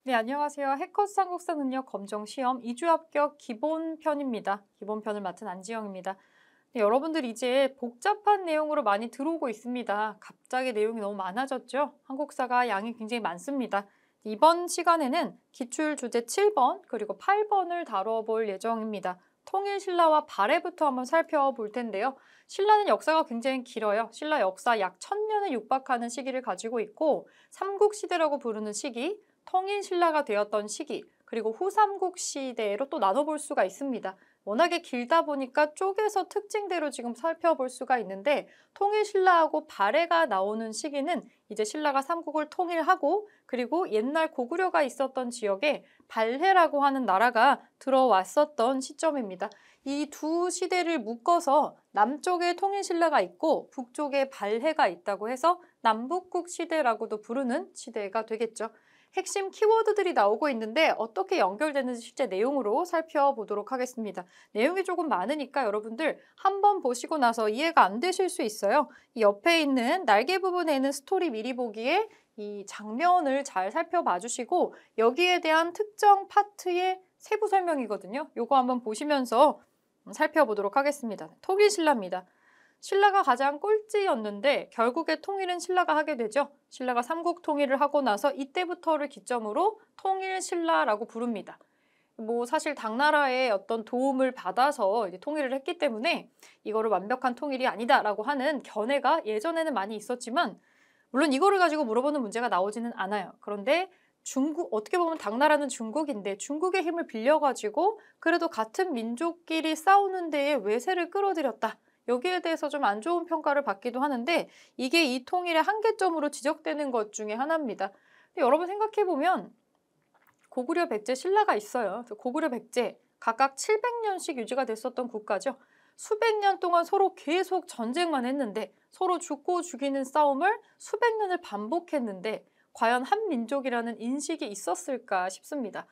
네, 안녕하세요. 해커스 한국사 능력 검정 시험 2주 합격 기본편입니다. 기본편을 맡은 안지영입니다. 네, 여러분들 이제 복잡한 내용으로 많이 들어오고 있습니다. 갑자기 내용이 너무 많아졌죠? 한국사가 양이 굉장히 많습니다. 이번 시간에는 기출 주제 7번 그리고 8번을 다뤄볼 예정입니다. 통일신라와 발해부터 한번 살펴볼 텐데요. 신라는 역사가 굉장히 길어요. 신라 역사 약 1000년에 육박하는 시기를 가지고 있고 삼국시대라고 부르는 시기, 통일신라가 되었던 시기, 그리고 후삼국시대로 또 나눠볼 수가 있습니다. 워낙에 길다 보니까 쪼개서 특징대로 지금 살펴볼 수가 있는데 통일신라하고 발해가 나오는 시기는 이제 신라가 삼국을 통일하고 그리고 옛날 고구려가 있었던 지역에 발해라고 하는 나라가 들어왔었던 시점입니다. 이 두 시대를 묶어서 남쪽에 통일신라가 있고 북쪽에 발해가 있다고 해서 남북국 시대라고도 부르는 시대가 되겠죠. 핵심 키워드들이 나오고 있는데 어떻게 연결되는지 실제 내용으로 살펴보도록 하겠습니다. 내용이 조금 많으니까 여러분들 한번 보시고 나서 이해가 안 되실 수 있어요. 이 옆에 있는 날개 부분에 있는 스토리 미리 보기에 이 장면을 잘 살펴봐 주시고 여기에 대한 특정 파트의 세부 설명이거든요. 요거 한번 보시면서 살펴보도록 하겠습니다. 통일신라입니다. 신라가 가장 꼴찌였는데 결국에 통일은 신라가 하게 되죠. 신라가 삼국 통일을 하고 나서 이때부터를 기점으로 통일신라라고 부릅니다. 뭐 사실 당나라의 어떤 도움을 받아서 이제 통일을 했기 때문에 이거를 완벽한 통일이 아니다라고 하는 견해가 예전에는 많이 있었지만 물론 이거를 가지고 물어보는 문제가 나오지는 않아요. 그런데 중국, 어떻게 보면 당나라는 중국인데 중국의 힘을 빌려가지고 그래도 같은 민족끼리 싸우는 데에 외세를 끌어들였다. 여기에 대해서 좀 안 좋은 평가를 받기도 하는데 이게 이 통일의 한계점으로 지적되는 것 중에 하나입니다. 근데 여러분 생각해보면 고구려, 백제, 신라가 있어요. 고구려, 백제 각각 700년씩 유지가 됐었던 국가죠. 수백 년 동안 서로 계속 전쟁만 했는데 서로 죽고 죽이는 싸움을 수백 년을 반복했는데 과연 한 민족이라는 인식이 있었을까 싶습니다.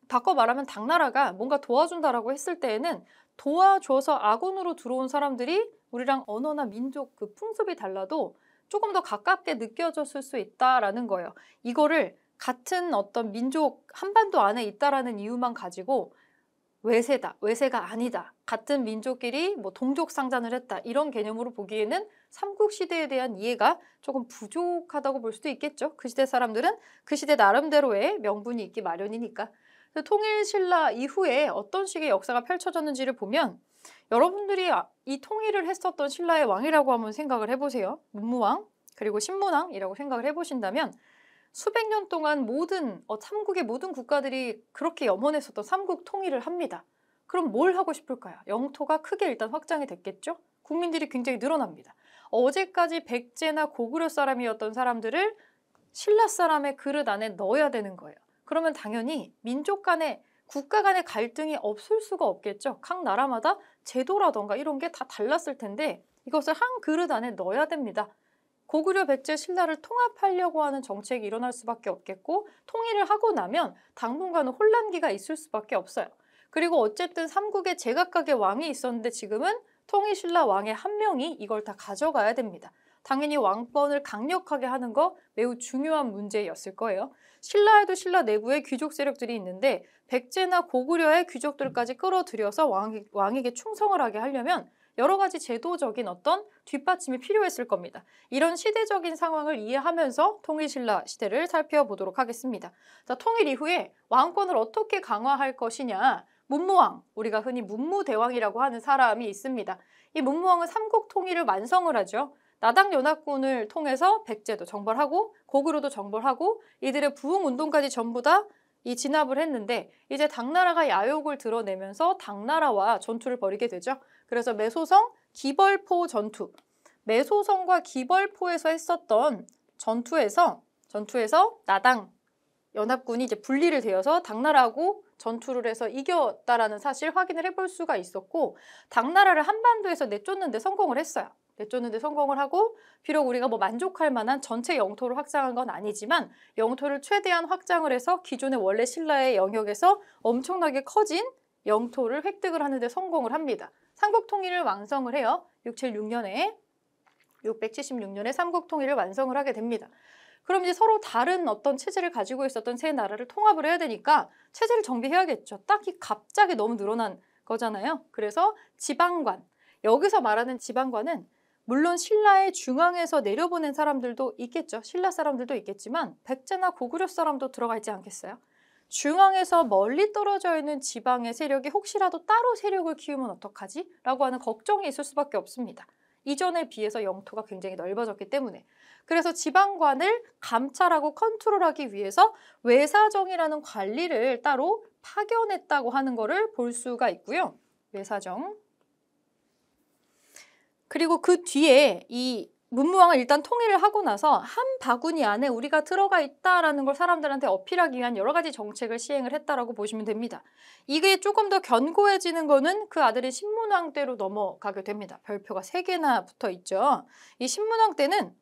바꿔 말하면 당나라가 뭔가 도와준다라고 했을 때에는 도와줘서 아군으로 들어온 사람들이 우리랑 언어나 민족 그 풍습이 달라도 조금 더 가깝게 느껴졌을 수 있다라는 거예요. 이거를 같은 어떤 민족 한반도 안에 있다라는 이유만 가지고 외세다, 외세가 아니다, 같은 민족끼리 뭐 동족 상잔을 했다 이런 개념으로 보기에는 삼국시대에 대한 이해가 조금 부족하다고 볼 수도 있겠죠. 그 시대 사람들은 그 시대 나름대로의 명분이 있기 마련이니까. 통일신라 이후에 어떤 식의 역사가 펼쳐졌는지를 보면 여러분들이 이 통일을 했었던 신라의 왕이라고 한번 생각을 해보세요. 문무왕 그리고 신문왕이라고 생각을 해보신다면 수백 년 동안 모든 삼국의 모든 국가들이 그렇게 염원했었던 삼국 통일을 합니다. 그럼 뭘 하고 싶을까요? 영토가 크게 일단 확장이 됐겠죠? 국민들이 굉장히 늘어납니다. 어제까지 백제나 고구려 사람이었던 사람들을 신라 사람의 그릇 안에 넣어야 되는 거예요. 그러면 당연히 민족 간의 국가 간의 갈등이 없을 수가 없겠죠. 각 나라마다 제도라던가 이런 게 다 달랐을 텐데 이것을 한 그릇 안에 넣어야 됩니다. 고구려, 백제, 신라를 통합하려고 하는 정책이 일어날 수밖에 없겠고 통일을 하고 나면 당분간은 혼란기가 있을 수밖에 없어요. 그리고 어쨌든 삼국에 제각각의 왕이 있었는데 지금은 통일신라 왕의 한 명이 이걸 다 가져가야 됩니다. 당연히 왕권을 강력하게 하는 거 매우 중요한 문제였을 거예요. 신라에도 신라 내부에 귀족 세력들이 있는데 백제나 고구려의 귀족들까지 끌어들여서 왕에게 충성을 하게 하려면 여러 가지 제도적인 어떤 뒷받침이 필요했을 겁니다. 이런 시대적인 상황을 이해하면서 통일신라 시대를 살펴보도록 하겠습니다. 자, 통일 이후에 왕권을 어떻게 강화할 것이냐. 문무왕, 우리가 흔히 문무대왕이라고 하는 사람이 있습니다. 이 문무왕은 삼국 통일을 완성을 하죠. 나당연합군을 통해서 백제도 정벌하고 고구려도 정벌하고 이들의 부흥운동까지 전부 다 이 진압을 했는데 이제 당나라가 야욕을 드러내면서 당나라와 전투를 벌이게 되죠. 그래서 매소성 기벌포 전투, 매소성과 기벌포에서 했었던 전투에서 나당 연합군이 이제 분리를 되어서 당나라하고 전투를 해서 이겼다라는 사실 확인을 해볼 수가 있었고 당나라를 한반도에서 내쫓는 데 성공을 했어요. 내쫓는 데 성공을 하고 비록 우리가 뭐 만족할 만한 전체 영토를 확장한 건 아니지만 영토를 최대한 확장을 해서 기존의 원래 신라의 영역에서 엄청나게 커진 영토를 획득을 하는 데 성공을 합니다. 삼국 통일을 완성을 해요. 676년에 676년에 삼국 통일을 완성을 하게 됩니다. 그럼 이제 서로 다른 어떤 체제를 가지고 있었던 세 나라를 통합을 해야 되니까 체제를 정비해야겠죠. 딱히 갑자기 너무 늘어난 거잖아요. 그래서 지방관, 여기서 말하는 지방관은 물론 신라의 중앙에서 내려보낸 사람들도 있겠죠. 신라 사람들도 있겠지만 백제나 고구려 사람도 들어가 있지 않겠어요? 중앙에서 멀리 떨어져 있는 지방의 세력이 혹시라도 따로 세력을 키우면 어떡하지? 라고 하는 걱정이 있을 수밖에 없습니다. 이전에 비해서 영토가 굉장히 넓어졌기 때문에. 그래서 지방관을 감찰하고 컨트롤하기 위해서 외사정이라는 관리를 따로 파견했다고 하는 것을 볼 수가 있고요. 외사정. 그리고 그 뒤에 이 문무왕을 일단 통일을 하고 나서 한 바구니 안에 우리가 들어가 있다라는 걸 사람들한테 어필하기 위한 여러 가지 정책을 시행을 했다라고 보시면 됩니다. 이게 조금 더 견고해지는 거는 그 아들이 신문왕 때로 넘어가게 됩니다. 별표가 3개나 붙어 있죠. 이 신문왕 때는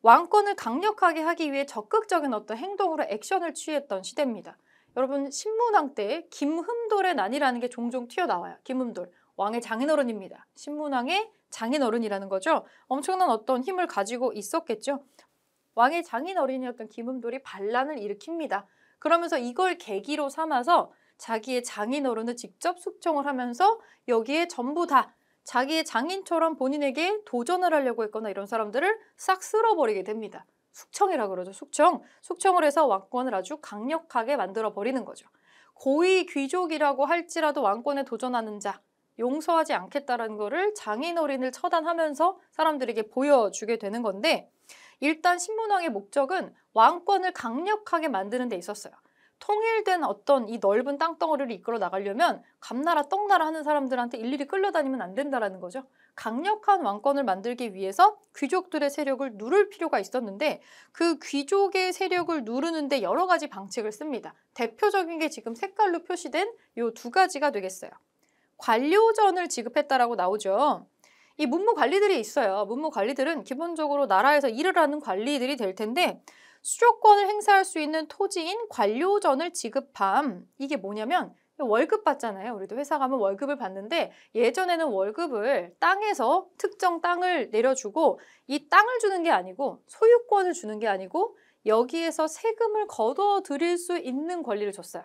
왕권을 강력하게 하기 위해 적극적인 어떤 행동으로 액션을 취했던 시대입니다. 여러분 신문왕 때 김흠돌의 난이라는 게 종종 튀어나와요. 김흠돌, 왕의 장인어른입니다. 신문왕의 장인어른이라는 거죠. 엄청난 어떤 힘을 가지고 있었겠죠. 왕의 장인어른이었던 김흠돌이 반란을 일으킵니다. 그러면서 이걸 계기로 삼아서 자기의 장인어른을 직접 숙청을 하면서 여기에 전부 다 자기의 장인처럼 본인에게 도전을 하려고 했거나 이런 사람들을 싹 쓸어버리게 됩니다. 숙청이라고 그러죠. 숙청. 숙청을 해서 왕권을 아주 강력하게 만들어버리는 거죠. 고위 귀족이라고 할지라도 왕권에 도전하는 자, 용서하지 않겠다라는 거를 장인어른을 처단하면서 사람들에게 보여주게 되는 건데 일단 신문왕의 목적은 왕권을 강력하게 만드는 데 있었어요. 통일된 어떤 이 넓은 땅덩어리를 이끌어 나가려면 감나라 떡나라 하는 사람들한테 일일이 끌려다니면 안 된다는 거죠. 강력한 왕권을 만들기 위해서 귀족들의 세력을 누를 필요가 있었는데 그 귀족의 세력을 누르는데 여러 가지 방책을 씁니다. 대표적인 게 지금 색깔로 표시된 이 2가지가 되겠어요. 관료전을 지급했다라고 나오죠. 이 문무관리들이 있어요. 문무관리들은 기본적으로 나라에서 일을 하는 관리들이 될 텐데 수조권을 행사할 수 있는 토지인 관료전을 지급함. 이게 뭐냐면 월급 받잖아요. 우리도 회사 가면 월급을 받는데 예전에는 월급을 땅에서 특정 땅을 내려주고 이 땅을 주는 게 아니고 소유권을 주는 게 아니고 여기에서 세금을 걷어들일 수 있는 권리를 줬어요.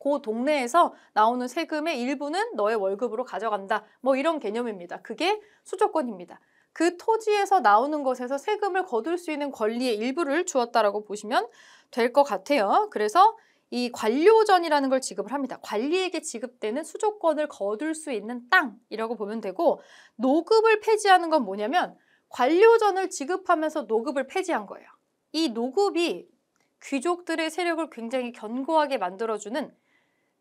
그 동네에서 나오는 세금의 일부는 너의 월급으로 가져간다. 뭐 이런 개념입니다. 그게 수조권입니다. 그 토지에서 나오는 것에서 세금을 거둘 수 있는 권리의 일부를 주었다라고 보시면 될 것 같아요. 그래서 이 관료전이라는 걸 지급을 합니다. 관리에게 지급되는 수조권을 거둘 수 있는 땅이라고 보면 되고 노급을 폐지하는 건 뭐냐면 관료전을 지급하면서 노급을 폐지한 거예요. 이 노급이 귀족들의 세력을 굉장히 견고하게 만들어주는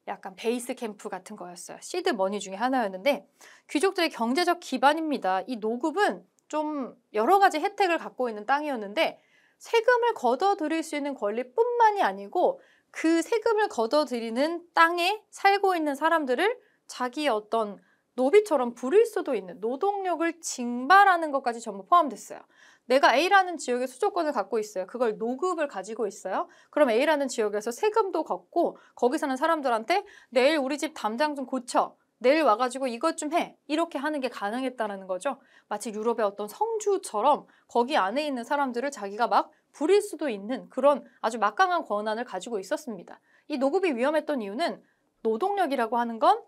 약간 베이스 캠프 같은 거였어요. 시드 머니 중에 하나였는데 귀족들의 경제적 기반입니다. 이 노급은 좀 여러 가지 혜택을 갖고 있는 땅이었는데 세금을 걷어들일 수 있는 권리뿐만이 아니고 그 세금을 걷어들이는 땅에 살고 있는 사람들을 자기의 어떤 노비처럼 부릴 수도 있는 노동력을 징발하는 것까지 전부 포함됐어요. 내가 A라는 지역에 수조권을 갖고 있어요. 그걸 노급을 가지고 있어요. 그럼 A라는 지역에서 세금도 걷고 거기 사는 사람들한테 내일 우리 집 담장 좀 고쳐. 내일 와가지고 이것 좀 해. 이렇게 하는 게 가능했다는 거죠. 마치 유럽의 어떤 성주처럼 거기 안에 있는 사람들을 자기가 막 부릴 수도 있는 그런 아주 막강한 권한을 가지고 있었습니다. 이 노급이 위험했던 이유는 노동력이라고 하는 건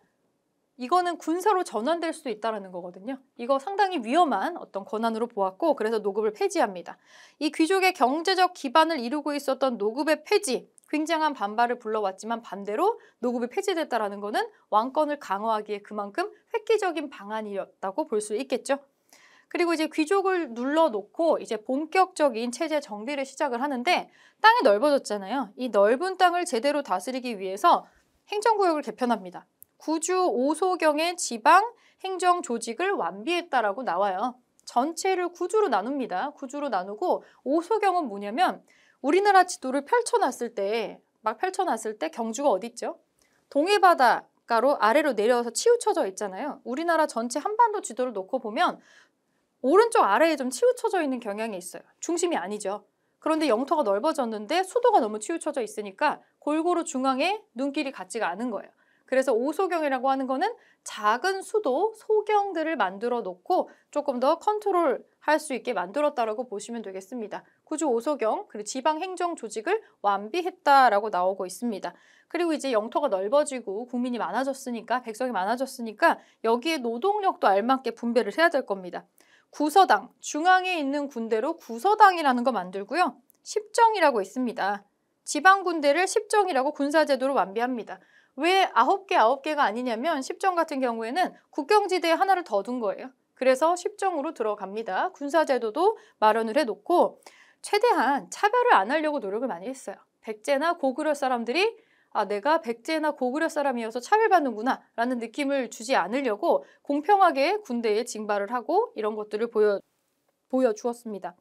이거는 군사로 전환될 수도 있다는 거거든요. 이거 상당히 위험한 어떤 권한으로 보았고 그래서 노급을 폐지합니다. 이 귀족의 경제적 기반을 이루고 있었던 노급의 폐지, 굉장한 반발을 불러왔지만 반대로 노급이 폐지됐다는 거는 왕권을 강화하기에 그만큼 획기적인 방안이었다고 볼 수 있겠죠. 그리고 이제 귀족을 눌러놓고 이제 본격적인 체제 정비를 시작을 하는데 땅이 넓어졌잖아요. 이 넓은 땅을 제대로 다스리기 위해서 행정구역을 개편합니다. 구주 5소경의 지방 행정 조직을 완비했다라고 나와요. 전체를 구주로 나눕니다. 구주로 나누고 5소경은 뭐냐면 우리나라 지도를 펼쳐놨을 때 경주가 어디 있죠? 동해바닷가로 아래로 내려서 치우쳐져 있잖아요. 우리나라 전체 한반도 지도를 놓고 보면 오른쪽 아래에 좀 치우쳐져 있는 경향이 있어요. 중심이 아니죠. 그런데 영토가 넓어졌는데 수도가 너무 치우쳐져 있으니까 골고루 중앙에 눈길이 같지가 않은 거예요. 그래서 5소경이라고 하는 거는 작은 수도, 소경들을 만들어 놓고 조금 더 컨트롤할 수 있게 만들었다라고 보시면 되겠습니다. 구주 오소경, 그리고 지방행정 조직을 완비했다라고 나오고 있습니다. 그리고 이제 영토가 넓어지고 국민이 많아졌으니까, 백성이 많아졌으니까 여기에 노동력도 알맞게 분배를 해야 될 겁니다. 구서당, 중앙에 있는 군대로 구서당이라는 거 만들고요. 십정이라고 있습니다. 지방군대를 십정이라고 군사제도로 완비합니다. 왜 9개가 아니냐면 십정 같은 경우에는 국경지대에 하나를 더 둔 거예요. 그래서 십정으로 들어갑니다. 군사제도도 마련을 해놓고 최대한 차별을 안 하려고 노력을 많이 했어요. 백제나 고구려 사람들이 내가 백제나 고구려 사람이어서 차별받는구나 라는 느낌을 주지 않으려고 공평하게 군대에 징발을 하고 이런 것들을 보여주었습니다.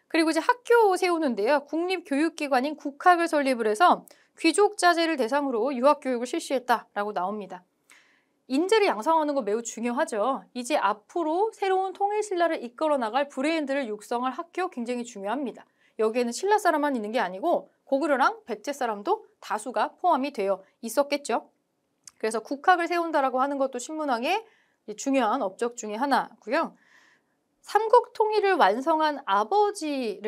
그리고 이제 학교 세우는데요. 국립교육기관인 국학을 설립을 해서 귀족 자제를 대상으로 유학교육을 실시했다라고 나옵니다. 인재를 양성하는 거 매우 중요하죠. 이제 앞으로 새로운 통일신라를 이끌어 나갈 브레인들을 육성할 학교 굉장히 중요합니다. 여기에는 신라 사람만 있는 게 아니고 고구려랑 백제 사람도 다수가 포함이 되어 있었겠죠. 그래서 국학을 세운다라고 하는 것도 신문왕의 중요한 업적 중에 하나고요. 삼국 통일을 완성한 아버지에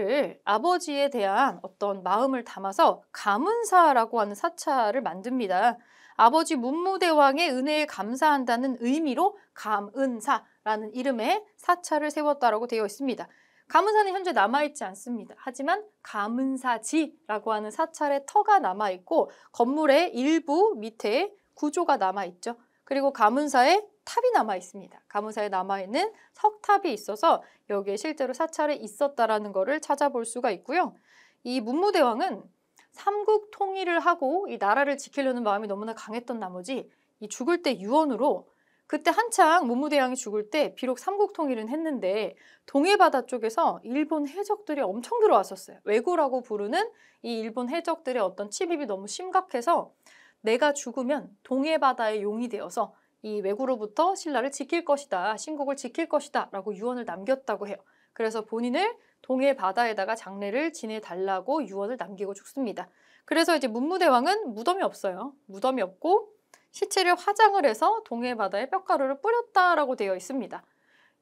대한 어떤 마음을 담아서 가문사라고 하는 사찰을 만듭니다. 아버지 문무대왕의 은혜에 감사한다는 의미로 감은사라는 이름의 사찰을 세웠다라고 되어 있습니다. 감은사는 현재 남아있지 않습니다. 하지만 감은사지라고 하는 사찰의 터가 남아있고 건물의 일부 밑에 구조가 남아있죠. 그리고 감은사에 탑이 남아있습니다. 감은사에 남아있는 석탑이 있어서 여기에 실제로 사찰이 있었다라는 것을 찾아볼 수가 있고요. 이 문무대왕은 삼국 통일을 하고 이 나라를 지키려는 마음이 너무나 강했던 나머지 이 죽을 때 유언으로 그때 한창 문무대왕이 죽을 때 비록 삼국 통일은 했는데 동해바다 쪽에서 일본 해적들이 엄청 들어왔었어요. 왜구라고 부르는 이 일본 해적들의 어떤 침입이 너무 심각해서 내가 죽으면 동해바다의 용이 되어서 이 왜구로부터 신라를 지킬 것이다, 신국을 지킬 것이다 라고 유언을 남겼다고 해요. 그래서 본인을 동해바다에다가 장례를 지내달라고 유언을 남기고 죽습니다. 그래서 이제 문무대왕은 무덤이 없어요. 무덤이 없고 시체를 화장을 해서 동해바다에 뼈가루를 뿌렸다라고 되어 있습니다.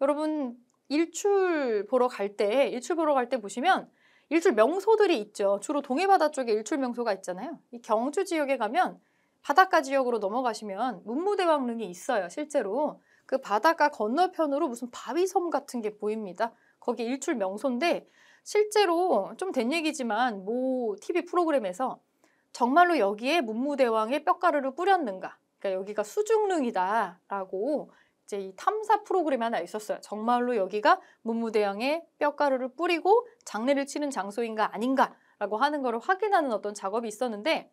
여러분 일출 보러 갈 때 보시면 일출 명소들이 있죠. 주로 동해바다 쪽에 일출 명소가 있잖아요. 이 경주 지역에 가면 바닷가 지역으로 넘어가시면 문무대왕릉이 있어요. 실제로 그 바닷가 건너편으로 무슨 바위섬 같은 게 보입니다. 거기 일출 명소인데 실제로 좀 된 얘기지만 모 TV 프로그램에서 정말로 여기에 문무대왕의 뼈가루를 뿌렸는가, 그러니까 여기가 수중릉이다라고 이제 이 탐사 프로그램이 하나 있었어요. 정말로 여기가 문무대왕의 뼈가루를 뿌리고 장례를 치는 장소인가 아닌가라고 하는 것을 확인하는 어떤 작업이 있었는데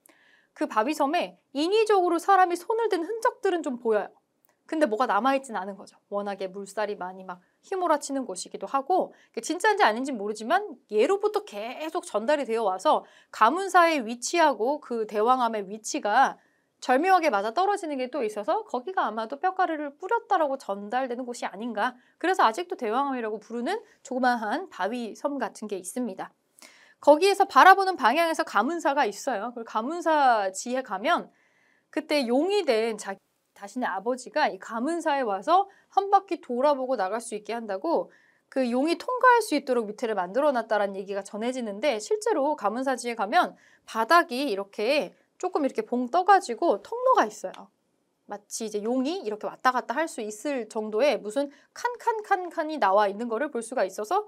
그 바위섬에 인위적으로 사람이 손을 댄 흔적들은 좀 보여요. 근데 뭐가 남아있진 않은 거죠. 워낙에 물살이 많이 막 휘몰아치는 곳이기도 하고 진짜인지 아닌지 모르지만 예로부터 계속 전달이 되어 와서 가문사의 위치하고 그 대왕암의 위치가 절묘하게 맞아 떨어지는 게 또 있어서 거기가 아마도 뼈가루를 뿌렸다라고 전달되는 곳이 아닌가. 그래서 아직도 대왕암이라고 부르는 조그마한 바위섬 같은 게 있습니다. 거기에서 바라보는 방향에서 가문사가 있어요. 그 가문사지에 가면 그때 용이 된 자신의 아버지가 이 가문사에 와서 한 바퀴 돌아보고 나갈 수 있게 한다고 그 용이 통과할 수 있도록 밑에를 만들어 놨다라는 얘기가 전해지는데 실제로 가문사지에 가면 바닥이 이렇게 조금 이렇게 봉 떠가지고 통로가 있어요. 마치 이제 용이 이렇게 왔다 갔다 할 수 있을 정도의 무슨 칸이 나와 있는 거를 볼 수가 있어서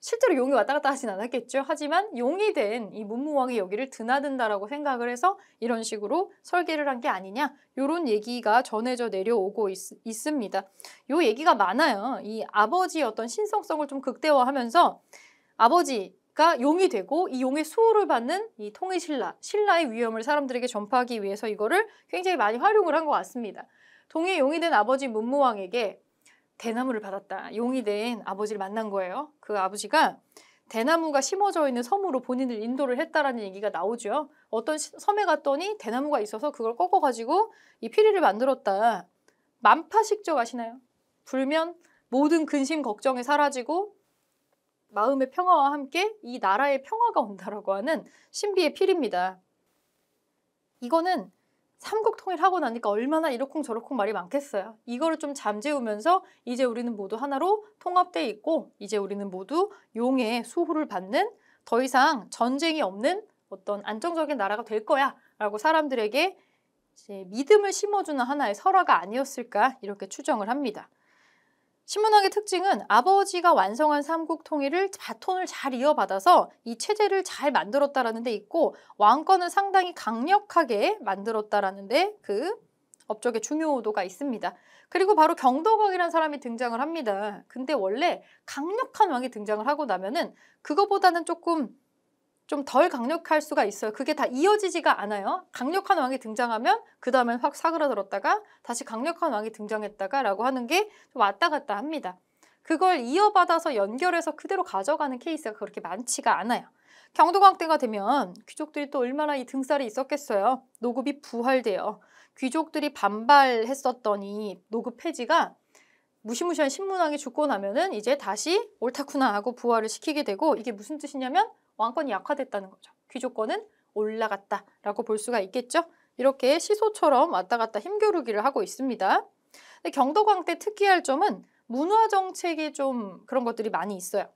실제로 용이 왔다 갔다 하진 않았겠죠. 하지만 용이 된 이 문무왕이 여기를 드나든다라고 생각을 해서 이런 식으로 설계를 한 게 아니냐, 이런 얘기가 전해져 내려오고 있습니다. 요 얘기가 많아요. 이 아버지의 어떤 신성성을 좀 극대화하면서 아버지가 용이 되고 이 용의 수호를 받는 이 신라의 위엄을 사람들에게 전파하기 위해서 이거를 굉장히 많이 활용을 한 것 같습니다. 동해 용이 된 아버지 문무왕에게 대나무를 받았다. 용이 된 아버지를 만난 거예요. 그 아버지가 대나무가 심어져 있는 섬으로 본인을 인도를 했다라는 얘기가 나오죠. 어떤 섬에 갔더니 대나무가 있어서 그걸 꺾어가지고 이 피리를 만들었다. 만파식적 아시나요? 불면 모든 근심 걱정이 사라지고 마음의 평화와 함께 이 나라의 평화가 온다라고 하는 신비의 피리입니다. 이거는 삼국 통일하고 나니까 얼마나 이러쿵저러쿵 말이 많겠어요. 이거를 좀 잠재우면서 이제 우리는 모두 하나로 통합돼 있고 이제 우리는 모두 용의 수호를 받는 더 이상 전쟁이 없는 어떤 안정적인 나라가 될 거야 라고 사람들에게 이제 믿음을 심어주는 하나의 설화가 아니었을까 이렇게 추정을 합니다. 신문왕의 특징은 아버지가 완성한 삼국 통일을 바톤을 잘 이어받아서 이 체제를 잘 만들었다라는 데 있고 왕권을 상당히 강력하게 만들었다라는 데 그 업적의 중요도가 있습니다. 그리고 바로 경덕왕이라는 사람이 등장을 합니다. 근데 원래 강력한 왕이 등장을 하고 나면은 그거보다는 조금 좀 덜 강력할 수가 있어요. 그게 다 이어지지가 않아요. 강력한 왕이 등장하면 그 다음엔 확 사그라들었다가 다시 강력한 왕이 등장했다가 라고 하는 게 왔다 갔다 합니다. 그걸 이어받아서 연결해서 그대로 가져가는 케이스가 그렇게 많지가 않아요. 경덕왕 때가 되면 귀족들이 또 얼마나 이 등살이 있었겠어요. 노급이 부활돼요. 귀족들이 반발했었더니 노급 폐지가 무시무시한 신문왕이 죽고 나면은 이제 다시 옳다구나 하고 부활을 시키게 되고 이게 무슨 뜻이냐면 왕권이 약화됐다는 거죠. 귀족권은 올라갔다라고 볼 수가 있겠죠. 이렇게 시소처럼 왔다 갔다 힘겨루기를 하고 있습니다. 근데 경덕왕 때 특이할 점은 문화 정책이 좀 그런 것들이 많이 있어요.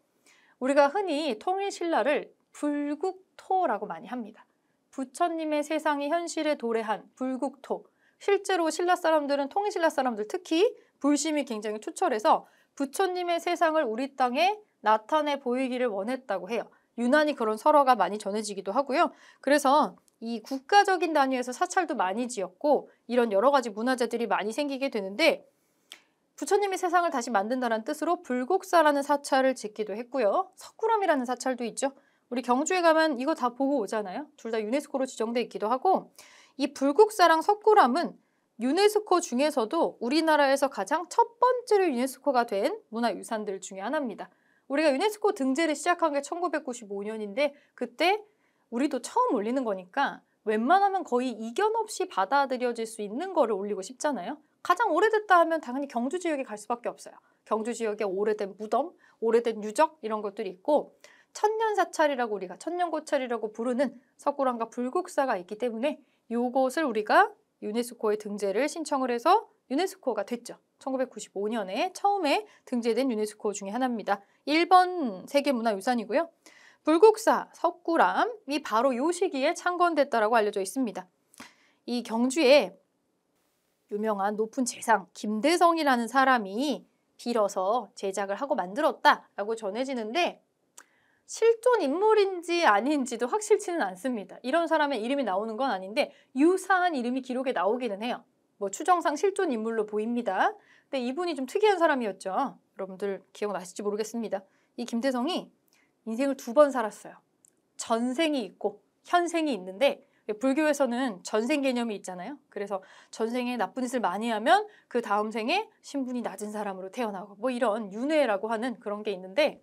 우리가 흔히 통일신라를 불국토라고 많이 합니다. 부처님의 세상이 현실에 도래한 불국토. 실제로 신라 사람들은 통일신라 사람들 특히 불심이 굉장히 투철해서 부처님의 세상을 우리 땅에 나타내 보이기를 원했다고 해요. 유난히 그런 설화가 많이 전해지기도 하고요. 그래서 이 국가적인 단위에서 사찰도 많이 지었고 이런 여러 가지 문화재들이 많이 생기게 되는데 부처님의 세상을 다시 만든다는 뜻으로 불국사라는 사찰을 짓기도 했고요. 석굴암이라는 사찰도 있죠. 우리 경주에 가면 이거 다 보고 오잖아요. 둘 다 유네스코로 지정돼 있기도 하고 이 불국사랑 석굴암은 유네스코 중에서도 우리나라에서 가장 첫 번째로 유네스코가 된 문화유산들 중에 하나입니다. 우리가 유네스코 등재를 시작한 게 1995년인데 그때 우리도 처음 올리는 거니까 웬만하면 거의 이견 없이 받아들여질 수 있는 거를 올리고 싶잖아요. 가장 오래됐다 하면 당연히 경주 지역에 갈 수밖에 없어요. 경주 지역에 오래된 무덤, 오래된 유적 이런 것들이 있고 천년사찰이라고 우리가 천년고찰이라고 부르는 석굴암과 불국사가 있기 때문에 요것을 우리가 유네스코에 등재를 신청을 해서 유네스코가 됐죠. 1995년에 처음에 등재된 유네스코 중에 하나입니다. 1번 세계문화유산이고요. 불국사, 석굴암이 바로 요 시기에 창건됐다라고 알려져 있습니다. 이 경주에 유명한 높은 재상 김대성이라는 사람이 빌어서 제작을 하고 만들었다라고 전해지는데 실존 인물인지 아닌지도 확실치는 않습니다. 이런 사람의 이름이 나오는 건 아닌데 유사한 이름이 기록에 나오기는 해요. 뭐 추정상 실존 인물로 보입니다. 근데 이분이 좀 특이한 사람이었죠. 여러분들 기억나실지 모르겠습니다. 이 김대성이 인생을 2번 살았어요. 전생이 있고 현생이 있는데 불교에서는 전생 개념이 있잖아요. 그래서 전생에 나쁜 짓을 많이 하면 그 다음 생에 신분이 낮은 사람으로 태어나고 뭐 이런 윤회라고 하는 그런 게 있는데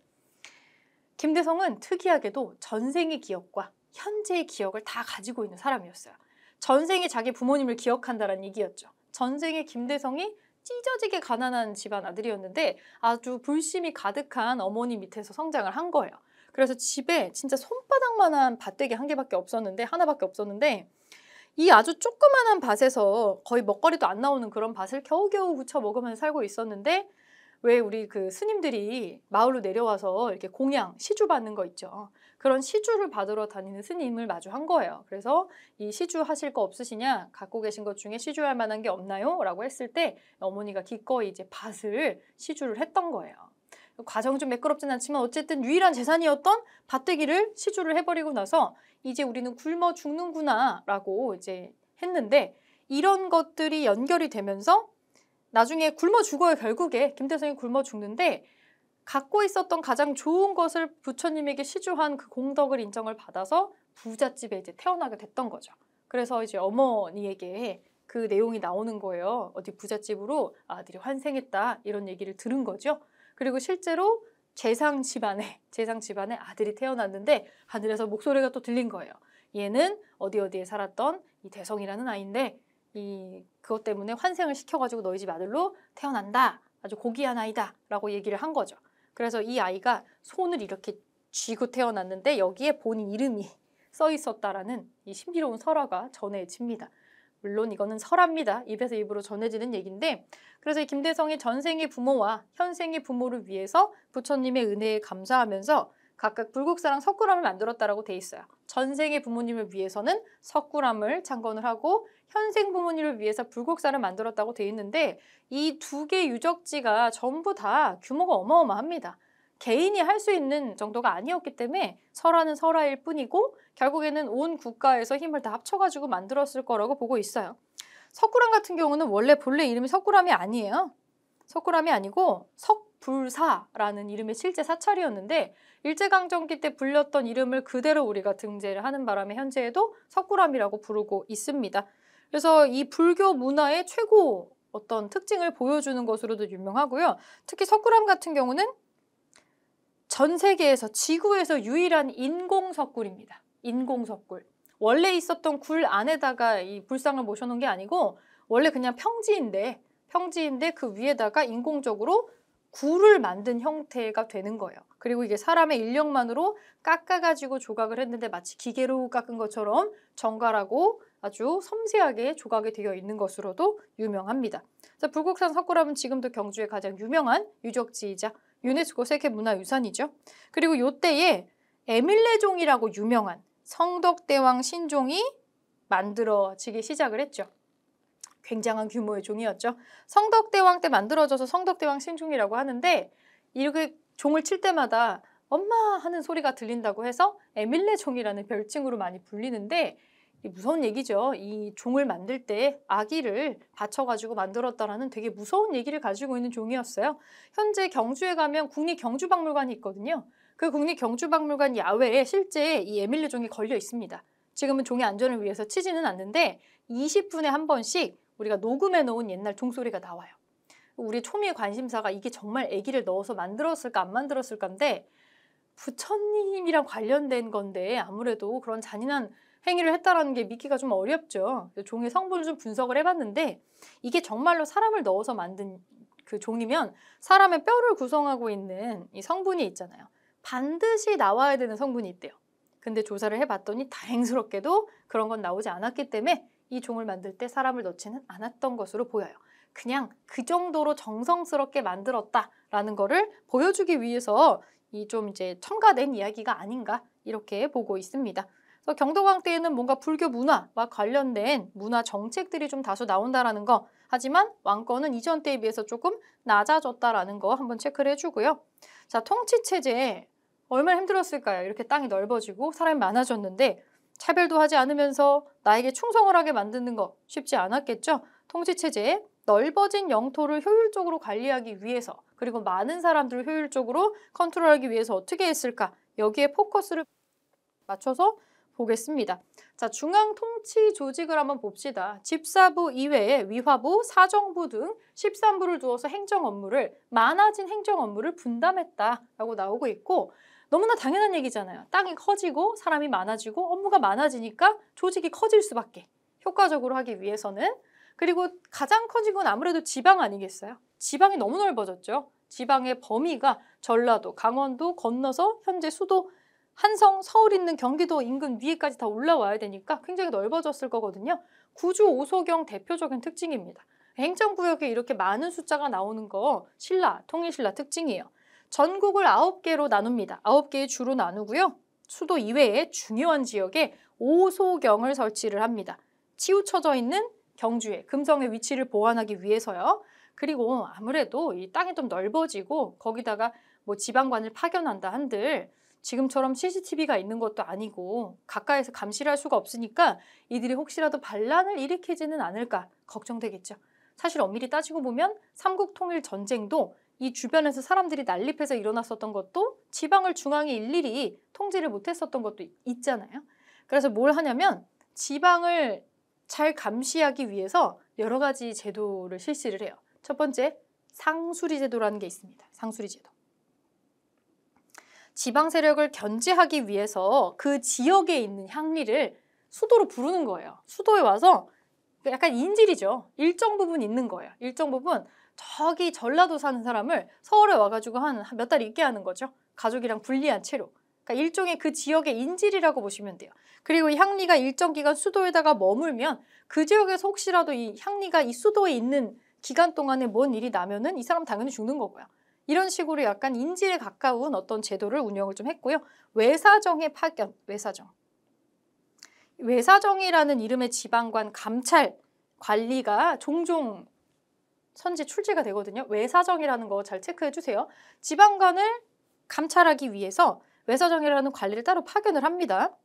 김대성은 특이하게도 전생의 기억과 현재의 기억을 다 가지고 있는 사람이었어요. 전생에 자기 부모님을 기억한다는 얘기였죠. 전생에 김대성이 찢어지게 가난한 집안 아들이었는데 아주 불심이 가득한 어머니 밑에서 성장을 한 거예요. 그래서 집에 진짜 손바닥만한 밭대기 하나밖에 없었는데 이 아주 조그만한 밭에서 거의 먹거리도 안 나오는 그런 밭을 겨우겨우 부쳐 먹으면서 살고 있었는데 왜 우리 그 스님들이 마을로 내려와서 이렇게 공양, 시주 받는 거 있죠. 그런 시주를 받으러 다니는 스님을 마주한 거예요. 그래서 이 시주 하실 거 없으시냐? 갖고 계신 것 중에 시주할 만한 게 없나요? 라고 했을 때 어머니가 기꺼이 이제 밭을 시주를 했던 거예요. 과정은 좀 매끄럽진 않지만 어쨌든 유일한 재산이었던 밭대기를 시주를 해버리고 나서 이제 우리는 굶어 죽는구나 라고 이제 했는데 이런 것들이 연결이 되면서 나중에 굶어 죽어요. 결국에 김대성이 굶어 죽는데 갖고 있었던 가장 좋은 것을 부처님에게 시주한 그 공덕을 인정을 받아서 부잣집에 이제 태어나게 됐던 거죠. 그래서 이제 어머니에게 그 내용이 나오는 거예요. 어디 부잣집으로 아들이 환생했다 이런 얘기를 들은 거죠. 그리고 실제로 재상 집안에 아들이 태어났는데 하늘에서 목소리가 또 들린 거예요. 얘는 어디에 살았던 이 대성이라는 아이인데 그것 때문에 환생을 시켜가지고 너희 집 아들로 태어난다. 아주 고귀한 아이다. 라고 얘기를 한 거죠. 그래서 이 아이가 손을 이렇게 쥐고 태어났는데 여기에 본인 이름이 써 있었다라는 이 신비로운 설화가 전해집니다. 물론 이거는 설화입니다. 입에서 입으로 전해지는 얘기인데 그래서 이 김대성이 전생의 부모와 현생의 부모를 위해서 부처님의 은혜에 감사하면서 각각 불국사랑 석굴암을 만들었다라고 돼 있어요. 전생의 부모님을 위해서는 석굴암을 창건을 하고 현생 부모님을 위해서 불국사를 만들었다고 돼 있는데 이 두 개 유적지가 전부 다 규모가 어마어마합니다. 개인이 할 수 있는 정도가 아니었기 때문에 설화는 설화일 뿐이고 결국에는 온 국가에서 힘을 다 합쳐가지고 만들었을 거라고 보고 있어요. 석굴암 같은 경우는 원래 본래 이름이 석굴암이 아니에요. 석굴암이 아니고 석불사라는 이름의 실제 사찰이었는데 일제강점기 때 불렸던 이름을 그대로 우리가 등재를 하는 바람에 현재에도 석굴암이라고 부르고 있습니다. 그래서 이 불교 문화의 최고 어떤 특징을 보여주는 것으로도 유명하고요. 특히 석굴암 같은 경우는 전 세계에서 지구에서 유일한 인공석굴입니다. 인공석굴. 원래 있었던 굴 안에다가 이 불상을 모셔놓은 게 아니고 원래 그냥 평지인데 그 위에다가 인공적으로 굴을 만든 형태가 되는 거예요. 그리고 이게 사람의 인력만으로 깎아가지고 조각을 했는데 마치 기계로 깎은 것처럼 정갈하고 아주 섬세하게 조각이 되어 있는 것으로도 유명합니다. 불국산 석굴암은 지금도 경주의 가장 유명한 유적지이자 유네스코 세계문화유산이죠. 그리고 이때에 에밀레종이라고 유명한 성덕대왕 신종이 만들어지기 시작을 했죠. 굉장한 규모의 종이었죠. 성덕대왕 때 만들어져서 성덕대왕 신종이라고 하는데 이렇게 종을 칠 때마다 엄마 하는 소리가 들린다고 해서 에밀레종이라는 별칭으로 많이 불리는데 무서운 얘기죠. 이 종을 만들 때 아기를 바쳐가지고 만들었다라는 되게 무서운 얘기를 가지고 있는 종이었어요. 현재 경주에 가면 국립경주박물관이 있거든요. 그 국립경주박물관 야외에 실제 이 에밀레종이 걸려 있습니다. 지금은 종의 안전을 위해서 치지는 않는데 20분에 한 번씩 우리가 녹음해 놓은 옛날 종소리가 나와요. 우리 초미의 관심사가 이게 정말 아기를 넣어서 만들었을까 안 만들었을까인데 부처님이랑 관련된 건데 아무래도 그런 잔인한 행위를 했다라는 게 믿기가 좀 어렵죠. 종의 성분을 좀 분석을 해봤는데 이게 정말로 사람을 넣어서 만든 그 종이면 사람의 뼈를 구성하고 있는 이 성분이 있잖아요. 반드시 나와야 되는 성분이 있대요. 근데 조사를 해봤더니 다행스럽게도 그런 건 나오지 않았기 때문에 이 종을 만들 때 사람을 넣지는 않았던 것으로 보여요. 그냥 그 정도로 정성스럽게 만들었다라는 거를 보여주기 위해서 이 좀 이제 첨가된 이야기가 아닌가 이렇게 보고 있습니다. 그래서 경덕왕 때에는 뭔가 불교 문화와 관련된 문화 정책들이 좀 다소 나온다라는 거. 하지만 왕권은 이전 때에 비해서 조금 낮아졌다라는 거 한번 체크를 해주고요. 자, 통치체제 얼마나 힘들었을까요? 이렇게 땅이 넓어지고 사람이 많아졌는데 차별도 하지 않으면서 나에게 충성을 하게 만드는 거 쉽지 않았겠죠? 통치체제에 넓어진 영토를 효율적으로 관리하기 위해서 그리고 많은 사람들을 효율적으로 컨트롤하기 위해서 어떻게 했을까? 여기에 포커스를 맞춰서 보겠습니다. 자, 중앙 통치 조직을 한번 봅시다. 집사부 이외에 위화부, 사정부 등 13부를 두어서 행정 업무를 많아진 행정 업무를 분담했다라고 나오고 있고 너무나 당연한 얘기잖아요. 땅이 커지고 사람이 많아지고 업무가 많아지니까 조직이 커질 수밖에. 효과적으로 하기 위해서는. 그리고 가장 커진 건 아무래도 지방 아니겠어요? 지방이 너무 넓어졌죠. 지방의 범위가 전라도, 강원도 건너서 현재 수도 한성, 서울 있는 경기도 인근 위에까지 다 올라와야 되니까 굉장히 넓어졌을 거거든요. 구주 오소경 대표적인 특징입니다. 행정구역에 이렇게 많은 숫자가 나오는 거 신라, 통일신라 특징이에요. 전국을 9개로 나눕니다. 9개의 주로 나누고요. 수도 이외에 중요한 지역에 오소경을 설치를 합니다. 치우쳐져 있는 경주에 금성의 위치를 보완하기 위해서요. 그리고 아무래도 이 땅이 좀 넓어지고 거기다가 뭐 지방관을 파견한다 한들 지금처럼 CCTV가 있는 것도 아니고 가까이서 감시를 할 수가 없으니까 이들이 혹시라도 반란을 일으키지는 않을까 걱정되겠죠. 사실 엄밀히 따지고 보면 삼국통일전쟁도 이 주변에서 사람들이 난립해서 일어났었던 것도 지방을 중앙이 일일이 통제를 못했었던 것도 있잖아요. 그래서 뭘 하냐면 지방을 잘 감시하기 위해서 여러 가지 제도를 실시를 해요. 첫 번째, 상수리 제도라는 게 있습니다. 상수리 제도. 지방 세력을 견제하기 위해서 그 지역에 있는 향리를 수도로 부르는 거예요. 수도에 와서 약간 인질이죠. 일정 부분 있는 거예요. 일정 부분 저기 전라도 사는 사람을 서울에 와가지고 한 몇 달 있게 하는 거죠. 가족이랑 분리한 채로. 그러니까 일종의 그 지역의 인질이라고 보시면 돼요. 그리고 이 향리가 일정 기간 수도에다가 머물면 그 지역에서 혹시라도 이 향리가 이 수도에 있는 기간 동안에 뭔 일이 나면은 이 사람 당연히 죽는 거고요. 이런 식으로 약간 인질에 가까운 어떤 제도를 운영을 좀 했고요. 외사정의 파견, 외사정. 외사정이라는 이름의 지방관 감찰 관리가 종종 선지 출제가 되거든요. 외사정이라는 거 잘 체크해 주세요. 지방관을 감찰하기 위해서 외사정이라는 관리를 따로 파견을 합니다.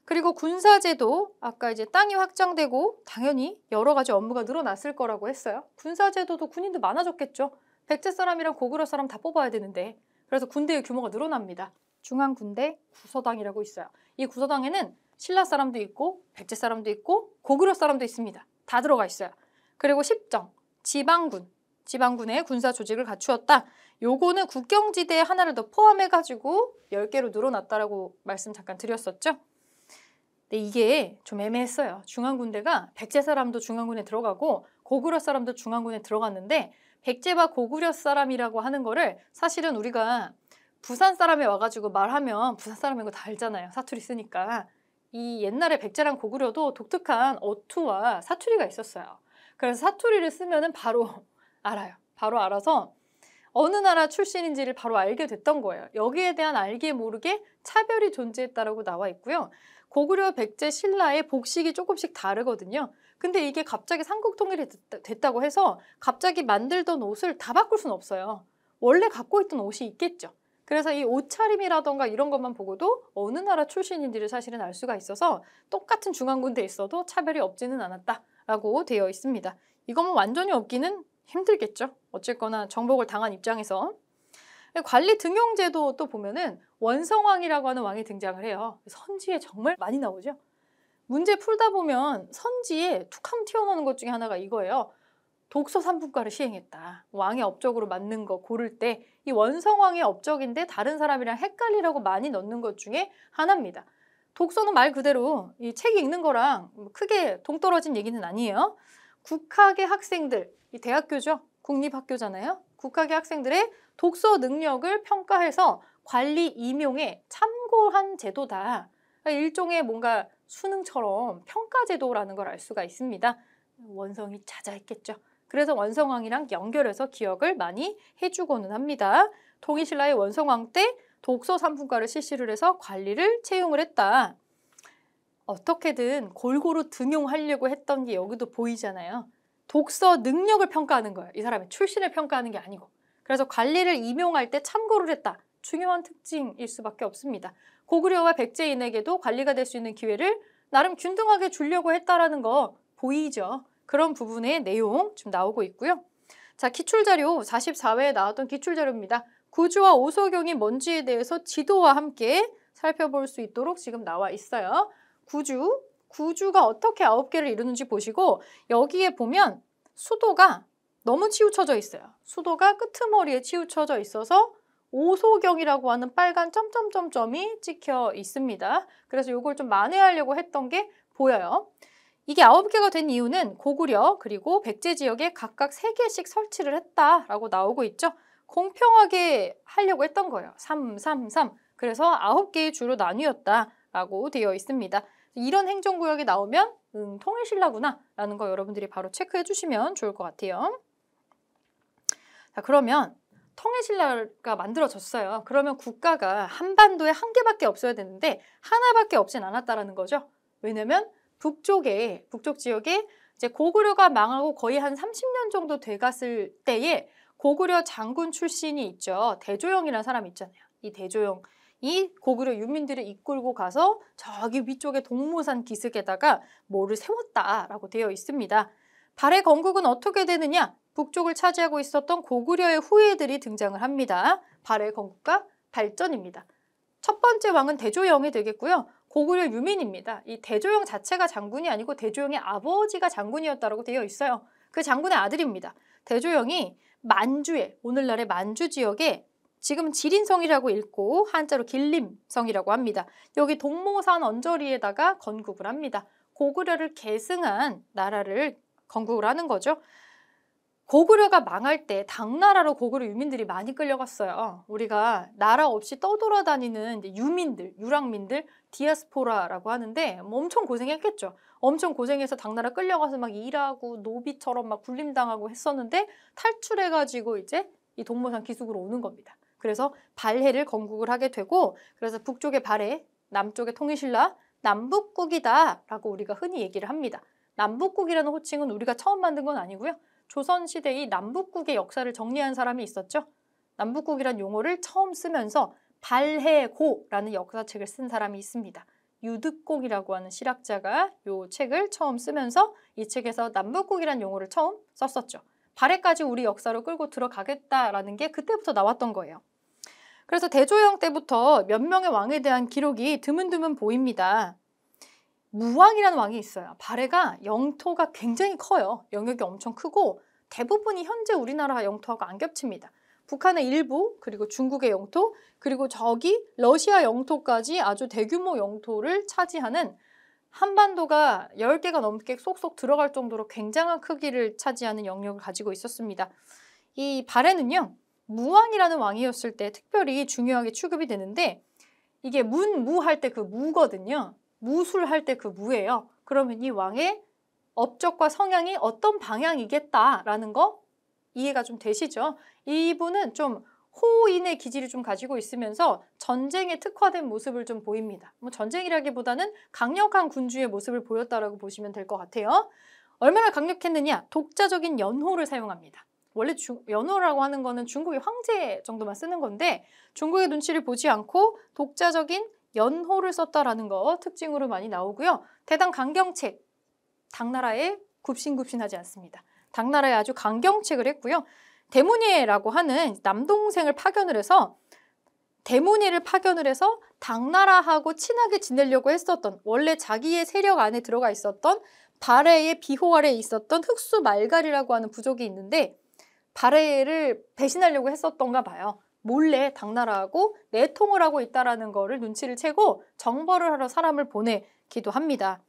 그리고 군사제도, 아까 이제 땅이 확장되고 당연히 여러 가지 업무가 늘어났을 거라고 했어요. 군사제도도 군인도 많아졌겠죠. 백제 사람이랑 고구려 사람 다 뽑아야 되는데, 그래서 군대의 규모가 늘어납니다. 중앙군대 구서당이라고 있어요. 이 구서당에는 신라 사람도 있고 백제 사람도 있고 고구려 사람도 있습니다. 다 들어가 있어요. 그리고 십정, 지방군, 지방군의 군사 조직을 갖추었다. 요거는 국경지대에 하나를 더 포함해가지고 10개로 늘어났다라고 말씀 잠깐 드렸었죠. 근데 이게 좀 애매했어요. 중앙군대가 백제 사람도 중앙군에 들어가고 고구려 사람도 중앙군에 들어갔는데 백제와 고구려 사람이라고 하는 거를 사실은 우리가 부산 사람이 와가지고 말하면 부산 사람인 거 다 알잖아요. 사투리 쓰니까. 이 옛날에 백제랑 고구려도 독특한 어투와 사투리가 있었어요. 그래서 사투리를 쓰면은 바로 알아요. 바로 알아서 어느 나라 출신인지를 바로 알게 됐던 거예요. 여기에 대한 알게 모르게 차별이 존재했다라고 나와 있고요. 고구려, 백제, 신라의 복식이 조금씩 다르거든요. 근데 이게 갑자기 삼국 통일이 됐다고 해서 갑자기 만들던 옷을 다 바꿀 수는 없어요. 원래 갖고 있던 옷이 있겠죠. 그래서 이 옷차림이라던가 이런 것만 보고도 어느 나라 출신인지를 사실은 알 수가 있어서 똑같은 중앙군대에 있어도 차별이 없지는 않았다라고 되어 있습니다. 이거면 완전히 없기는 힘들겠죠. 어쨌거나 정복을 당한 입장에서. 관리 등용제도 또 보면은 원성왕이라고 하는 왕이 등장을 해요. 선지에 정말 많이 나오죠. 문제 풀다 보면 선지에 툭하면 튀어나오는 것 중에 하나가 이거예요. 독서 3분과를 시행했다. 왕의 업적으로 맞는 거 고를 때 이 원성왕의 업적인데 다른 사람이랑 헷갈리라고 많이 넣는 것 중에 하나입니다. 독서는 말 그대로 이 책 읽는 거랑 크게 동떨어진 얘기는 아니에요. 국학의 학생들, 이 대학교죠. 국립학교잖아요. 국학의 학생들의 독서 능력을 평가해서 관리 임용에 참고한 제도다. 일종의 뭔가 수능처럼 평가제도라는 걸 알 수가 있습니다. 원성이 자자했겠죠. 그래서 원성왕이랑 연결해서 기억을 많이 해주고는 합니다. 통일신라의 원성왕 때 독서 3분과를 실시를 해서 관리를 채용을 했다. 어떻게든 골고루 등용하려고 했던 게 여기도 보이잖아요. 독서 능력을 평가하는 거예요. 이 사람의 출신을 평가하는 게 아니고. 그래서 관리를 임용할 때 참고를 했다. 중요한 특징일 수밖에 없습니다. 고구려와 백제인에게도 관리가 될 수 있는 기회를 나름 균등하게 주려고 했다라는 거 보이죠. 그런 부분의 내용 지금 나오고 있고요. 자, 기출자료 44회에 나왔던 기출자료입니다. 구주와 오소경이 뭔지에 대해서 지도와 함께 살펴볼 수 있도록 지금 나와 있어요. 구주가 어떻게 9개를 이루는지 보시고 여기에 보면 수도가 너무 치우쳐져 있어요. 수도가 끄트머리에 치우쳐져 있어서 오소경이라고 하는 빨간 점점점점이 찍혀 있습니다. 그래서 이걸 좀 만회하려고 했던 게 보여요. 이게 9개가 된 이유는 고구려 그리고 백제 지역에 각각 3개씩 설치를 했다라고 나오고 있죠. 공평하게 하려고 했던 거예요. 3, 3, 3. 그래서 9개의 주로 나뉘었다라고 되어 있습니다. 이런 행정구역이 나오면 통일신라구나 라는 거 여러분들이 바로 체크해 주시면 좋을 것 같아요. 자, 그러면 통일신라가 만들어졌어요. 그러면 국가가 한반도에 한 개밖에 없어야 되는데 하나밖에 없진 않았다라는 거죠. 왜냐면 북쪽 지역에 이제 고구려가 망하고 거의 한 30년 정도 돼갔을 때에 고구려 장군 출신이 있죠. 대조영이라는 사람이 있잖아요. 이 대조영이 고구려 유민들을 이끌고 가서 저기 위쪽에 동모산 기슭에다가 뭐를 세웠다라고 되어 있습니다. 발해 건국은 어떻게 되느냐? 북쪽을 차지하고 있었던 고구려의 후예들이 등장을 합니다. 발해 건국과 발전입니다. 첫 번째 왕은 대조영이 되겠고요. 고구려 유민입니다. 이 대조영 자체가 장군이 아니고 대조영의 아버지가 장군이었다고 되어 있어요. 그 장군의 아들입니다. 대조영이 만주에, 오늘날의 만주 지역에 지금은 지린성이라고 읽고 한자로 길림성이라고 합니다. 여기 동모산 언저리에다가 건국을 합니다. 고구려를 계승한 나라를 건국을 하는 거죠. 고구려가 망할 때 당나라로 고구려 유민들이 많이 끌려갔어요. 우리가 나라 없이 떠돌아다니는 유민들, 유랑민들, 디아스포라라고 하는데 엄청 고생했겠죠. 엄청 고생해서 당나라 끌려가서 막 일하고 노비처럼 막 굴림당하고 했었는데 탈출해가지고 이제 이 동모산 기슭으로 오는 겁니다. 그래서 발해를 건국을 하게 되고 그래서 북쪽의 발해, 남쪽의 통일신라, 남북국이다라고 우리가 흔히 얘기를 합니다. 남북국이라는 호칭은 우리가 처음 만든 건 아니고요. 조선시대의 남북국의 역사를 정리한 사람이 있었죠. 남북국이란 용어를 처음 쓰면서 발해고라는 역사책을 쓴 사람이 있습니다. 유득공이라고 하는 실학자가 이 책을 처음 쓰면서 이 책에서 남북국이란 용어를 처음 썼었죠. 발해까지 우리 역사로 끌고 들어가겠다라는 게 그때부터 나왔던 거예요. 그래서 대조영 때부터 몇 명의 왕에 대한 기록이 드문드문 보입니다. 무왕이라는 왕이 있어요. 발해가 영토가 굉장히 커요. 영역이 엄청 크고 대부분이 현재 우리나라 영토하고 안 겹칩니다. 북한의 일부, 그리고 중국의 영토, 그리고 저기 러시아 영토까지 아주 대규모 영토를 차지하는 한반도가 10개가 넘게 쏙쏙 들어갈 정도로 굉장한 크기를 차지하는 영역을 가지고 있었습니다. 이 발해는요, 무왕이라는 왕이었을 때 특별히 중요하게 취급이 되는데 이게 무할 때 그 무거든요. 무술할 때 그 무예요. 그러면 이 왕의 업적과 성향이 어떤 방향이겠다라는 거 이해가 좀 되시죠? 이분은 좀 호인의 기질을 좀 가지고 있으면서 전쟁에 특화된 모습을 좀 보입니다. 뭐 전쟁이라기보다는 강력한 군주의 모습을 보였다라고 보시면 될 것 같아요. 얼마나 강력했느냐? 독자적인 연호를 사용합니다. 원래 연호라고 하는 거는 중국의 황제 정도만 쓰는 건데 중국의 눈치를 보지 않고 독자적인 연호를 썼다라는 거 특징으로 많이 나오고요. 대당 강경책, 당나라에 굽신굽신하지 않습니다. 당나라에 아주 강경책을 했고요. 대문예라고 하는 남동생을 파견을 해서 당나라하고 친하게 지내려고 했었던 원래 자기의 세력 안에 들어가 있었던 발해의 비호 아래에 있었던 흑수 말갈이라고 하는 부족이 있는데 발해를 배신하려고 했었던가 봐요. 몰래 당나라하고 내통을 하고 있다는 거를 눈치를 채고 정벌을 하러 사람을 보내기도 합니다.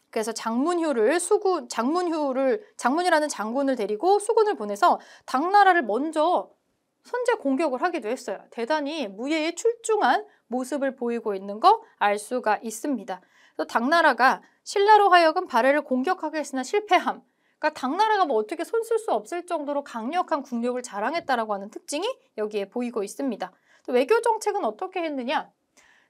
그래서 장문이라는 장군을 데리고 수군을 보내서 당나라를 먼저 선제 공격을 하기도 했어요. 대단히 무예에 출중한 모습을 보이고 있는 거 알 수가 있습니다. 그래서 당나라가 신라로 하여금 발해를 공격하게 했으나 실패함. 그러니까 당나라가 뭐 어떻게 손 쓸 수 없을 정도로 강력한 국력을 자랑했다라고 하는 특징이 여기에 보이고 있습니다. 외교 정책은 어떻게 했느냐?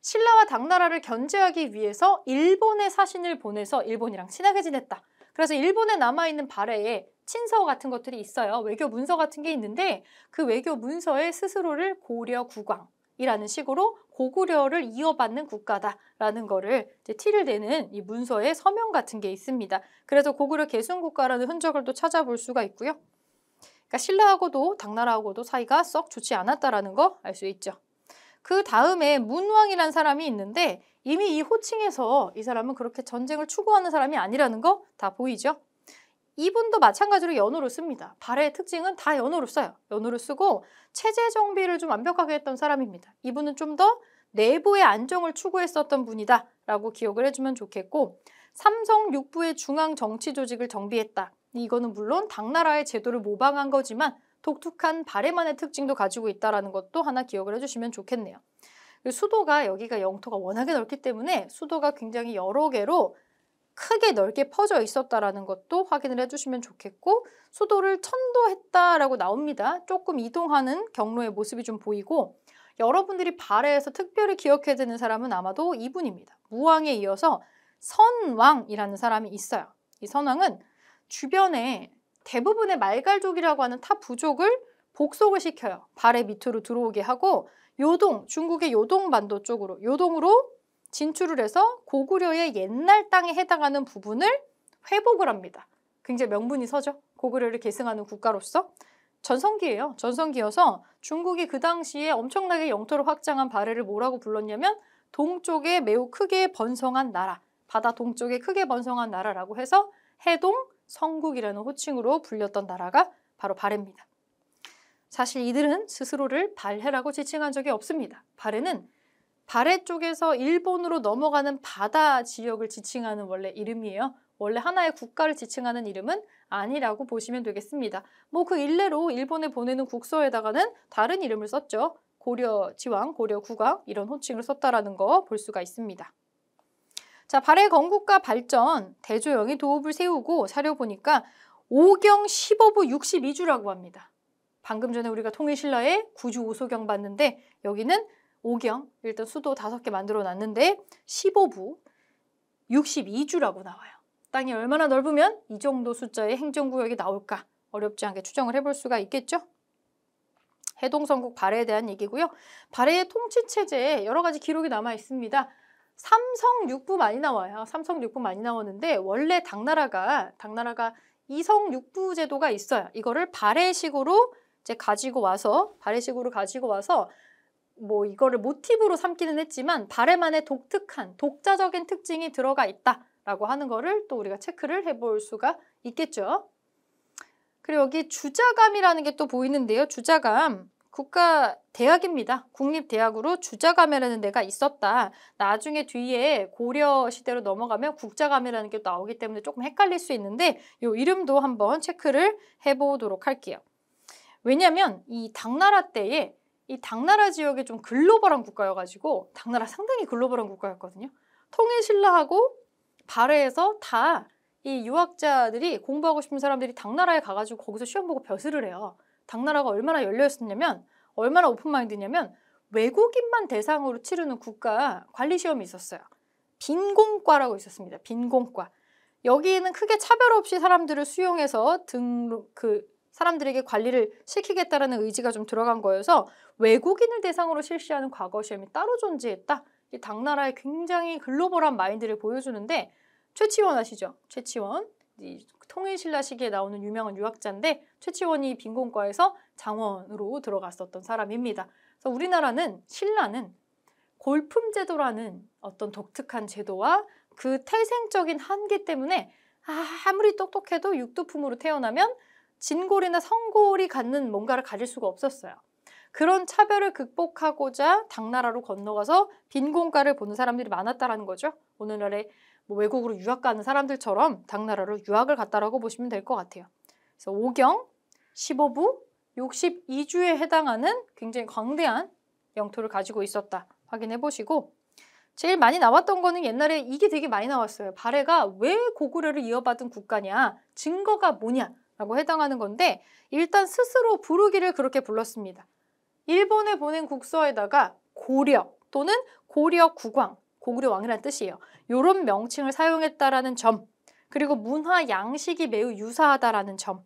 신라와 당나라를 견제하기 위해서 일본의 사신을 보내서 일본이랑 친하게 지냈다. 그래서 일본에 남아있는 발해에 친서 같은 것들이 있어요. 외교 문서 같은 게 있는데 그 외교 문서에 스스로를 고려 국왕이라는 식으로 고구려를 이어받는 국가다라는 거를 이제 티를 대는 이 문서에 서명 같은 게 있습니다. 그래서 고구려 개순국가라는 흔적을 또 찾아볼 수가 있고요. 그러니까 신라하고도 당나라하고도 사이가 썩 좋지 않았다라는 거 알 수 있죠. 그 다음에 문왕이라는 사람이 있는데 이미 이 호칭에서 이 사람은 그렇게 전쟁을 추구하는 사람이 아니라는 거 다 보이죠? 이분도 마찬가지로 연호를 씁니다. 발해의 특징은 다 연호를 써요. 연호를 쓰고 체제 정비를 좀 완벽하게 했던 사람입니다. 이분은 좀 더 내부의 안정을 추구했었던 분이다 라고 기억을 해주면 좋겠고 삼성 6부의 중앙 정치 조직을 정비했다. 이거는 물론 당나라의 제도를 모방한 거지만 독특한 발해만의 특징도 가지고 있다는 것도 하나 기억을 해주시면 좋겠네요. 수도가 여기가 영토가 워낙에 넓기 때문에 수도가 굉장히 여러 개로 크게 넓게 퍼져 있었다는 것도 확인을 해주시면 좋겠고 수도를 천도했다라고 나옵니다. 조금 이동하는 경로의 모습이 좀 보이고 여러분들이 발해에서 특별히 기억해야 되는 사람은 아마도 이분입니다. 무왕에 이어서 선왕이라는 사람이 있어요. 이 선왕은 주변에 대부분의 말갈족이라고 하는 타 부족을 복속을 시켜요. 발해 밑으로 들어오게 하고 중국의 요동반도 쪽으로 요동으로 진출을 해서 고구려의 옛날 땅에 해당하는 부분을 회복을 합니다. 굉장히 명분이 서죠. 고구려를 계승하는 국가로서. 전성기예요. 전성기여서 중국이 그 당시에 엄청나게 영토를 확장한 발해를 뭐라고 불렀냐면 동쪽에 매우 크게 번성한 나라, 바다 동쪽에 크게 번성한 나라라고 해서 해동, 성국이라는 호칭으로 불렸던 나라가 바로 발해입니다. 사실 이들은 스스로를 발해라고 지칭한 적이 없습니다. 발해는 발해 쪽에서 일본으로 넘어가는 바다 지역을 지칭하는 원래 이름이에요. 원래 하나의 국가를 지칭하는 이름은 아니라고 보시면 되겠습니다. 뭐 그 일례로 일본에 보내는 국서에다가는 다른 이름을 썼죠. 고려 지왕, 고려 국왕 이런 호칭을 썼다라는 거 볼 수가 있습니다. 자, 발해 건국과 발전, 대조영이 도읍을 세우고 사려 보니까 오경 15부 62주라고 합니다. 방금 전에 우리가 통일신라의 구주 오소경 봤는데 여기는 오경, 일단 수도 5개 만들어 놨는데 15부, 62주라고 나와요. 땅이 얼마나 넓으면 이 정도 숫자의 행정구역이 나올까? 어렵지 않게 추정을 해볼 수가 있겠죠? 해동성국 발해에 대한 얘기고요. 발해의 통치체제에 여러 가지 기록이 남아 있습니다. 삼성육부 많이 나와요. 삼성육부 많이 나오는데 원래 당나라가 이성육부 제도가 있어요. 이거를 발해식으로 이제 가지고 와서 뭐 이거를 모티브로 삼기는 했지만 발해만의 독특한 독자적인 특징이 들어가 있다라고 하는 거를 또 우리가 체크를 해볼 수가 있겠죠. 그리고 여기 주자감이라는 게 또 보이는데요. 주자감, 국가 대학입니다. 국립대학으로 주자감이라는 데가 있었다. 나중에 뒤에 고려 시대로 넘어가면 국자감이라는 게 나오기 때문에 조금 헷갈릴 수 있는데 이 이름도 한번 체크를 해보도록 할게요. 왜냐하면 이 당나라 때에 이 당나라 지역이 좀 글로벌한 국가여가지고 당나라 상당히 글로벌한 국가였거든요. 통일신라하고 발해에서 다 이 유학자들이 공부하고 싶은 사람들이 당나라에 가가지고 거기서 시험 보고 벼슬을 해요. 당나라가 얼마나 열려있었냐면 얼마나 오픈마인드냐면 외국인만 대상으로 치르는 국가 관리 시험이 있었어요. 빈공과라고 있었습니다. 빈공과. 여기는 크게 차별 없이 사람들을 수용해서 사람들에게 관리를 시키겠다라는 의지가 좀 들어간 거여서 외국인을 대상으로 실시하는 과거 시험이 따로 존재했다. 이 당나라의 굉장히 글로벌한 마인드를 보여주는데 최치원 아시죠? 최치원. 이 통일신라 시기에 나오는 유명한 유학자인데 최치원이 빈공과에서 장원으로 들어갔었던 사람입니다. 그래서 우리나라는 신라는 골품제도라는 어떤 독특한 제도와 그 태생적인 한계 때문에 아무리 똑똑해도 육두품으로 태어나면 진골이나 성골이 갖는 뭔가를 가질 수가 없었어요. 그런 차별을 극복하고자 당나라로 건너가서 빈공과를 보는 사람들이 많았다라는 거죠. 오늘날에 뭐 외국으로 유학 가는 사람들처럼 당나라로 유학을 갔다라고 보시면 될 것 같아요. 그래서 오경, 15부, 62주에 해당하는 굉장히 광대한 영토를 가지고 있었다. 확인해 보시고 제일 많이 나왔던 거는 옛날에 이게 되게 많이 나왔어요. 발해가 왜 고구려를 이어받은 국가냐, 증거가 뭐냐라고 해당하는 건데 일단 스스로 부르기를 그렇게 불렀습니다. 일본에 보낸 국서에다가 고려 또는 고려 국왕, 고구려 왕이라는 뜻이에요. 이런 명칭을 사용했다라는 점, 그리고 문화 양식이 매우 유사하다라는 점.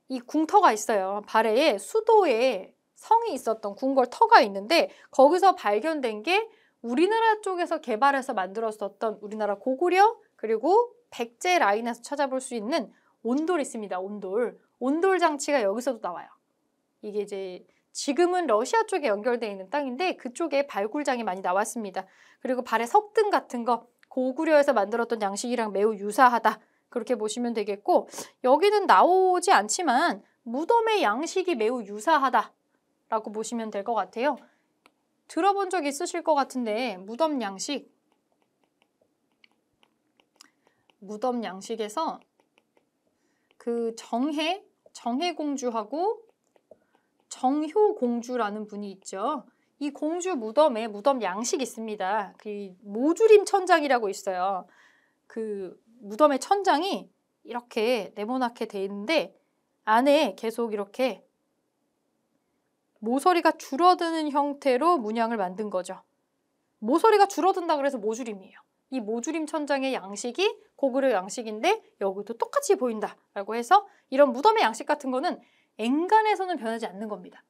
이 궁터가 있어요. 발해에 수도에 성이 있었던 궁궐터가 있는데 거기서 발견된 게 우리나라 쪽에서 개발해서 만들었었던 우리나라 고구려 그리고 백제 라인에서 찾아볼 수 있는 온돌이 있습니다. 온돌. 온돌 장치가 여기서도 나와요. 이게 이제 지금은 러시아 쪽에 연결되어 있는 땅인데 그쪽에 발굴장이 많이 나왔습니다. 그리고 발해 석등 같은 거 고구려에서 만들었던 양식이랑 매우 유사하다. 그렇게 보시면 되겠고 여기는 나오지 않지만 무덤의 양식이 매우 유사하다라고 보시면 될 것 같아요. 들어본 적 있으실 것 같은데 무덤 양식에서 그 정혜공주하고 정효공주라는 분이 있죠. 이 공주 무덤에 무덤 양식이 있습니다. 그 모주림 천장이라고 있어요. 그 무덤의 천장이 이렇게 네모나게 돼 있는데 안에 계속 이렇게 모서리가 줄어드는 형태로 문양을 만든 거죠. 모서리가 줄어든다 그래서 모주림이에요. 이 모주림 천장의 양식이 고구려 양식인데 여기도 똑같이 보인다라고 해서 이런 무덤의 양식 같은 거는 엔간해서는 변하지 않는 겁니다.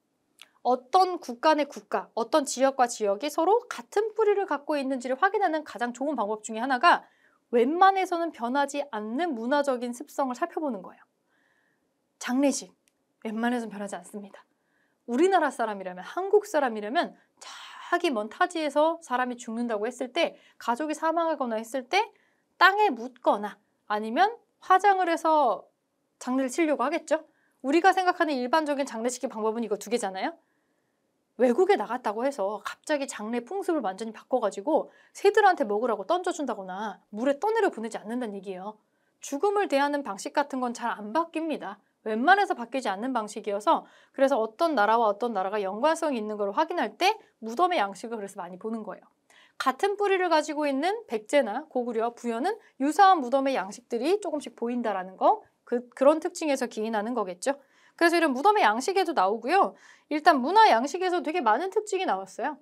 어떤 국가 내 국가, 어떤 지역과 지역이 서로 같은 뿌리를 갖고 있는지를 확인하는 가장 좋은 방법 중에 하나가 웬만해서는 변하지 않는 문화적인 습성을 살펴보는 거예요. 장례식, 웬만해서는 변하지 않습니다. 우리나라 사람이라면, 한국 사람이라면 저기 먼 타지에서 사람이 죽는다고 했을 때, 가족이 사망하거나 했을 때 땅에 묻거나 아니면 화장을 해서 장례를 치려고 하겠죠. 우리가 생각하는 일반적인 장례식의 방법은 이거 2개잖아요. 외국에 나갔다고 해서 갑자기 장례 풍습을 완전히 바꿔가지고 새들한테 먹으라고 던져준다거나 물에 떠내려 보내지 않는다는 얘기예요. 죽음을 대하는 방식 같은 건 잘 안 바뀝니다. 웬만해서 바뀌지 않는 방식이어서 그래서 어떤 나라와 어떤 나라가 연관성이 있는 걸 확인할 때 무덤의 양식을 그래서 많이 보는 거예요. 같은 뿌리를 가지고 있는 백제나 고구려, 부여는 유사한 무덤의 양식들이 조금씩 보인다라는 거, 그런 특징에서 기인하는 거겠죠. 그래서 이런 무덤의 양식에도 나오고요. 일단 문화 양식에서 되게 많은 특징이 나왔어요.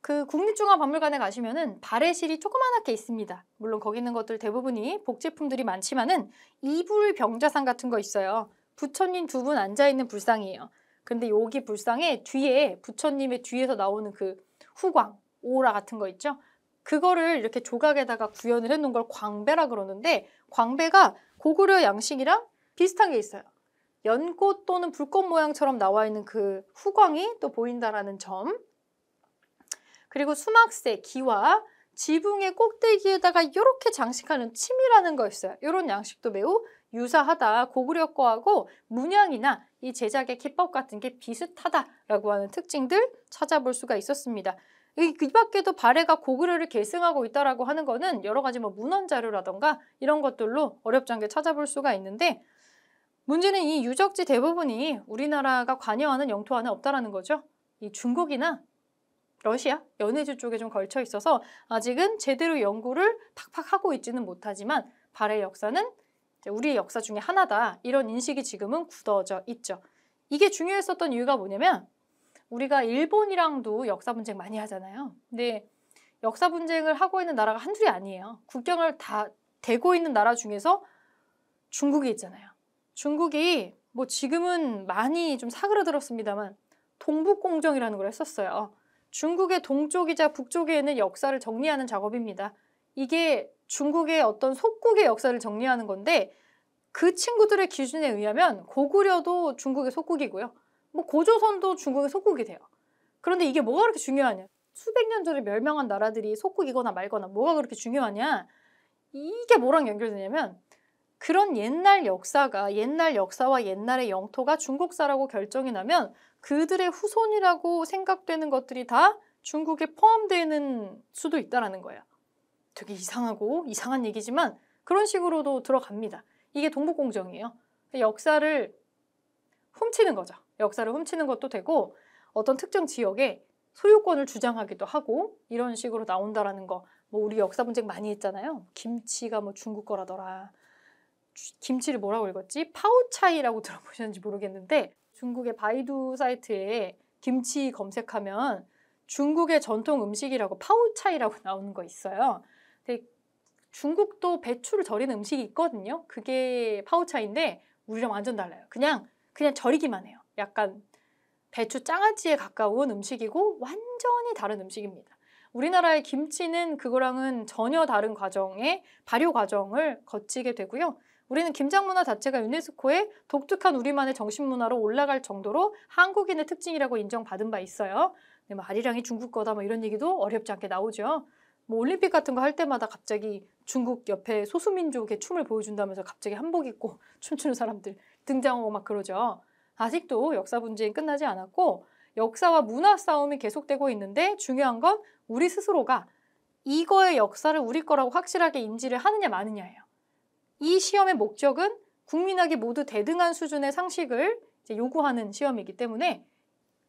그 국립중앙박물관에 가시면은 발해실이 조그만하게 있습니다. 물론 거기 있는 것들 대부분이 복제품들이 많지만은 이불 병자상 같은 거 있어요. 부처님 두 분 앉아있는 불상이에요. 근데 여기 불상에 뒤에 부처님의 뒤에서 나오는 그 후광, 오라 같은 거 있죠? 그거를 이렇게 조각에다가 구현을 해놓은 걸 광배라 그러는데 광배가 고구려 양식이랑 비슷한 게 있어요. 연꽃 또는 불꽃 모양처럼 나와 있는 그 후광이 또 보인다라는 점. 그리고 수막새, 기와 지붕의 꼭대기에다가 이렇게 장식하는 침이라는 거 있어요. 이런 양식도 매우 유사하다. 고구려 거하고 문양이나 이 제작의 기법 같은 게 비슷하다라고 하는 특징들 찾아볼 수가 있었습니다. 이 밖에도 발해가 고구려를 계승하고 있다라고 하는 거는 여러 가지 뭐 문헌 자료라던가 이런 것들로 어렵지 않게 찾아볼 수가 있는데 문제는 이 유적지 대부분이 우리나라가 관여하는 영토 안에 없다라는 거죠. 이 중국이나 러시아, 연해주 쪽에 좀 걸쳐 있어서 아직은 제대로 연구를 팍팍 하고 있지는 못하지만 발해 역사는 우리의 역사 중에 하나다. 이런 인식이 지금은 굳어져 있죠. 이게 중요했었던 이유가 뭐냐면 우리가 일본이랑도 역사 분쟁 많이 하잖아요. 근데 역사 분쟁을 하고 있는 나라가 한둘이 아니에요. 국경을 다 대고 있는 나라 중에서 중국이 있잖아요. 중국이 뭐 지금은 많이 좀 사그라들었습니다만 동북공정이라는 걸 했었어요. 중국의 동쪽이자 북쪽에 있는 역사를 정리하는 작업입니다. 이게 중국의 어떤 속국의 역사를 정리하는 건데 그 친구들의 기준에 의하면 고구려도 중국의 속국이고요. 뭐 고조선도 중국의 속국이 돼요. 그런데 이게 뭐가 그렇게 중요하냐? 수백 년 전에 멸망한 나라들이 속국이거나 말거나 뭐가 그렇게 중요하냐? 이게 뭐랑 연결되냐면 그런 옛날 역사와 옛날의 영토가 중국사라고 결정이 나면 그들의 후손이라고 생각되는 것들이 다 중국에 포함되는 수도 있다는 거예요. 되게 이상하고 이상한 얘기지만 그런 식으로도 들어갑니다. 이게 동북공정이에요. 역사를 훔치는 거죠. 역사를 훔치는 것도 되고 어떤 특정 지역에 소유권을 주장하기도 하고 이런 식으로 나온다라는 거. 뭐 우리 역사 분쟁 많이 했잖아요. 김치가 뭐 중국 거라더라. 김치를 뭐라고 읽었지? 파오차이라고 들어보셨는지 모르겠는데 중국의 바이두 사이트에 김치 검색하면 중국의 전통 음식이라고 파오차이라고 나오는 거 있어요. 근데 중국도 배추를 절이는 음식이 있거든요. 그게 파오차이인데 우리랑 완전 달라요. 그냥 절이기만 해요. 약간 배추 장아찌에 가까운 음식이고 완전히 다른 음식입니다. 우리나라의 김치는 그거랑은 전혀 다른 과정의 발효 과정을 거치게 되고요. 우리는 김장 문화 자체가 유네스코의 독특한 우리만의 정신문화로 올라갈 정도로 한국인의 특징이라고 인정받은 바 있어요. 근데 뭐 아리랑이 중국 거다 뭐 이런 얘기도 어렵지 않게 나오죠. 뭐 올림픽 같은 거 할 때마다 갑자기 중국 옆에 소수민족의 춤을 보여준다면서 갑자기 한복 입고 춤추는 사람들 등장하고 막 그러죠. 아직도 역사 분쟁이 끝나지 않았고 역사와 문화 싸움이 계속되고 있는데 중요한 건 우리 스스로가 이거의 역사를 우리 거라고 확실하게 인지를 하느냐 마느냐예요. 이 시험의 목적은 국민에게 모두 대등한 수준의 상식을 요구하는 시험이기 때문에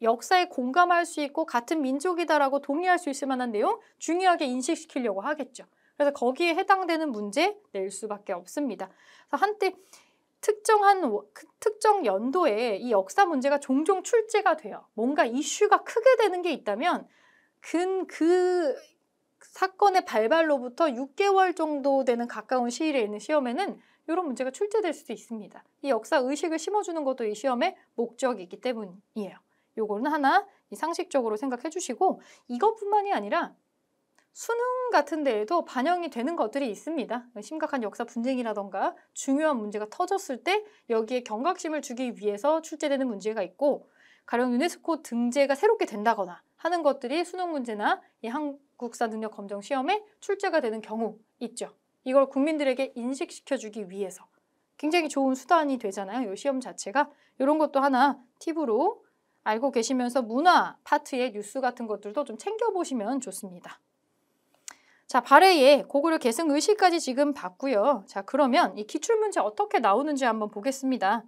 역사에 공감할 수 있고 같은 민족이다라고 동의할 수 있을 만한 내용 중요하게 인식시키려고 하겠죠. 그래서 거기에 해당되는 문제 낼 수밖에 없습니다. 그래서 한때 특정 연도에 이 역사 문제가 종종 출제가 돼요. 뭔가 이슈가 크게 되는 게 있다면 그 사건의 발발로부터 6개월 정도 되는 가까운 시일에 있는 시험에는 이런 문제가 출제될 수도 있습니다. 이 역사 의식을 심어주는 것도 이 시험의 목적이기 때문이에요. 요거는 하나 상식적으로 생각해 주시고 이것뿐만이 아니라 수능 같은 데에도 반영이 되는 것들이 있습니다. 심각한 역사 분쟁이라던가 중요한 문제가 터졌을 때 여기에 경각심을 주기 위해서 출제되는 문제가 있고 가령 유네스코 등재가 새롭게 된다거나 하는 것들이 수능 문제나 이 한국사 능력 검정 시험에 출제가 되는 경우 있죠. 이걸 국민들에게 인식시켜주기 위해서 굉장히 좋은 수단이 되잖아요. 이 시험 자체가. 이런 것도 하나 팁으로 알고 계시면서 문화 파트의 뉴스 같은 것들도 좀 챙겨보시면 좋습니다. 자, 발해의 고구려 계승 의식까지 지금 봤고요. 자, 그러면 이 기출문제 어떻게 나오는지 한번 보겠습니다.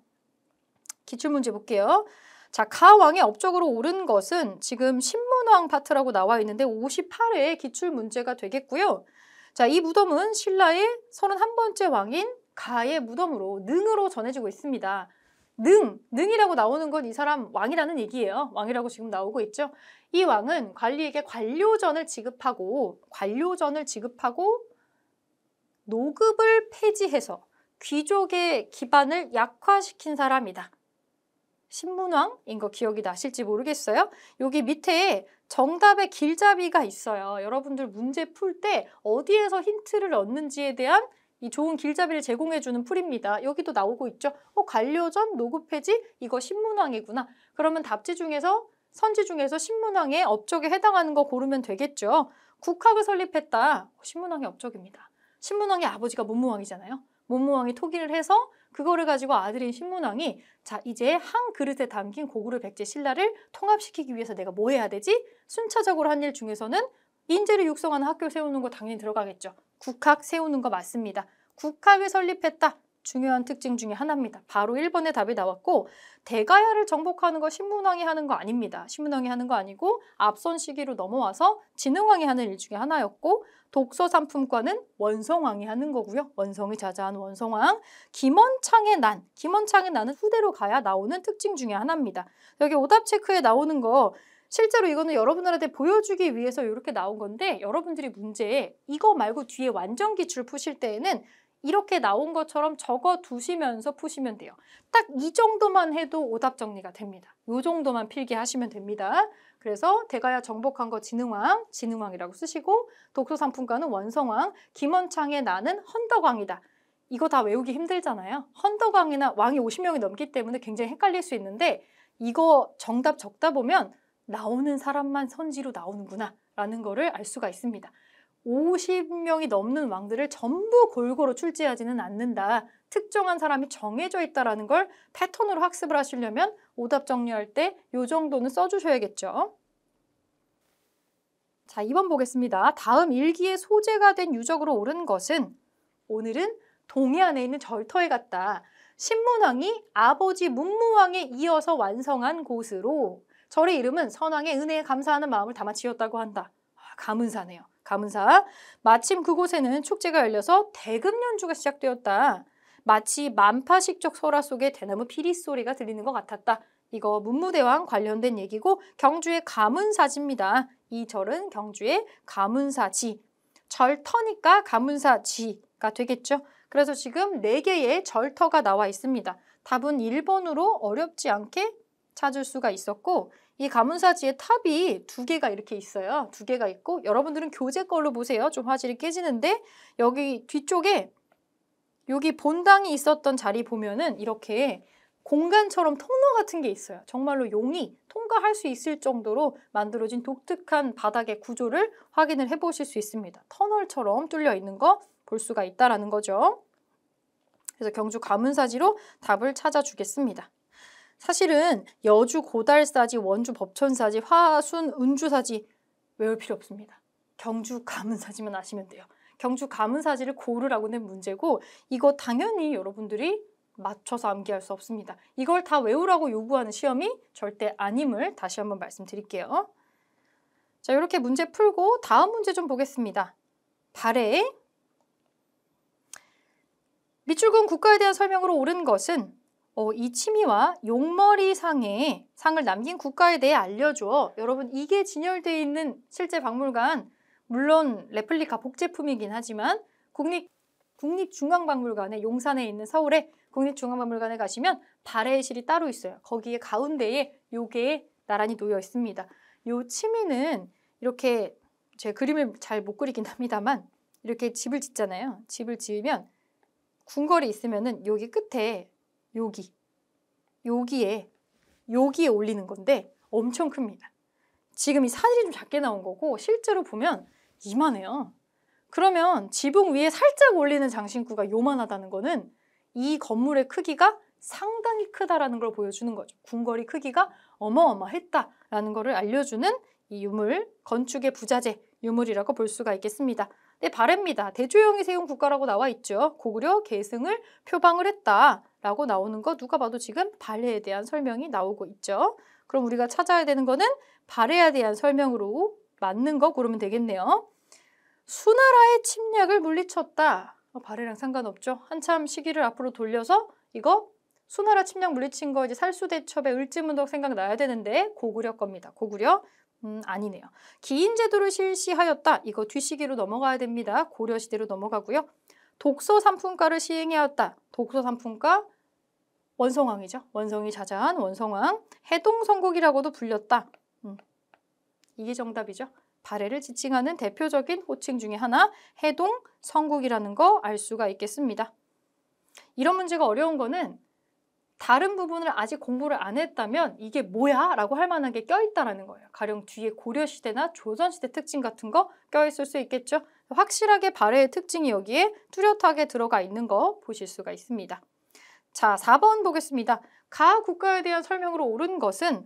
기출문제 볼게요. 자, 가왕의 업적으로 옳은 것은 지금 신문왕 파트라고 나와 있는데 58회 기출문제가 되겠고요. 자, 이 무덤은 신라의 31번째 왕인 가의 무덤으로 능으로 전해지고 있습니다. 능이라고 나오는 건 이 사람 왕이라는 얘기예요. 왕이라고 지금 나오고 있죠. 이 왕은 관리에게 관료전을 지급하고 노급을 폐지해서 귀족의 기반을 약화시킨 사람이다. 신문왕인 거 기억이 나실지 모르겠어요. 여기 밑에 정답의 길잡이가 있어요. 여러분들 문제 풀 때 어디에서 힌트를 얻는지에 대한 이 좋은 길잡이를 제공해주는 풀입니다. 여기도 나오고 있죠. 관료전, 노급폐지, 이거 신문왕이구나. 그러면 선지 중에서 신문왕의 업적에 해당하는 거 고르면 되겠죠. 국학을 설립했다. 신문왕의 업적입니다. 신문왕의 아버지가 문무왕이잖아요. 문무왕이 토기를 해서 그거를 가지고 아들인 신문왕이 자 이제 한 그릇에 담긴 고구려 백제 신라를 통합시키기 위해서 내가 뭐 해야 되지? 순차적으로 한 일 중에서는 인재를 육성하는 학교를 세우는 거 당연히 들어가겠죠. 국학 세우는 거 맞습니다. 국학을 설립했다. 중요한 특징 중에 하나입니다. 바로 1번의 답이 나왔고 대가야를 정복하는 거 신문왕이 하는 거 아닙니다. 신문왕이 하는 거 아니고 앞선 시기로 넘어와서 진흥왕이 하는 일 중에 하나였고 독서상품과는 원성왕이 하는 거고요. 원성이 자자한 원성왕. 김원창의 난은 후대로 가야 나오는 특징 중에 하나입니다. 여기 오답 체크에 나오는 거 실제로 이거는 여러분들한테 보여주기 위해서 이렇게 나온 건데 여러분들이 문제에 이거 말고 뒤에 완전 기출 푸실 때에는 이렇게 나온 것처럼 적어 두시면서 푸시면 돼요. 딱 이 정도만 해도 오답 정리가 됩니다. 이 정도만 필기 하시면 됩니다. 그래서 대가야 정복한 거 진흥왕이라고 쓰시고 독서상품과는 원성왕, 김원창의 나는 헌덕왕이다. 이거 다 외우기 힘들잖아요. 헌덕왕이나 왕이 50명이 넘기 때문에 굉장히 헷갈릴 수 있는데 이거 정답 적다 보면 나오는 사람만 선지로 나오는구나 라는 거를 알 수가 있습니다. 50명이 넘는 왕들을 전부 골고루 출제하지는 않는다. 특정한 사람이 정해져 있다는 걸 패턴으로 학습을 하시려면 오답 정리할 때 이 정도는 써주셔야겠죠. 자, 2번 보겠습니다. 다음 일기의 소재가 된 유적으로 옳은 것은 오늘은 동해안에 있는 절터에 갔다. 신문왕이 아버지 문무왕에 이어서 완성한 곳으로 절의 이름은 선왕의 은혜에 감사하는 마음을 담아 지었다고 한다. 가문사네요. 가문사. 마침 그곳에는 축제가 열려서 대금 연주가 시작되었다. 마치 만파식적 설화 속에 대나무 피리 소리가 들리는 것 같았다. 이거 문무대왕 관련된 얘기고 경주의 가문사지입니다. 이 절은 경주의 가문사지. 절터니까 가문사지가 되겠죠. 그래서 지금 4개의 절터가 나와 있습니다. 답은 1번으로 어렵지 않게 찾을 수가 있었고 이 가문사지의 탑이 2개가 이렇게 있어요. 2개가 있고 여러분들은 교재 걸로 보세요. 좀 화질이 깨지는데 여기 뒤쪽에 여기 본당이 있었던 자리 보면은 이렇게 공간처럼 통로 같은 게 있어요. 정말로 용이 통과할 수 있을 정도로 만들어진 독특한 바닥의 구조를 확인을 해보실 수 있습니다. 터널처럼 뚫려 있는 거 볼 수가 있다라는 거죠. 그래서 경주 가문사지로 답을 찾아주겠습니다. 사실은 여주 고달사지, 원주 법천사지, 화순 은주사지 외울 필요 없습니다. 경주 가문사지만 아시면 돼요. 경주 가문사지를 고르라고 낸 문제고 이거 당연히 여러분들이 맞춰서 암기할 수 없습니다. 이걸 다 외우라고 요구하는 시험이 절대 아님을 다시 한번 말씀드릴게요. 자, 이렇게 문제 풀고 다음 문제 좀 보겠습니다. 발해 밑줄근 국가에 대한 설명으로 옳은 것은 이 치미와 용머리 상에 상을 남긴 국가에 대해 알려줘. 여러분 이게 진열되어 있는 실제 박물관 물론 레플리카 복제품이긴 하지만 국립중앙박물관에 용산에 있는 서울의 국립중앙박물관에 가시면 발해실이 따로 있어요. 거기에 가운데에 요게 나란히 놓여 있습니다. 요 치미는 이렇게 제 그림을 잘 못 그리긴 합니다만 이렇게 집을 짓잖아요. 집을 지으면 궁궐이 있으면은 여기 끝에 여기에 올리는 건데 엄청 큽니다. 지금 이 사진이 좀 작게 나온 거고 실제로 보면 이만해요. 그러면 지붕 위에 살짝 올리는 장신구가 요만하다는 거는 이 건물의 크기가 상당히 크다라는 걸 보여주는 거죠. 궁궐이 크기가 어마어마했다라는 것을 알려주는 이 유물, 건축의 부자재 유물이라고 볼 수가 있겠습니다. 네, 발해입니다. 대조영이 세운 국가라고 나와 있죠. 고구려 계승을 표방을 했다라고 나오는 거 누가 봐도 지금 발해에 대한 설명이 나오고 있죠. 그럼 우리가 찾아야 되는 거는 발해에 대한 설명으로 맞는 거 고르면 되겠네요. 수나라의 침략을 물리쳤다. 발해랑 상관없죠. 한참 시기를 앞으로 돌려서 이거 수나라 침략 물리친 거 이제 살수대첩의 을지문덕 생각나야 되는데 고구려 겁니다. 고구려? 아니네요. 기인제도를 실시하였다. 이거 뒤시기로 넘어가야 됩니다. 고려시대로 넘어가고요. 독서삼품가를 시행하였다. 독서삼품가 원성왕이죠. 원성이 자자한 원성왕. 해동성국이라고도 불렸다. 이게 정답이죠. 발해를 지칭하는 대표적인 호칭 중에 하나 해동성국이라는 거 알 수가 있겠습니다. 이런 문제가 어려운 거는 다른 부분을 아직 공부를 안 했다면 이게 뭐야? 라고 할 만한 게 껴있다라는 거예요. 가령 뒤에 고려시대나 조선시대 특징 같은 거 껴있을 수 있겠죠. 확실하게 발해의 특징이 여기에 뚜렷하게 들어가 있는 거 보실 수가 있습니다. 자, 4번 보겠습니다. 가 국가에 대한 설명으로 옳은 것은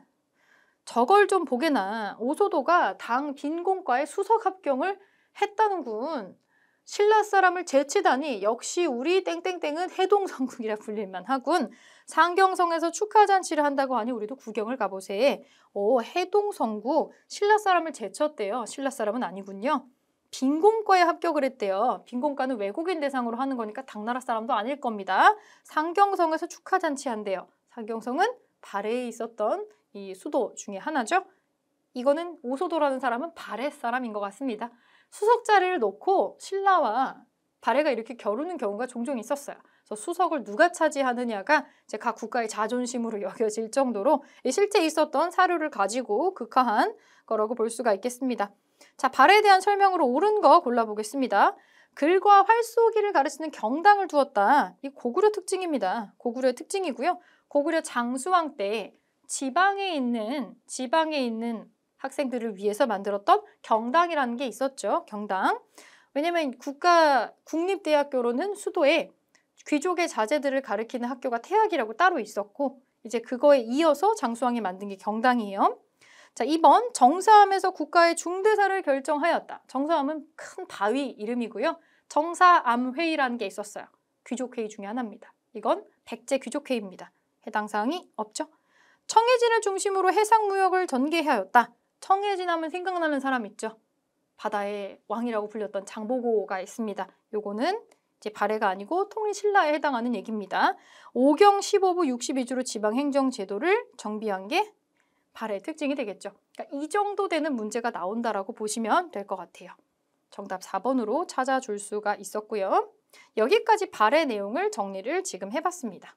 저걸 좀 보게나 오소도가 당 빈공과에 수석 합경을 했다는군. 신라 사람을 제치다니 역시 우리 땡땡땡은 해동성국이라 불릴만 하군. 상경성에서 축하잔치를 한다고 하니 우리도 구경을 가보세. 오, 해동성국, 신라 사람을 제쳤대요. 신라 사람은 아니군요. 빈공과에 합격을 했대요. 빈공과는 외국인 대상으로 하는 거니까 당나라 사람도 아닐 겁니다. 상경성에서 축하잔치 한대요. 상경성은 발해에 있었던 이 수도 중에 하나죠. 이거는 오소도라는 사람은 발해 사람인 것 같습니다. 수석 자리를 놓고 신라와 발해가 이렇게 겨루는 경우가 종종 있었어요. 그래서 수석을 누가 차지하느냐가 이제 각 국가의 자존심으로 여겨질 정도로 실제 있었던 사료를 가지고 극화한 거라고 볼 수가 있겠습니다. 자, 발해에 대한 설명으로 옳은 거 골라보겠습니다. 글과 활쏘기를 가르치는 경당을 두었다. 이 고구려 특징입니다. 고구려의 특징이고요. 고구려 장수왕 때 지방에 있는 학생들을 위해서 만들었던 경당이라는 게 있었죠. 경당. 왜냐면 국립대학교로는 수도에 귀족의 자제들을 가르치는 학교가 태학이라고 따로 있었고 이제 그거에 이어서 장수왕이 만든 게 경당이에요. 자, 2번 정사함에서 국가의 중대사를 결정하였다. 정사함은 큰 바위 이름이고요. 정사암회의라는 게 있었어요. 귀족회의 중에 하나입니다. 이건 백제 귀족회의입니다. 해당 사항이 없죠. 청해진을 중심으로 해상무역을 전개하였다. 청해진 하면 생각나는 사람 있죠. 바다의 왕이라고 불렸던 장보고가 있습니다. 요거는 이제 발해가 아니고 통일신라에 해당하는 얘기입니다. 오경 15부 62주로 지방행정제도를 정비한 게 발해의 특징이 되겠죠. 그러니까 이 정도 되는 문제가 나온다라고 보시면 될 것 같아요. 정답 4번으로 찾아줄 수가 있었고요. 여기까지 발해 내용을 정리를 지금 해봤습니다.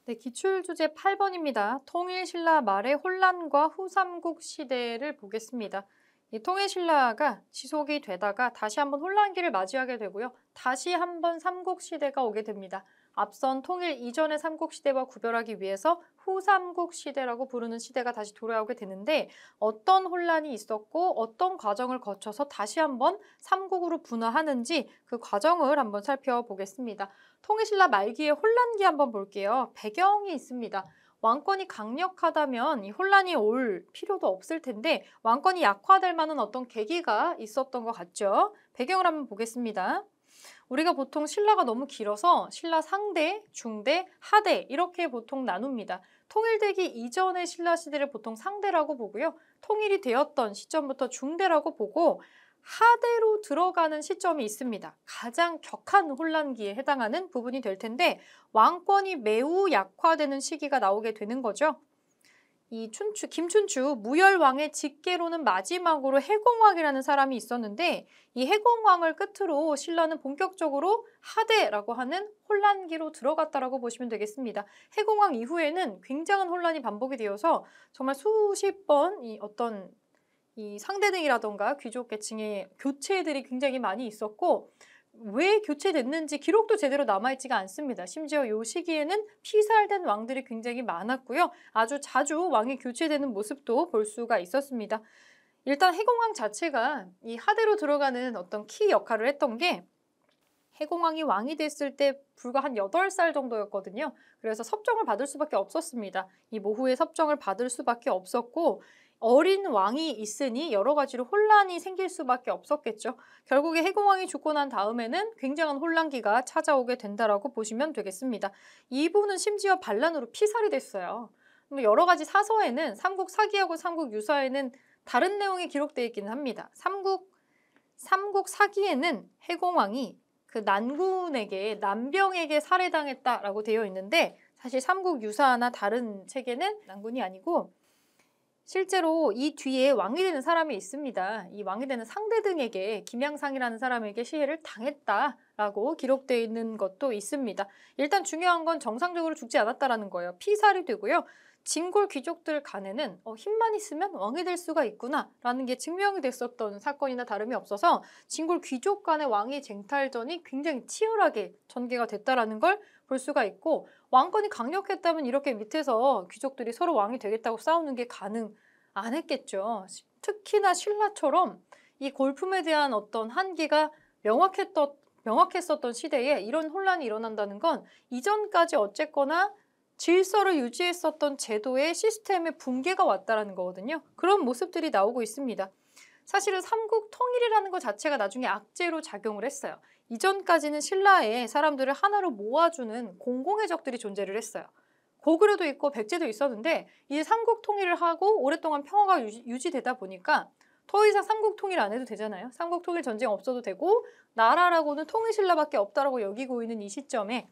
네, 기출주제 8번입니다. 통일신라 말의 혼란과 후삼국 시대를 보겠습니다. 이 통일신라가 지속이 되다가 다시 한번 혼란기를 맞이하게 되고요. 다시 한번 삼국시대가 오게 됩니다. 앞선 통일 이전의 삼국시대와 구별하기 위해서 후삼국시대라고 부르는 시대가 다시 돌아오게 되는데 어떤 혼란이 있었고 어떤 과정을 거쳐서 다시 한번 삼국으로 분화하는지 그 과정을 한번 살펴보겠습니다. 통일신라 말기의 혼란기 한번 볼게요. 배경이 있습니다. 왕권이 강력하다면 이 혼란이 올 필요도 없을 텐데 왕권이 약화될 만한 어떤 계기가 있었던 것 같죠. 배경을 한번 보겠습니다. 우리가 보통 신라가 너무 길어서 신라 상대, 중대, 하대 이렇게 보통 나눕니다. 통일되기 이전의 신라 시대를 보통 상대라고 보고요. 통일이 되었던 시점부터 중대라고 보고 하대로 들어가는 시점이 있습니다. 가장 격한 혼란기에 해당하는 부분이 될 텐데 왕권이 매우 약화되는 시기가 나오게 되는 거죠. 이 김춘추 무열왕의 직계로는 마지막으로 해공왕이라는 사람이 있었는데 이 해공왕을 끝으로 신라는 본격적으로 하대라고 하는 혼란기로 들어갔다라고 보시면 되겠습니다. 해공왕 이후에는 굉장한 혼란이 반복이 되어서 정말 수십 번 이 상대등이라던가 귀족 계층의 교체들이 굉장히 많이 있었고 왜 교체됐는지 기록도 제대로 남아있지가 않습니다. 심지어 이 시기에는 피살된 왕들이 굉장히 많았고요. 아주 자주 왕이 교체되는 모습도 볼 수가 있었습니다. 일단 해공왕 자체가 이 하대로 들어가는 어떤 키 역할을 했던 게 해공왕이 왕이 됐을 때 불과 한 8살 정도였거든요. 그래서 섭정을 받을 수밖에 없었습니다. 이 모후의 섭정을 받을 수밖에 없었고 어린 왕이 있으니 여러 가지로 혼란이 생길 수밖에 없었겠죠. 결국에 해공왕이 죽고 난 다음에는 굉장한 혼란기가 찾아오게 된다라고 보시면 되겠습니다. 이분은 심지어 반란으로 피살이 됐어요. 여러 가지 사서에는 삼국 사기하고 삼국 유사에는 다른 내용이 기록되어 있기는 합니다. 삼국 사기에는 해공왕이 그 난군에게 난병에게 살해당했다라고 되어 있는데 사실 삼국유사나 다른 책에는 난군이 아니고 실제로 이 뒤에 왕이 되는 사람이 있습니다. 이 왕이 되는 상대 등에게 김양상이라는 사람에게 시해를 당했다라고 기록되어 있는 것도 있습니다. 일단 중요한 건 정상적으로 죽지 않았다라는 거예요. 피살이 되고요. 진골 귀족들 간에는 힘만 있으면 왕이 될 수가 있구나라는 게 증명이 됐었던 사건이나 다름이 없어서 진골 귀족 간의 왕위 쟁탈전이 굉장히 치열하게 전개가 됐다라는 걸 볼 수가 있고 왕권이 강력했다면 이렇게 밑에서 귀족들이 서로 왕이 되겠다고 싸우는 게 가능 안 했겠죠. 특히나 신라처럼 이 골품에 대한 어떤 한계가 명확했었던 시대에 이런 혼란이 일어난다는 건 이전까지 어쨌거나 질서를 유지했었던 제도의 시스템의 붕괴가 왔다라는 거거든요. 그런 모습들이 나오고 있습니다. 사실은 삼국 통일이라는 것 자체가 나중에 악재로 작용을 했어요. 이전까지는 신라에 사람들을 하나로 모아주는 공공의 적들이 존재를 했어요. 고구려도 있고 백제도 있었는데 이제 삼국 통일을 하고 오랫동안 평화가 유지되다 보니까 더 이상 삼국 통일 안 해도 되잖아요. 삼국 통일 전쟁 없어도 되고 나라라고는 통일신라밖에 없다라고 여기고 있는 이 시점에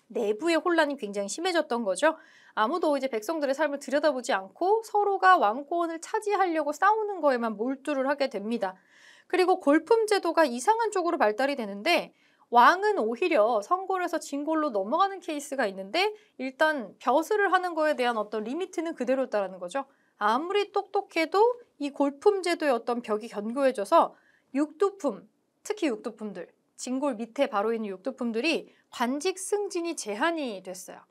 내부의 혼란이 굉장히 심해졌던 거죠. 아무도 이제 백성들의 삶을 들여다보지 않고 서로가 왕권을 차지하려고 싸우는 거에만 몰두를 하게 됩니다. 그리고 골품 제도가 이상한 쪽으로 발달이 되는데 왕은 오히려 선골을 해서 진골로 넘어가는 케이스가 있는데 일단 벼슬을 하는 거에 대한 어떤 리미트는 그대로였다는 거죠. 아무리 똑똑해도 이 골품 제도의 어떤 벽이 견고해져서 육두품, 특히 육두품들, 진골 밑에 바로 있는 육두품들이 관직 승진이 제한이 됐어요.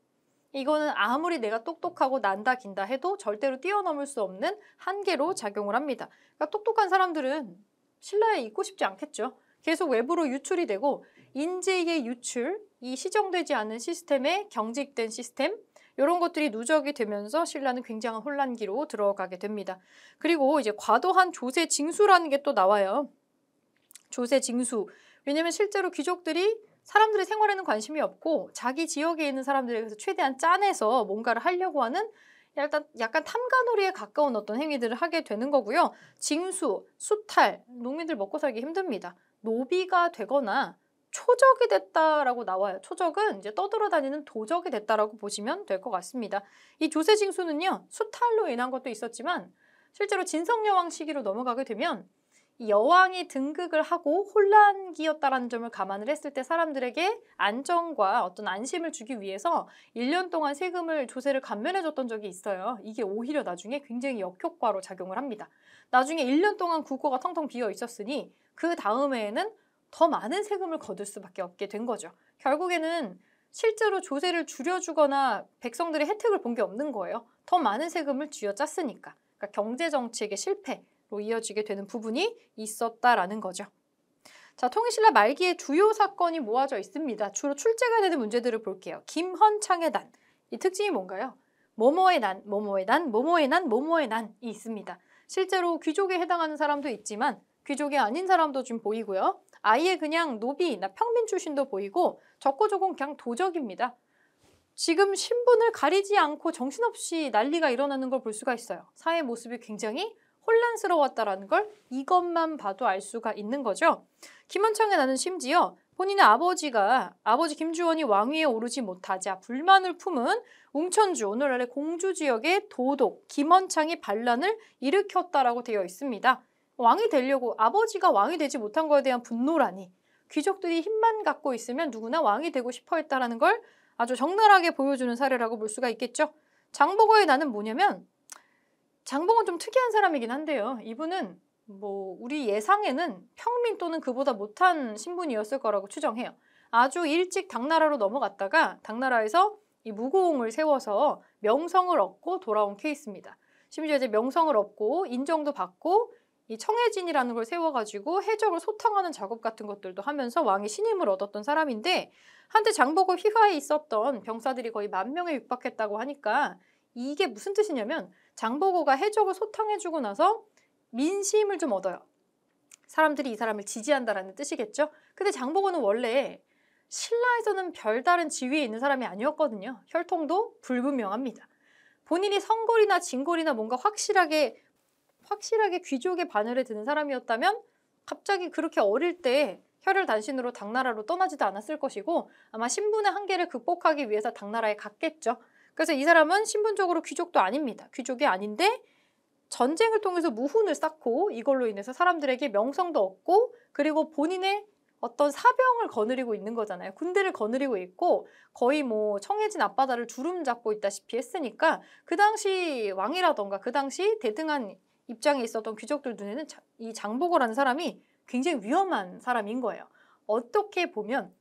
이거는 아무리 내가 똑똑하고 난다 긴다 해도 절대로 뛰어넘을 수 없는 한계로 작용을 합니다. 그러니까 똑똑한 사람들은 신라에 있고 싶지 않겠죠. 계속 외부로 유출이 되고 인재의 유출, 이 시정되지 않은 시스템에 경직된 시스템 이런 것들이 누적이 되면서 신라는 굉장한 혼란기로 들어가게 됩니다. 그리고 이제 과도한 조세 징수라는 게 또 나와요. 조세 징수. 왜냐면 실제로 귀족들이 사람들의 생활에는 관심이 없고 자기 지역에 있는 사람들에게서 최대한 짜내서 뭔가를 하려고 하는 약간 탐관오리에 가까운 어떤 행위들을 하게 되는 거고요. 징수, 수탈, 농민들 먹고 살기 힘듭니다. 노비가 되거나 초적이 됐다라고 나와요. 초적은 이제 떠돌아다니는 도적이 됐다라고 보시면 될 것 같습니다. 이 조세징수는요, 수탈로 인한 것도 있었지만 실제로 진성여왕 시기로 넘어가게 되면 이 여왕이 등극을 하고 혼란기였다라는 점을 감안을 했을 때 사람들에게 안정과 어떤 안심을 주기 위해서 1년 동안 세금을 조세를 감면해줬던 적이 있어요. 이게 오히려 나중에 굉장히 역효과로 작용을 합니다. 나중에 1년 동안 국고가 텅텅 비어 있었으니 그 다음에는 더 많은 세금을 거둘 수밖에 없게 된 거죠. 결국에는 실제로 조세를 줄여주거나 백성들의 혜택을 본 게 없는 거예요. 더 많은 세금을 쥐어짰으니까. 그러니까 경제정책의 실패로 이어지게 되는 부분이 있었다라는 거죠. 자, 통일신라 말기에 주요 사건이 모아져 있습니다. 주로 출제가 되는 문제들을 볼게요. 김헌창의 난. 이 특징이 뭔가요? 뭐뭐의 난, 뭐뭐의 난, 뭐뭐의 난, 뭐뭐의 난이 있습니다. 실제로 귀족에 해당하는 사람도 있지만 귀족이 아닌 사람도 좀 보이고요. 아예 그냥 노비나 평민 출신도 보이고 적고조공 그냥 도적입니다. 지금 신분을 가리지 않고 정신없이 난리가 일어나는 걸 볼 수가 있어요. 사회 모습이 굉장히 혼란스러웠다라는 걸 이것만 봐도 알 수가 있는 거죠. 김헌창의 나는 심지어 본인의 아버지 김주원이 왕위에 오르지 못하자 불만을 품은 웅천주, 오늘날의 공주 지역의 도독 김헌창이 반란을 일으켰다라고 되어 있습니다. 왕이 되려고 아버지가 왕이 되지 못한 거에 대한 분노라니 귀족들이 힘만 갖고 있으면 누구나 왕이 되고 싶어 했다라는 걸 아주 적나라하게 보여주는 사례라고 볼 수가 있겠죠. 장보고의 나는 뭐냐면 장보고는 좀 특이한 사람이긴 한데요. 이분은 우리 예상에는 평민 또는 그보다 못한 신분이었을 거라고 추정해요. 아주 일찍 당나라로 넘어갔다가 당나라에서 이 무공을 세워서 명성을 얻고 돌아온 케이스입니다. 심지어 이제 명성을 얻고 인정도 받고 이 청해진이라는 걸 세워가지고 해적을 소탕하는 작업 같은 것들도 하면서 왕의 신임을 얻었던 사람인데 한때 장보고 휘하에 있었던 병사들이 거의 10,000명에 육박했다고 하니까 이게 무슨 뜻이냐면 장보고가 해적을 소탕해주고 나서 민심을 좀 얻어요. 사람들이 이 사람을 지지한다라는 뜻이겠죠. 근데 장보고는 원래 신라에서는 별다른 지위에 있는 사람이 아니었거든요. 혈통도 불분명합니다. 본인이 성골이나 진골이나 뭔가 확실하게 귀족의 반열에 드는 사람이었다면 갑자기 그렇게 어릴 때 혈혈단신으로 당나라로 떠나지도 않았을 것이고 아마 신분의 한계를 극복하기 위해서 당나라에 갔겠죠. 그래서 이 사람은 신분적으로 귀족도 아닙니다. 귀족이 아닌데 전쟁을 통해서 무훈을 쌓고 이걸로 인해서 사람들에게 명성도 얻고 그리고 본인의 어떤 사병을 거느리고 있는 거잖아요. 군대를 거느리고 있고 거의 뭐 청해진 앞바다를 주름 잡고 있다시피 했으니까 그 당시 왕이라던가 그 당시 대등한 입장에 있었던 귀족들 눈에는 이 장보고라는 사람이 굉장히 위험한 사람인 거예요. 어떻게 보면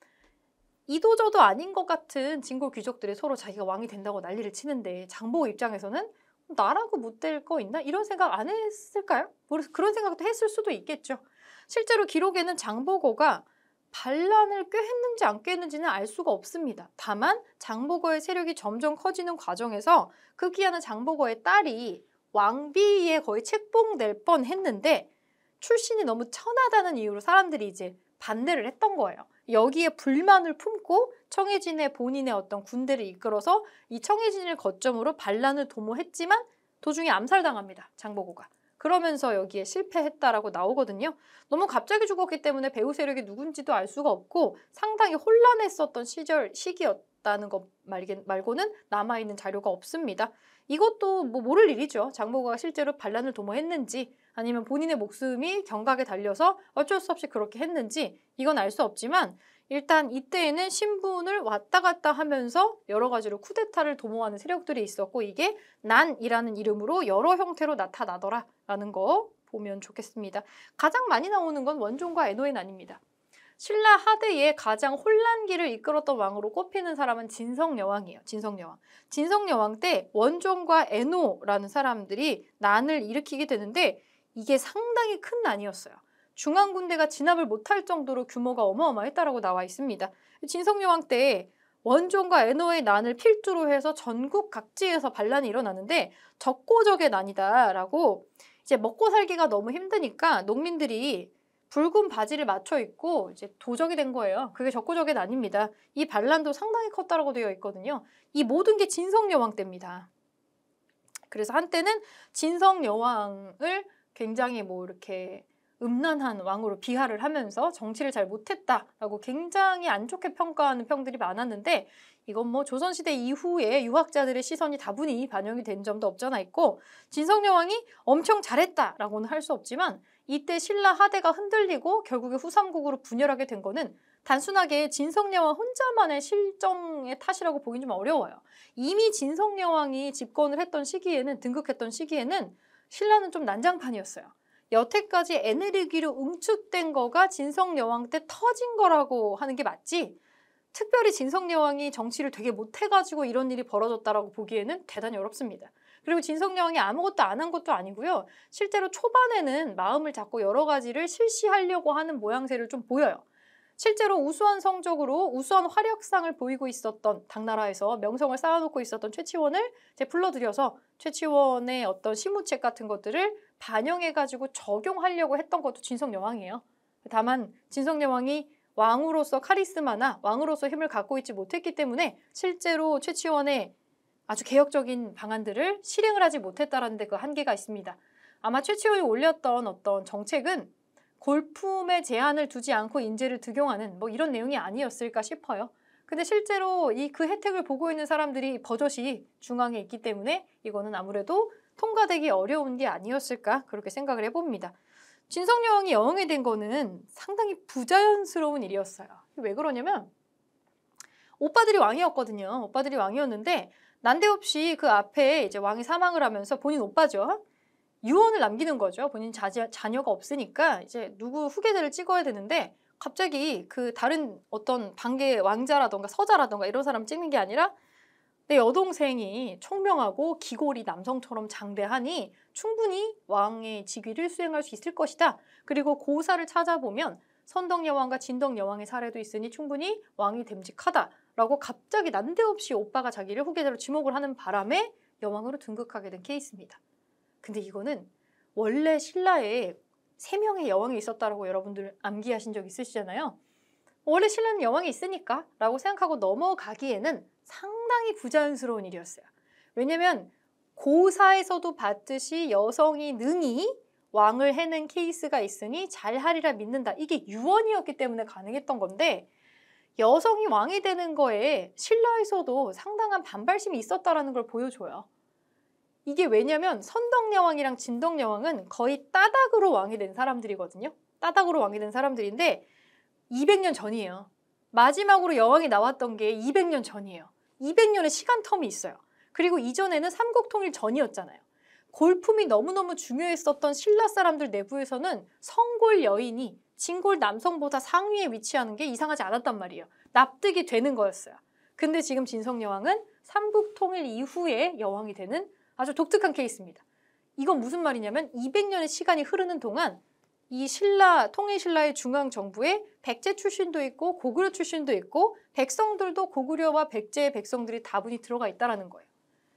이도저도 아닌 것 같은 진골 귀족들이 서로 자기가 왕이 된다고 난리를 치는데 장보고 입장에서는 나라고 못될 거 있나? 이런 생각 안 했을까요? 그런 생각도 했을 수도 있겠죠. 실제로 기록에는 장보고가 반란을 꾀했는지 안 꾀했는지는 알 수가 없습니다. 다만 장보고의 세력이 점점 커지는 과정에서 그 귀하는 장보고의 딸이 왕비에 거의 책봉될 뻔했는데 출신이 너무 천하다는 이유로 사람들이 이제 반대를 했던 거예요. 여기에 불만을 품고 청해진의 본인의 어떤 군대를 이끌어서 이 청해진을 거점으로 반란을 도모했지만 도중에 암살당합니다. 장보고가. 그러면서 여기에 실패했다라고 나오거든요. 너무 갑자기 죽었기 때문에 배후 세력이 누군지도 알 수가 없고 상당히 혼란했었던 시기였다는 것 말고는 남아있는 자료가 없습니다. 이것도 뭐 모를 일이죠. 장보고가 실제로 반란을 도모했는지 아니면 본인의 목숨이 경각에 달려서 어쩔 수 없이 그렇게 했는지 이건 알 수 없지만 일단 이때에는 신분을 왔다 갔다 하면서 여러 가지로 쿠데타를 도모하는 세력들이 있었고 이게 난이라는 이름으로 여러 형태로 나타나더라 라는 거 보면 좋겠습니다. 가장 많이 나오는 건 원종과 에노의 난입니다. 신라 하대의 가장 혼란기를 이끌었던 왕으로 꼽히는 사람은 진성여왕이에요. 진성여왕. 진성여왕 때 원종과 에노라는 사람들이 난을 일으키게 되는데 이게 상당히 큰 난이었어요. 중앙군대가 진압을 못할 정도로 규모가 어마어마했다라고 나와 있습니다. 진성여왕 때 원종과 에노의 난을 필두로 해서 전국 각지에서 반란이 일어나는데 적고적의 난이다라고 이제 먹고 살기가 너무 힘드니까 농민들이 붉은 바지를 맞춰 입고 이제 도적이 된 거예요. 그게 적고적의 난입니다. 이 반란도 상당히 컸다라고 되어 있거든요. 이 모든 게 진성여왕 때입니다. 그래서 한때는 진성여왕을 굉장히 뭐 이렇게 음란한 왕으로 비하를 하면서 정치를 잘 못했다라고 굉장히 안 좋게 평가하는 평들이 많았는데 이건 뭐 조선시대 이후에 유학자들의 시선이 다분히 반영이 된 점도 없잖아 있고 진성여왕이 엄청 잘했다라고는 할 수 없지만 이때 신라 하대가 흔들리고 결국에 후삼국으로 분열하게 된 거는 단순하게 진성여왕 혼자만의 실정의 탓이라고 보긴 좀 어려워요. 이미 진성여왕이 집권을 했던 시기에는 등극했던 시기에는 신라는 좀 난장판이었어요. 여태까지 에네르기로 응축된 거가 진성여왕 때 터진 거라고 하는 게 맞지 특별히 진성여왕이 정치를 되게 못해가지고 이런 일이 벌어졌다라고 보기에는 대단히 어렵습니다. 그리고 진성여왕이 아무것도 안 한 것도 아니고요. 실제로 초반에는 마음을 잡고 여러 가지를 실시하려고 하는 모양새를 좀 보여요. 실제로 우수한 성적으로 우수한 활약상을 보이고 있었던 당나라에서 명성을 쌓아놓고 있었던 최치원을 이제 불러들여서 최치원의 어떤 시무책 같은 것들을 반영해가지고 적용하려고 했던 것도 진성여왕이에요. 다만 진성여왕이 왕으로서 카리스마나 왕으로서 힘을 갖고 있지 못했기 때문에 실제로 최치원의 아주 개혁적인 방안들을 실행을 하지 못했다는 데 그 한계가 있습니다. 아마 최치원이 올렸던 어떤 정책은 골품에 제한을 두지 않고 인재를 등용하는 뭐 이런 내용이 아니었을까 싶어요. 근데 실제로 그 혜택을 보고 있는 사람들이 버젓이 중앙에 있기 때문에 이거는 아무래도 통과되기 어려운 게 아니었을까 그렇게 생각을 해봅니다. 진성여왕이 여왕이 된 거는 상당히 부자연스러운 일이었어요. 왜 그러냐면 오빠들이 왕이었거든요. 오빠들이 왕이었는데 난데없이 그 앞에 이제 왕이 사망을 하면서 본인 오빠죠. 유언을 남기는 거죠. 본인 자녀가 없으니까 이제 누구 후계자를 찍어야 되는데 갑자기 그 다른 어떤 반계 왕자라던가 서자라던가 이런 사람 찍는 게 아니라 내 여동생이 총명하고 기골이 남성처럼 장대하니 충분히 왕의 직위를 수행할 수 있을 것이다. 그리고 고사를 찾아보면 선덕여왕과 진덕여왕의 사례도 있으니 충분히 왕이 됨직하다라고 갑자기 난데없이 오빠가 자기를 후계자로 지목을 하는 바람에 여왕으로 등극하게 된 케이스입니다. 근데 이거는 원래 신라에 3명의 여왕이 있었다라고 여러분들 암기하신 적 있으시잖아요. 원래 신라는 여왕이 있으니까 라고 생각하고 넘어가기에는 상당히 부자연스러운 일이었어요. 왜냐면 고사에서도 봤듯이 여성이 능히 왕을 해낸 케이스가 있으니 잘하리라 믿는다. 이게 유언이었기 때문에 가능했던 건데 여성이 왕이 되는 거에 신라에서도 상당한 반발심이 있었다라는 걸 보여줘요. 이게 왜냐면 선덕여왕이랑 진덕여왕은 거의 따닥으로 왕이 된 사람들이거든요. 따닥으로 왕이 된 사람들인데 200년 전이에요. 마지막으로 여왕이 나왔던 게 200년 전이에요. 200년의 시간 텀이 있어요. 그리고 이전에는 삼국통일 전이었잖아요. 골품이 너무너무 중요했었던 신라 사람들 내부에서는 성골 여인이 진골 남성보다 상위에 위치하는 게 이상하지 않았단 말이에요. 납득이 되는 거였어요. 근데 지금 진성여왕은 삼국통일 이후에 여왕이 되는 아주 독특한 케이스입니다. 이건 무슨 말이냐면 200년의 시간이 흐르는 동안 이 신라, 통일신라의 중앙정부에 백제 출신도 있고 고구려 출신도 있고 백성들도 고구려와 백제의 백성들이 다분히 들어가 있다는 거예요.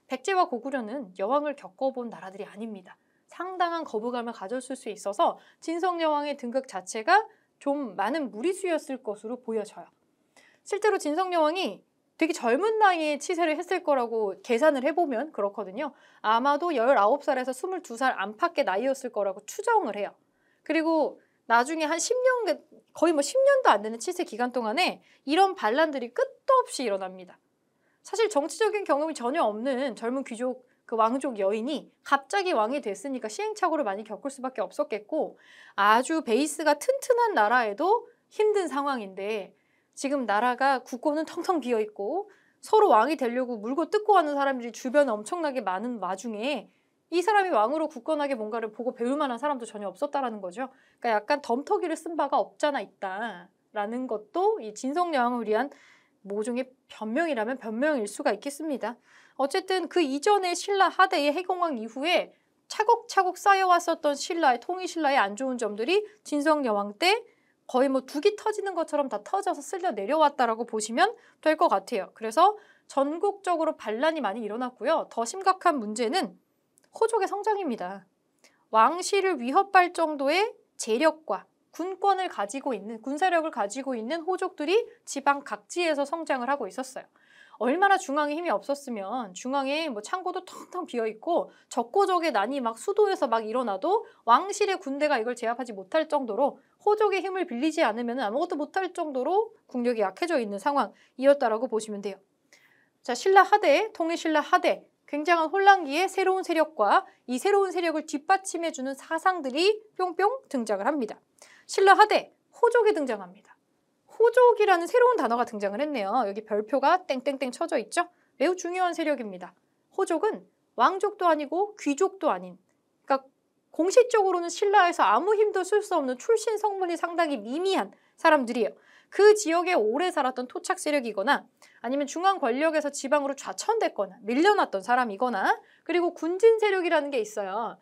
백제와 고구려는 여왕을 겪어본 나라들이 아닙니다. 상당한 거부감을 가졌을 수 있어서 진성여왕의 등극 자체가 좀 많은 무리수였을 것으로 보여져요. 실제로 진성여왕이 되게 젊은 나이에 치세를 했을 거라고 계산을 해보면 그렇거든요. 아마도 19살에서 22살 안팎의 나이였을 거라고 추정을 해요. 그리고 나중에 한 10년, 거의 뭐 10년도 안 되는 치세 기간 동안에 이런 반란들이 끝도 없이 일어납니다. 사실 정치적인 경험이 전혀 없는 젊은 귀족, 그 왕족 여인이 갑자기 왕이 됐으니까 시행착오를 많이 겪을 수밖에 없었겠고 아주 베이스가 튼튼한 나라에도 힘든 상황인데 지금 나라가 국고는 텅텅 비어있고 서로 왕이 되려고 물고 뜯고 하는 사람들이 주변에 엄청나게 많은 와중에 이 사람이 왕으로 굳건하게 뭔가를 보고 배울 만한 사람도 전혀 없었다라는 거죠. 그러니까 약간 덤터기를 쓴 바가 없잖아 있다라는 것도 이 진성여왕을 위한 모종의 변명이라면 변명일 수가 있겠습니다. 어쨌든 그 이전의 신라 하대의 해공왕 이후에 차곡차곡 쌓여왔었던 신라의 통일신라의 안 좋은 점들이 진성여왕 때 거의 뭐 둑이 터지는 것처럼 다 터져서 쓸려 내려왔다라고 보시면 될 것 같아요. 그래서 전국적으로 반란이 많이 일어났고요. 더 심각한 문제는 호족의 성장입니다. 왕실을 위협할 정도의 재력과 군권을 가지고 있는, 군사력을 가지고 있는 호족들이 지방 각지에서 성장을 하고 있었어요. 얼마나 중앙에 힘이 없었으면 중앙에 뭐 창고도 텅텅 비어있고 적고적의 난이 막 수도에서 막 일어나도 왕실의 군대가 이걸 제압하지 못할 정도로 호족의 힘을 빌리지 않으면 아무것도 못할 정도로 국력이 약해져 있는 상황이었다라고 보시면 돼요. 자, 신라 하대, 통일신라 하대, 굉장한 혼란기에 새로운 세력과 이 새로운 세력을 뒷받침해주는 사상들이 뿅뿅 등장을 합니다. 신라 하대, 호족이 등장합니다. 호족이라는 새로운 단어가 등장을 했네요. 여기 별표가 땡땡땡 쳐져 있죠? 매우 중요한 세력입니다. 호족은 왕족도 아니고 귀족도 아닌, 그러니까 공식적으로는 신라에서 아무 힘도 쓸 수 없는 출신 성분이 상당히 미미한 사람들이에요. 그 지역에 오래 살았던 토착 세력이거나 아니면 중앙 권력에서 지방으로 좌천됐거나 밀려났던 사람이거나 그리고 군진 세력이라는 게 있어요.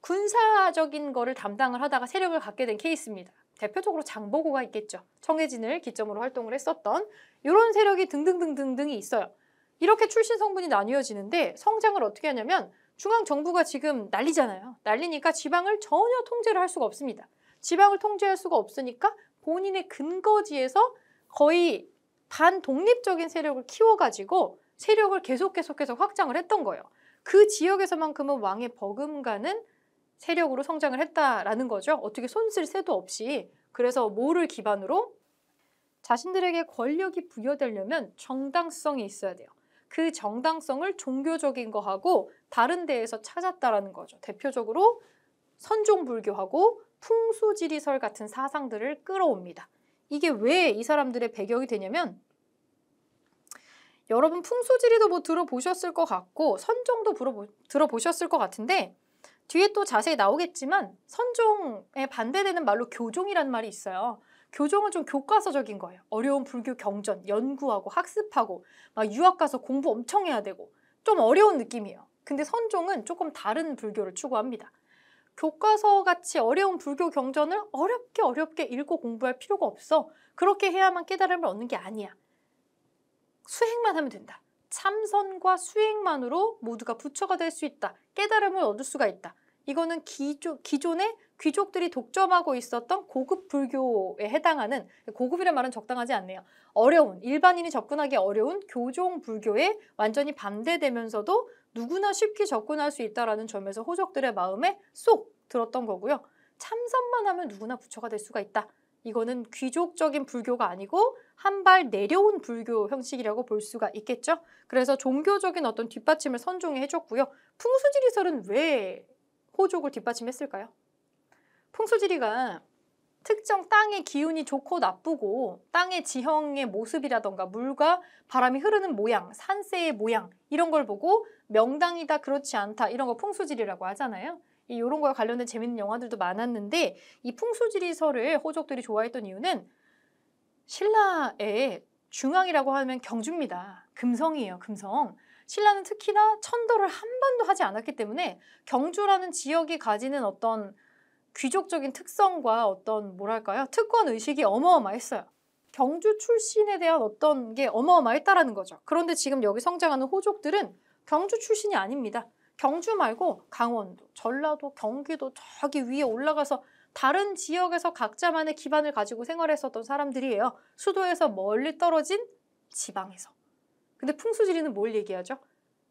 군사적인 거를 담당을 하다가 세력을 갖게 된 케이스입니다. 대표적으로 장보고가 있겠죠. 청해진을 기점으로 활동을 했었던 이런 세력이 등등등등등이 있어요. 이렇게 출신 성분이 나뉘어지는데 성장을 어떻게 하냐면 중앙정부가 지금 난리잖아요. 난리니까 지방을 전혀 통제를 할 수가 없습니다. 지방을 통제할 수가 없으니까 본인의 근거지에서 거의 반독립적인 세력을 키워가지고 세력을 계속해서 확장을 했던 거예요. 그 지역에서만큼은 왕의 버금가는 세력으로 성장을 했다라는 거죠. 어떻게 손쓸 새도 없이. 그래서 뭐를 기반으로? 자신들에게 권력이 부여되려면 정당성이 있어야 돼요. 그 정당성을 종교적인 거하고 다른 데에서 찾았다라는 거죠. 대표적으로 선종불교하고 풍수지리설 같은 사상들을 끌어옵니다. 이게 왜 이 사람들의 배경이 되냐면 여러분 풍수지리도 뭐 들어보셨을 것 같고 선종도 들어보셨을 것 같은데 뒤에 또 자세히 나오겠지만 선종에 반대되는 말로 교종이라는 말이 있어요. 교종은 좀 교과서적인 거예요. 어려운 불교 경전, 연구하고 학습하고 막 유학 가서 공부 엄청 해야 되고 좀 어려운 느낌이에요. 근데 선종은 조금 다른 불교를 추구합니다. 교과서같이 어려운 불교 경전을 어렵게 읽고 공부할 필요가 없어. 그렇게 해야만 깨달음을 얻는 게 아니야. 수행만 하면 된다. 참선과 수행만으로 모두가 부처가 될 수 있다. 깨달음을 얻을 수가 있다. 이거는 기존의 귀족들이 독점하고 있었던 고급 불교에 해당하는, 고급이라는 말은 적당하지 않네요. 어려운, 일반인이 접근하기 어려운 교종 불교에 완전히 반대되면서도 누구나 쉽게 접근할 수 있다는 점에서 호족들의 마음에 쏙 들었던 거고요. 참선만 하면 누구나 부처가 될 수가 있다. 이거는 귀족적인 불교가 아니고 한 발 내려온 불교 형식이라고 볼 수가 있겠죠. 그래서 종교적인 어떤 뒷받침을 선종해 해줬고요. 풍수지리설은 왜 호족을 뒷받침했을까요? 풍수지리가 특정 땅의 기운이 좋고 나쁘고 땅의 지형의 모습이라던가 물과 바람이 흐르는 모양, 산세의 모양 이런 걸 보고 명당이다, 그렇지 않다 이런 거 풍수지리라고 하잖아요. 이런 거에 관련된 재밌는 영화들도 많았는데 이 풍수지리설을 호족들이 좋아했던 이유는 신라의 중앙이라고 하면 경주입니다. 금성이에요, 금성. 신라는 특히나 천도를 한 번도 하지 않았기 때문에 경주라는 지역이 가지는 어떤 귀족적인 특성과 어떤 뭐랄까요? 특권 의식이 어마어마했어요. 경주 출신에 대한 어떤 게 어마어마했다라는 거죠. 그런데 지금 여기 성장하는 호족들은 경주 출신이 아닙니다. 경주 말고 강원도, 전라도, 경기도 저기 위에 올라가서 다른 지역에서 각자만의 기반을 가지고 생활했었던 사람들이에요. 수도에서 멀리 떨어진 지방에서. 근데 풍수지리는 뭘 얘기하죠?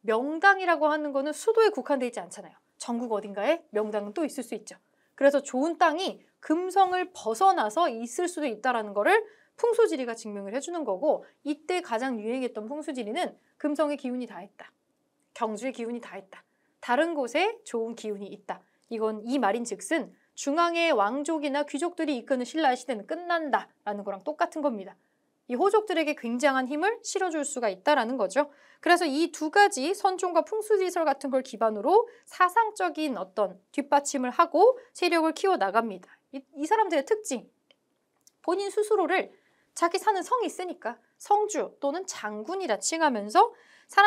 명당이라고 하는 거는 수도에 국한되어 있지 않잖아요. 전국 어딘가에 명당은 또 있을 수 있죠. 그래서 좋은 땅이 금성을 벗어나서 있을 수도 있다는 거를 풍수지리가 증명을 해주는 거고, 이때 가장 유행했던 풍수지리는 금성의 기운이 다 했다. 경주의 기운이 다 했다. 다른 곳에 좋은 기운이 있다. 이건 이 말인 즉슨 중앙의 왕족이나 귀족들이 이끄는 신라의 시대는 끝난다라는 거랑 똑같은 겁니다. 이 호족들에게 굉장한 힘을 실어줄 수가 있다라는 거죠. 그래서 이 두 가지 선종과 풍수지리설 같은 걸 기반으로 사상적인 어떤 뒷받침을 하고 세력을 키워나갑니다. 이 사람들의 특징, 본인 스스로를 자기 사는 성이 있으니까 성주 또는 장군이라 칭하면서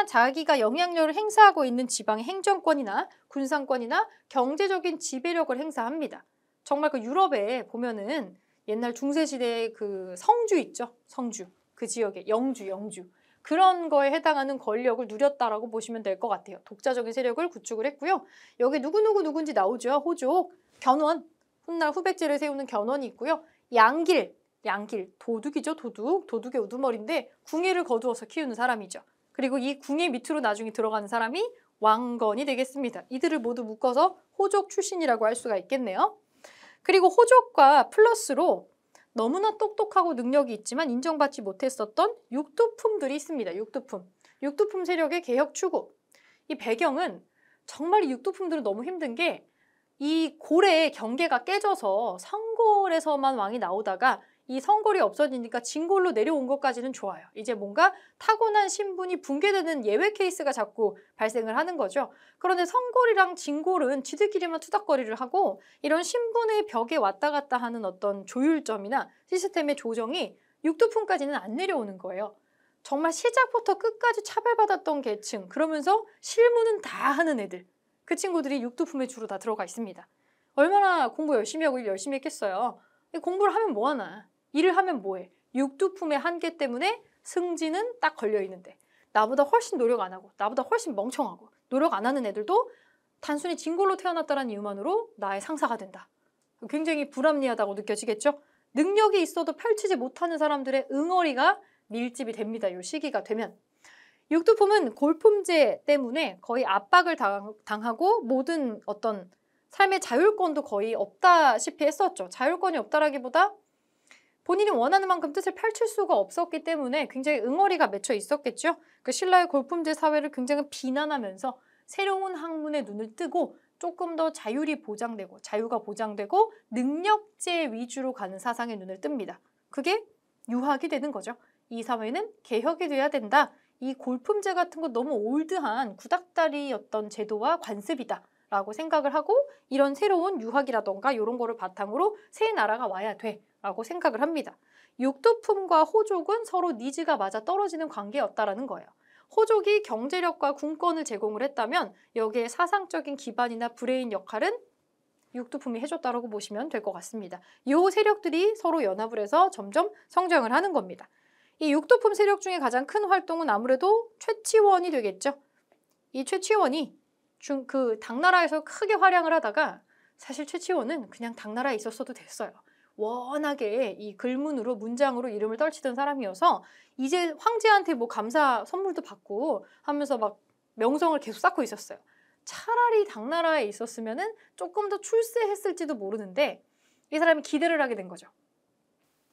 자기가 영향력을 행사하고 있는 지방의 행정권이나 군상권이나 경제적인 지배력을 행사합니다. 정말 그 유럽에 보면은 옛날 중세시대의 그 성주 있죠? 성주. 그 지역에 영주. 그런 거에 해당하는 권력을 누렸다라고 보시면 될 것 같아요. 독자적인 세력을 구축을 했고요. 여기 누군지 나오죠. 호족, 견원, 훗날 후백제를 세우는 견원이 있고요. 양길, 도둑이죠. 도둑의 우두머리인데 궁예를 거두어서 키우는 사람이죠. 그리고 이 궁예 밑으로 나중에 들어가는 사람이 왕건이 되겠습니다. 이들을 모두 묶어서 호족 출신이라고 할 수가 있겠네요. 그리고 호족과 플러스로 너무나 똑똑하고 능력이 있지만 인정받지 못했었던 육두품들이 있습니다. 육두품 세력의 개혁 추구. 이 배경은 정말 이 육두품들은 너무 힘든 게 이 고래의 경계가 깨져서 성골에서만 왕이 나오다가 이 성골이 없어지니까 진골로 내려온 것까지는 좋아요. 이제 뭔가 타고난 신분이 붕괴되는 예외 케이스가 자꾸 발생을 하는 거죠. 그런데 성골이랑 진골은 지들끼리만 투닥거리를 하고 이런 신분의 벽에 왔다 갔다 하는 어떤 조율점이나 시스템의 조정이 육두품까지는 안 내려오는 거예요. 정말 시작부터 끝까지 차별받았던 계층, 그러면서 실무는 다 하는 애들. 그 친구들이 육두품에 주로 다 들어가 있습니다. 얼마나 공부 열심히 하고 일 열심히 했겠어요. 공부를 하면 뭐하나. 일을 하면 뭐해. 육두품의 한계 때문에 승진은 딱 걸려있는데 나보다 훨씬 노력 안 하고 나보다 훨씬 멍청하고 노력 안 하는 애들도 단순히 진골로 태어났다는 이유만으로 나의 상사가 된다. 굉장히 불합리하다고 느껴지겠죠? 능력이 있어도 펼치지 못하는 사람들의 응어리가 밀집이 됩니다. 이 시기가 되면. 육두품은 골품제 때문에 거의 압박을 당하고 모든 어떤 삶의 자율권도 거의 없다시피 했었죠. 자율권이 없다라기보다 본인이 원하는 만큼 뜻을 펼칠 수가 없었기 때문에 굉장히 응어리가 맺혀 있었겠죠. 그 신라의 골품제 사회를 굉장히 비난하면서 새로운 학문에 눈을 뜨고 조금 더 자율이 보장되고 자유가 보장되고 능력제 위주로 가는 사상에 눈을 뜹니다. 그게 유학이 되는 거죠. 이 사회는 개혁이 돼야 된다. 이 골품제 같은 거 너무 올드한 구닥다리였던 제도와 관습이다 라고 생각을 하고 이런 새로운 유학이라던가 이런 거를 바탕으로 새 나라가 와야 돼 라고 생각을 합니다. 육두품과 호족은 서로 니즈가 맞아 떨어지는 관계였다라는 거예요. 호족이 경제력과 군권을 제공을 했다면 여기에 사상적인 기반이나 브레인 역할은 육두품이 해줬다라고 보시면 될 것 같습니다. 이 세력들이 서로 연합을 해서 점점 성장을 하는 겁니다. 이 육두품 세력 중에 가장 큰 활동은 아무래도 최치원이 되겠죠. 이 최치원이 당나라에서 크게 활약을 하다가 사실 최치원은 그냥 당나라에 있었어도 됐어요. 워낙에 이 글문으로 문장으로 이름을 떨치던 사람이어서 이제 황제한테 뭐 감사 선물도 받고 하면서 막 명성을 계속 쌓고 있었어요. 차라리 당나라에 있었으면은 조금 더 출세했을지도 모르는데 이 사람이 기대를 하게 된 거죠.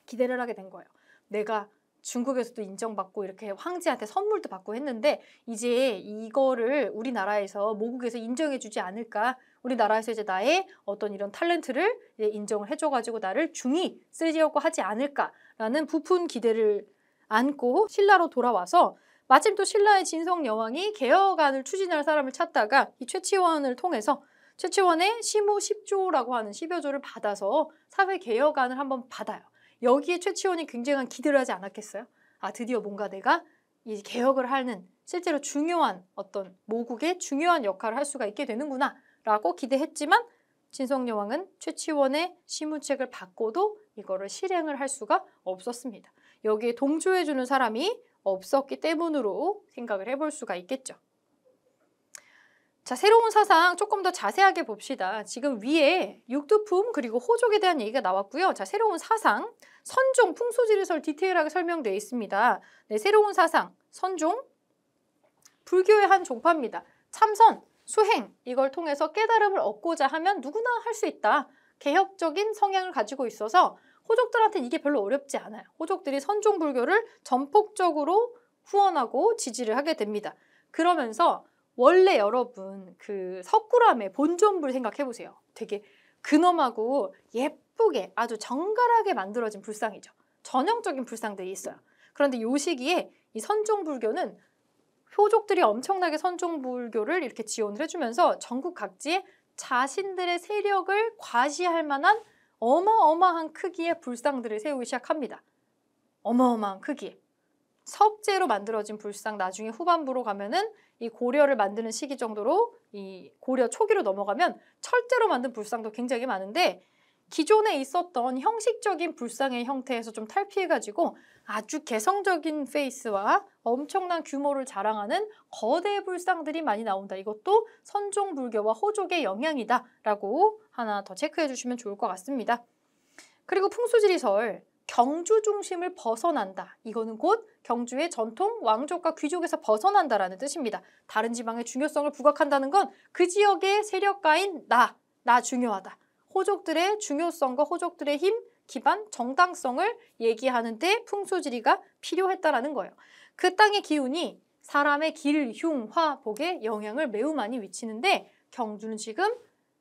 기대를 하게 된 거예요. 내가 중국에서도 인정받고 이렇게 황제한테 선물도 받고 했는데 이제 이거를 우리나라에서 모국에서 인정해주지 않을까. 우리나라에서 이제 나의 어떤 이런 탤런트를 이제 인정을 해줘가지고 나를 중히 쓰려고 하지 않을까라는 부푼 기대를 안고 신라로 돌아와서 마침 또 신라의 진성 여왕이 개혁안을 추진할 사람을 찾다가 이 최치원을 통해서 최치원의 시무 10조라고 하는 10여 조를 받아서 사회 개혁안을 한번 받아요. 여기에 최치원이 굉장한 기대를 하지 않았겠어요? 아, 드디어 뭔가 내가 이 개혁을 하는 실제로 중요한 어떤 모국의 중요한 역할을 할 수가 있게 되는구나 라고 기대했지만 진성여왕은 최치원의 시무책을 받고도 이거를 실행을 할 수가 없었습니다. 여기에 동조해주는 사람이 없었기 때문으로 생각을 해볼 수가 있겠죠. 자, 새로운 사상 조금 더 자세하게 봅시다. 지금 위에 육두품 그리고 호족에 대한 얘기가 나왔고요. 자, 새로운 사상, 선종, 풍수지리설 디테일하게 설명되어 있습니다. 네, 새로운 사상, 선종, 불교의 한 종파입니다. 참선, 수행, 이걸 통해서 깨달음을 얻고자 하면 누구나 할 수 있다. 개혁적인 성향을 가지고 있어서 호족들한테는 이게 별로 어렵지 않아요. 호족들이 선종 불교를 전폭적으로 후원하고 지지를 하게 됩니다. 그러면서 원래 여러분 그 석굴암의 본존불 생각해 보세요. 되게 근엄하고 예쁘게 아주 정갈하게 만들어진 불상이죠. 전형적인 불상들이 있어요. 그런데 이 시기에 이 선종불교는 호족들이 엄청나게 선종불교를 이렇게 지원을 해주면서 전국 각지에 자신들의 세력을 과시할 만한 어마어마한 크기의 불상들을 세우기 시작합니다. 어마어마한 크기. 석재로 만들어진 불상 나중에 후반부로 가면은 이 고려를 만드는 시기 정도로 이 고려 초기로 넘어가면 철제로 만든 불상도 굉장히 많은데 기존에 있었던 형식적인 불상의 형태에서 좀 탈피해가지고 아주 개성적인 페이스와 엄청난 규모를 자랑하는 거대 불상들이 많이 나온다. 이것도 선종불교와 호족의 영향이다 라고 하나 더 체크해 주시면 좋을 것 같습니다. 그리고 풍수지리설, 경주 중심을 벗어난다. 이거는 곧 경주의 전통 왕족과 귀족에서 벗어난다라는 뜻입니다. 다른 지방의 중요성을 부각한다는 건 그 지역의 세력가인 나 중요하다. 호족들의 중요성과 호족들의 힘, 기반, 정당성을 얘기하는데 풍수지리가 필요했다라는 거예요. 그 땅의 기운이 사람의 길, 흉, 화, 복에 영향을 매우 많이 미치는데 경주는 지금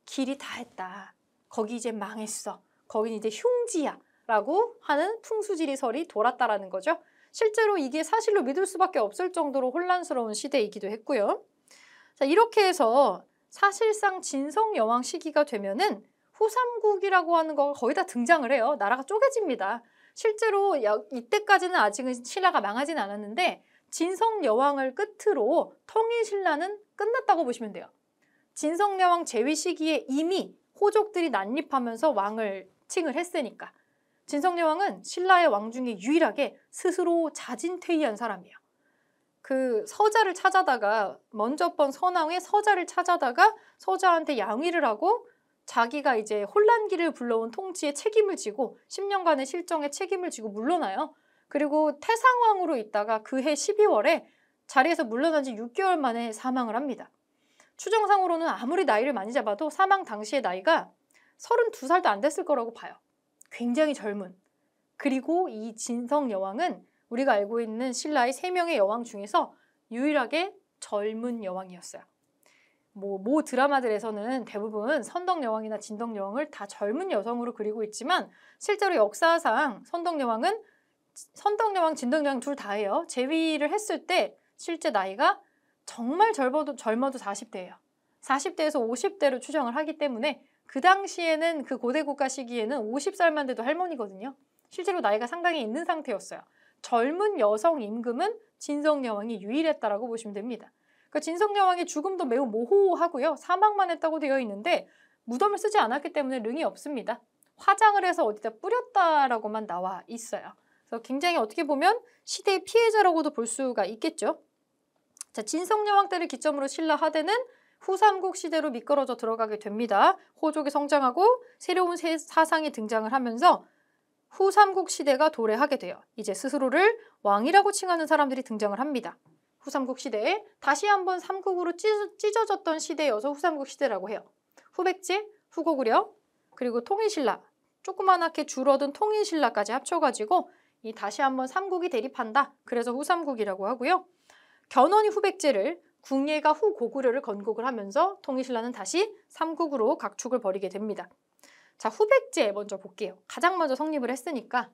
길이 다 했다. 거기 이제 망했어. 거긴 이제 흉지야. 라고 하는 풍수지리설이 돌았다라는 거죠. 실제로 이게 사실로 믿을 수밖에 없을 정도로 혼란스러운 시대이기도 했고요. 자, 이렇게 해서 사실상 진성여왕 시기가 되면은 후삼국이라고 하는 거가 거의 다 등장을 해요. 나라가 쪼개집니다. 실제로 이때까지는 아직은 신라가 망하진 않았는데 진성여왕을 끝으로 통일신라는 끝났다고 보시면 돼요. 진성여왕 재위 시기에 이미 호족들이 난립하면서 왕을 칭을 했으니까. 진성여왕은 신라의 왕 중에 유일하게 스스로 자진퇴위한 사람이에요. 그 서자를 찾아다가 먼저 번 선왕의 서자를 찾아다가 서자한테 양위를 하고 자기가 이제 혼란기를 불러온 통치에 책임을 지고 10년간의 실정에 책임을 지고 물러나요. 그리고 태상왕으로 있다가 그해 12월에 자리에서 물러난 지 6개월 만에 사망을 합니다. 추정상으로는 아무리 나이를 많이 잡아도 사망 당시의 나이가 32살도 안 됐을 거라고 봐요. 굉장히 젊은. 그리고 이 진성여왕은 우리가 알고 있는 신라의 3명의 여왕 중에서 유일하게 젊은 여왕이었어요. 모 드라마들에서는 대부분 선덕여왕이나 진덕여왕을 다 젊은 여성으로 그리고 있지만 실제로 역사상 선덕여왕, 진덕여왕 둘 다예요. 재위를 했을 때 실제 나이가 정말 젊어도 40대예요. 40대에서 50대로 추정을 하기 때문에 그 당시에는 그 고대 국가 시기에는 50살만 돼도 할머니거든요. 실제로 나이가 상당히 있는 상태였어요. 젊은 여성 임금은 진성여왕이 유일했다라고 보시면 됩니다. 그 진성여왕의 죽음도 매우 모호하고요. 사망만 했다고 되어 있는데 무덤을 쓰지 않았기 때문에 릉이 없습니다. 화장을 해서 어디다 뿌렸다라고만 나와 있어요. 그래서 굉장히 어떻게 보면 시대의 피해자라고도 볼 수가 있겠죠. 자, 진성여왕 때를 기점으로 신라 하대는 후삼국 시대로 미끄러져 들어가게 됩니다. 호족이 성장하고 새로운 사상이 등장을 하면서 후삼국 시대가 도래하게 돼요. 이제 스스로를 왕이라고 칭하는 사람들이 등장을 합니다. 후삼국 시대에 다시 한번 삼국으로 찢어졌던 시대여서 후삼국 시대라고 해요. 후백제, 후고구려, 그리고 통일신라, 조그만하게 줄어든 통일신라까지 합쳐가지고 이 다시 한번 삼국이 대립한다. 그래서 후삼국이라고 하고요. 견훤이 후백제를, 궁예가 후고구려를 건국을 하면서 통일신라는 다시 삼국으로 각축을 벌이게 됩니다. 자, 후백제 먼저 볼게요. 가장 먼저 성립을 했으니까.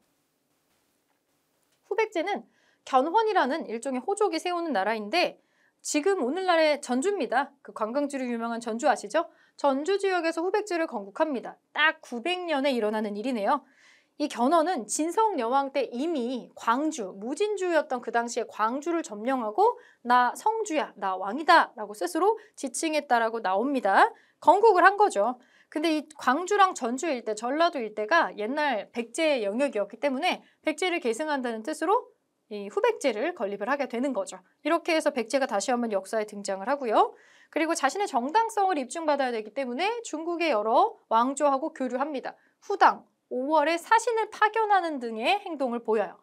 후백제는 견훤이라는 일종의 호족이 세우는 나라인데 지금 오늘날의 전주입니다. 그 관광지로 유명한 전주 아시죠? 전주 지역에서 후백제를 건국합니다. 딱 900년에 일어나는 일이네요. 이 견훤은 진성여왕 때 이미 광주, 무진주였던 그 당시에 광주를 점령하고 나 성주야, 나 왕이다 라고 스스로 지칭했다라고 나옵니다. 건국을 한 거죠. 근데 이 광주랑 전주 일대, 전라도 일대가 옛날 백제의 영역이었기 때문에 백제를 계승한다는 뜻으로 이 후백제를 건립을 하게 되는 거죠. 이렇게 해서 백제가 다시 한번 역사에 등장을 하고요. 그리고 자신의 정당성을 입증받아야 되기 때문에 중국의 여러 왕조하고 교류합니다. 후당, 5월에 사신을 파견하는 등의 행동을 보여요.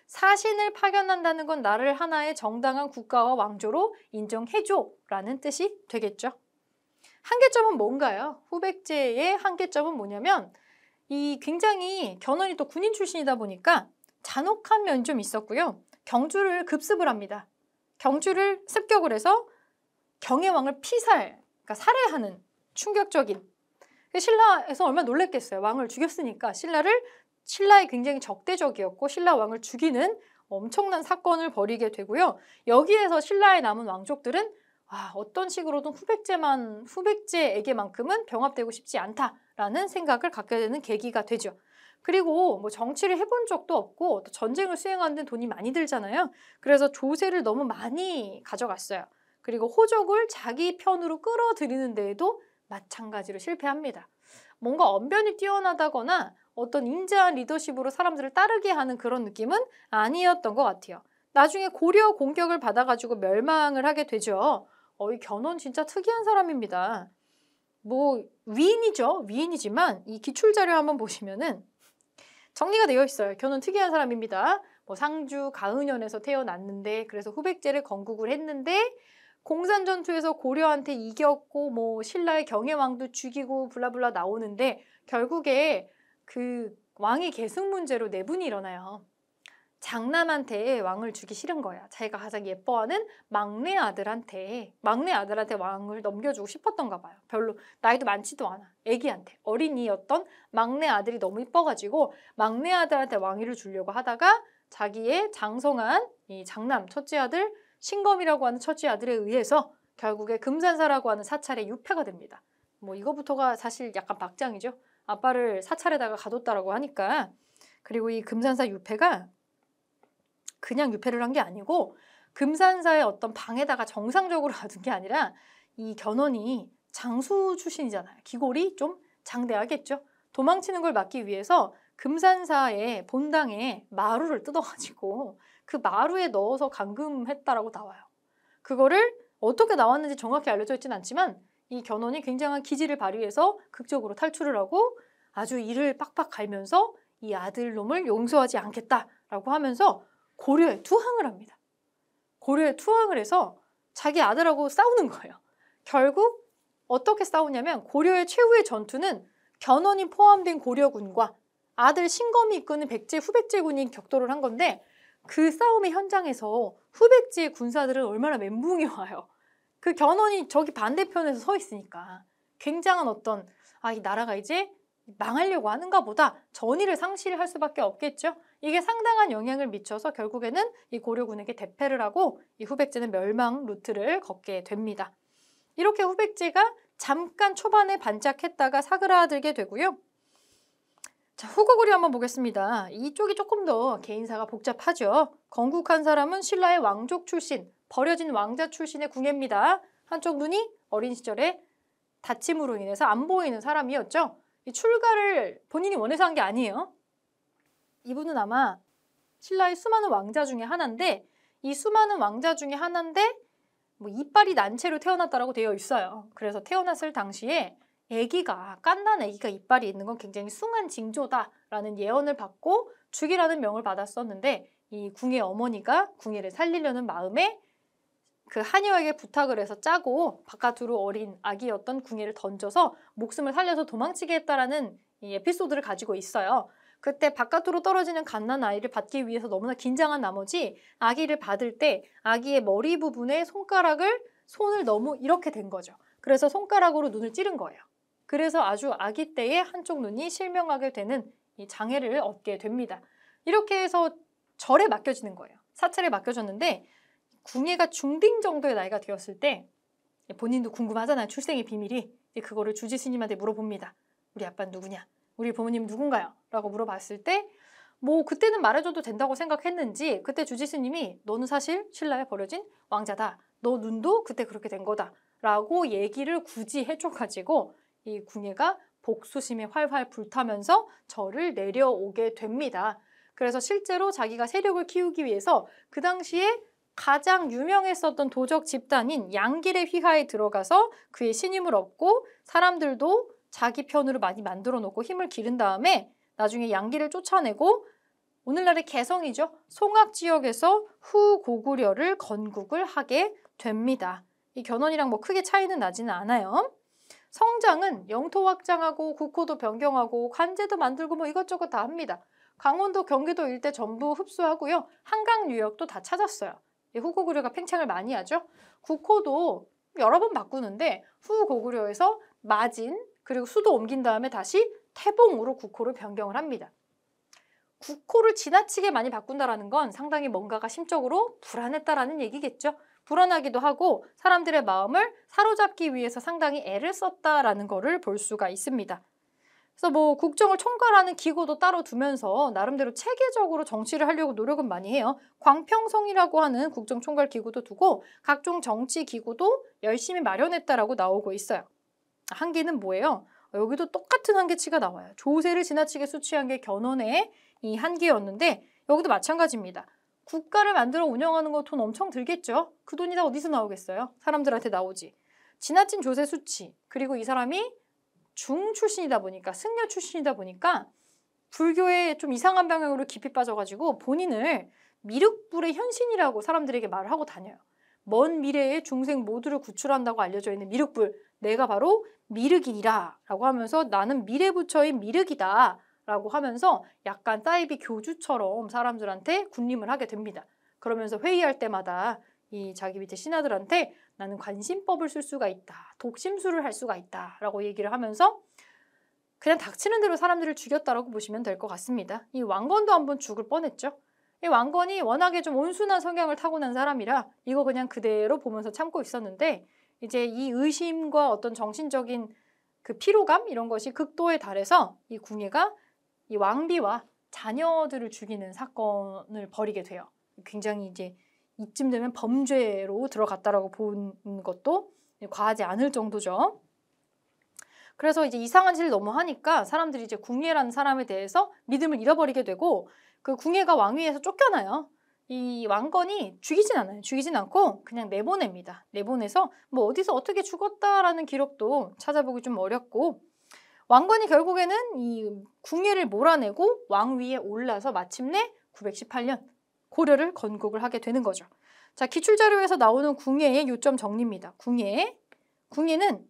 사신을 파견한다는 건 나를 하나의 정당한 국가와 왕조로 인정해줘라는 뜻이 되겠죠. 한계점은 뭔가요? 후백제의 한계점은 뭐냐면 이 굉장히 견훤이 또 군인 출신이다 보니까 잔혹한 면이 좀 있었고요. 경주를 급습을 합니다. 경주를 습격을 해서 경혜왕을 그러니까 살해하는 충격적인. 신라에서 얼마나 놀랬겠어요. 왕을 죽였으니까 신라에 굉장히 적대적이었고 신라 왕을 죽이는 엄청난 사건을 벌이게 되고요. 여기에서 신라에 남은 왕족들은 어떤 식으로든 후백제에게만큼은 병합되고 싶지 않다라는 생각을 갖게 되는 계기가 되죠. 그리고 뭐 정치를 해본 적도 없고 또 전쟁을 수행하는 데 돈이 많이 들잖아요. 그래서 조세를 너무 많이 가져갔어요. 그리고 호족을 자기 편으로 끌어들이는 데에도 마찬가지로 실패합니다. 뭔가 언변이 뛰어나다거나 어떤 인자한 리더십으로 사람들을 따르게 하는 그런 느낌은 아니었던 것 같아요. 나중에 고려 공격을 받아가지고 멸망을 하게 되죠. 이 견훤 진짜 특이한 사람입니다. 뭐 위인이죠. 위인이지만 이 기출자료 한번 보시면은 정리가 되어 있어요. 견훤 특이한 사람입니다. 뭐 상주 가은현에서 태어났는데 그래서 후백제를 건국을 했는데 공산전투에서 고려한테 이겼고 뭐 신라의 경혜왕도 죽이고 블라블라 나오는데 결국에 그 왕위 계승 문제로 내분이 일어나요. 장남한테 왕을 주기 싫은 거야. 자기가 가장 예뻐하는 막내 아들한테 왕을 넘겨주고 싶었던가 봐요. 별로 나이도 많지도 않아. 애기한테. 어린이였던 막내 아들이 너무 이뻐가지고 막내 아들한테 왕위를 주려고 하다가 자기의 장성한 이 장남 첫째 아들 신검이라고 하는 첫째 아들에 의해서 결국에 금산사라고 하는 사찰에 유폐가 됩니다. 뭐 이거부터가 사실 약간 박장이죠. 아빠를 사찰에다가 가뒀다라고 하니까. 그리고 이 금산사 유폐가 그냥 유폐를 한 게 아니고 금산사의 어떤 방에다가 정상적으로 가둔 게 아니라 이 견훤이 장수 출신이잖아요. 기골이 좀 장대하겠죠. 도망치는 걸 막기 위해서 금산사의 본당에 마루를 뜯어가지고 그 마루에 넣어서 감금했다라고 나와요. 그거를 어떻게 나왔는지 정확히 알려져 있지는 않지만 이 견훤이 굉장한 기지를 발휘해서 극적으로 탈출을 하고 아주 이를 빡빡 갈면서 이 아들놈을 용서하지 않겠다라고 하면서 고려에 투항을 합니다. 고려에 투항을 해서 자기 아들하고 싸우는 거예요. 결국 어떻게 싸우냐면 고려의 최후의 전투는 견훤이 포함된 고려군과 아들 신검이 이끄는 백제 후백제군이 격돌을 한 건데 그 싸움의 현장에서 후백제 군사들은 얼마나 멘붕이 와요. 그 견훤이 저기 반대편에서 서 있으니까 굉장한 어떤 이 나라가 이제 망하려고 하는가 보다 전의를 상실할 수밖에 없겠죠. 이게 상당한 영향을 미쳐서 결국에는 이 고려군에게 대패를 하고 이 후백제는 멸망 루트를 걷게 됩니다. 이렇게 후백제가 잠깐 초반에 반짝했다가 사그라들게 되고요. 자, 후고구려 한번 보겠습니다. 이쪽이 조금 더 개인사가 복잡하죠. 건국한 사람은 신라의 왕족 출신, 버려진 왕자 출신의 궁예입니다. 한쪽 눈이 어린 시절에 다침으로 인해서 안 보이는 사람이었죠. 이 출가를 본인이 원해서 한 게 아니에요. 이분은 아마 신라의 수많은 왕자 중에 하나인데 이 수많은 왕자 중에 하나인데 뭐 이빨이 난 채로 태어났다라고 되어 있어요. 그래서 태어났을 당시에 깐난 아기가 이빨이 있는 건 굉장히 숭한 징조다라는 예언을 받고 죽이라는 명을 받았었는데 이 궁예 어머니가 궁예를 살리려는 마음에 그 하녀에게 부탁을 해서 짜고 바깥으로 어린 아기였던 궁예를 던져서 목숨을 살려서 도망치게 했다라는 이 에피소드를 가지고 있어요. 그때 바깥으로 떨어지는 갓난아이를 받기 위해서 너무나 긴장한 나머지 아기를 받을 때 아기의 머리 부분에 손을 너무 이렇게 댄 거죠. 그래서 손가락으로 눈을 찌른 거예요. 그래서 아주 아기 때에 한쪽 눈이 실명하게 되는 이 장애를 얻게 됩니다. 이렇게 해서 절에 맡겨지는 거예요. 사찰에 맡겨졌는데 궁예가 중딩 정도의 나이가 되었을 때 본인도 궁금하잖아요. 출생의 비밀이. 그거를 주지 스님한테 물어봅니다. 우리 아빠는 누구냐? 우리 부모님 누군가요? 라고 물어봤을 때 뭐 그때는 말해줘도 된다고 생각했는지 그때 주지 스님이 너는 사실 신라에 버려진 왕자다. 너 눈도 그때 그렇게 된 거다. 라고 얘기를 굳이 해줘가지고 이 궁예가 복수심에 활활 불타면서 절을 내려오게 됩니다. 그래서 실제로 자기가 세력을 키우기 위해서 그 당시에 가장 유명했었던 도적 집단인 양길의 휘하에 들어가서 그의 신임을 얻고 사람들도 자기 편으로 많이 만들어 놓고 힘을 기른 다음에 나중에 양길을 쫓아내고 오늘날의 개성이죠. 송악 지역에서 후고구려를 건국을 하게 됩니다. 이 견훤이랑 뭐 크게 차이는 나지는 않아요. 성장은 영토 확장하고 국호도 변경하고 관제도 만들고 뭐 이것저것 다 합니다. 강원도, 경기도 일대 전부 흡수하고요. 한강 유역도 다 찾았어요. 후고구려가 팽창을 많이 하죠. 국호도 여러 번 바꾸는데 후고구려에서 마진 그리고 수도 옮긴 다음에 다시 태봉으로 국호를 변경을 합니다. 국호를 지나치게 많이 바꾼다는 건 상당히 뭔가가 심적으로 불안했다라는 얘기겠죠. 불안하기도 하고 사람들의 마음을 사로잡기 위해서 상당히 애를 썼다라는 거를 볼 수가 있습니다. 그래서 뭐 국정을 총괄하는 기구도 따로 두면서 나름대로 체계적으로 정치를 하려고 노력은 많이 해요. 광평성이라고 하는 국정총괄 기구도 두고 각종 정치 기구도 열심히 마련했다라고 나오고 있어요. 한계는 뭐예요? 여기도 똑같은 한계치가 나와요. 조세를 지나치게 수취한 게 견훤의 이 한계였는데 여기도 마찬가지입니다. 국가를 만들어 운영하는 거 돈 엄청 들겠죠? 그 돈이 다 어디서 나오겠어요? 사람들한테 나오지. 지나친 조세 수치, 그리고 이 사람이 중 출신이다 보니까, 승려 출신이다 보니까 불교에 좀 이상한 방향으로 깊이 빠져가지고 본인을 미륵불의 현신이라고 사람들에게 말을 하고 다녀요. 먼 미래에 중생 모두를 구출한다고 알려져 있는 미륵불, 내가 바로 미륵이라 라고 하면서 나는 미래부처인 미륵이다 라고 하면서 약간 사이비 교주처럼 사람들한테 군림을 하게 됩니다. 그러면서 회의할 때마다 이 자기 밑에 신하들한테 나는 관심법을 쓸 수가 있다. 독심술을 할 수가 있다. 라고 얘기를 하면서 그냥 닥치는 대로 사람들을 죽였다라고 보시면 될 것 같습니다. 이 왕건도 한번 죽을 뻔했죠. 이 왕건이 워낙에 좀 온순한 성향을 타고난 사람이라 이거 그냥 그대로 보면서 참고 있었는데 이제 이 의심과 어떤 정신적인 그 피로감 이런 것이 극도에 달해서 이 궁예가 이 왕비와 자녀들을 죽이는 사건을 벌이게 돼요. 굉장히 이제 이쯤 되면 범죄로 들어갔다라고 보는 것도 과하지 않을 정도죠. 그래서 이제 이상한 짓을 너무 하니까 사람들이 이제 궁예라는 사람에 대해서 믿음을 잃어버리게 되고 그 궁예가 왕위에서 쫓겨나요. 이 왕건이 죽이진 않아요. 죽이진 않고 그냥 내보냅니다. 내보내서 뭐 어디서 어떻게 죽었다라는 기록도 찾아보기 좀 어렵고 왕건이 결국에는 이 궁예를 몰아내고 왕위에 올라서 마침내 918년 고려를 건국을 하게 되는 거죠. 자, 기출자료에서 나오는 궁예의 요점 정리입니다. 궁예는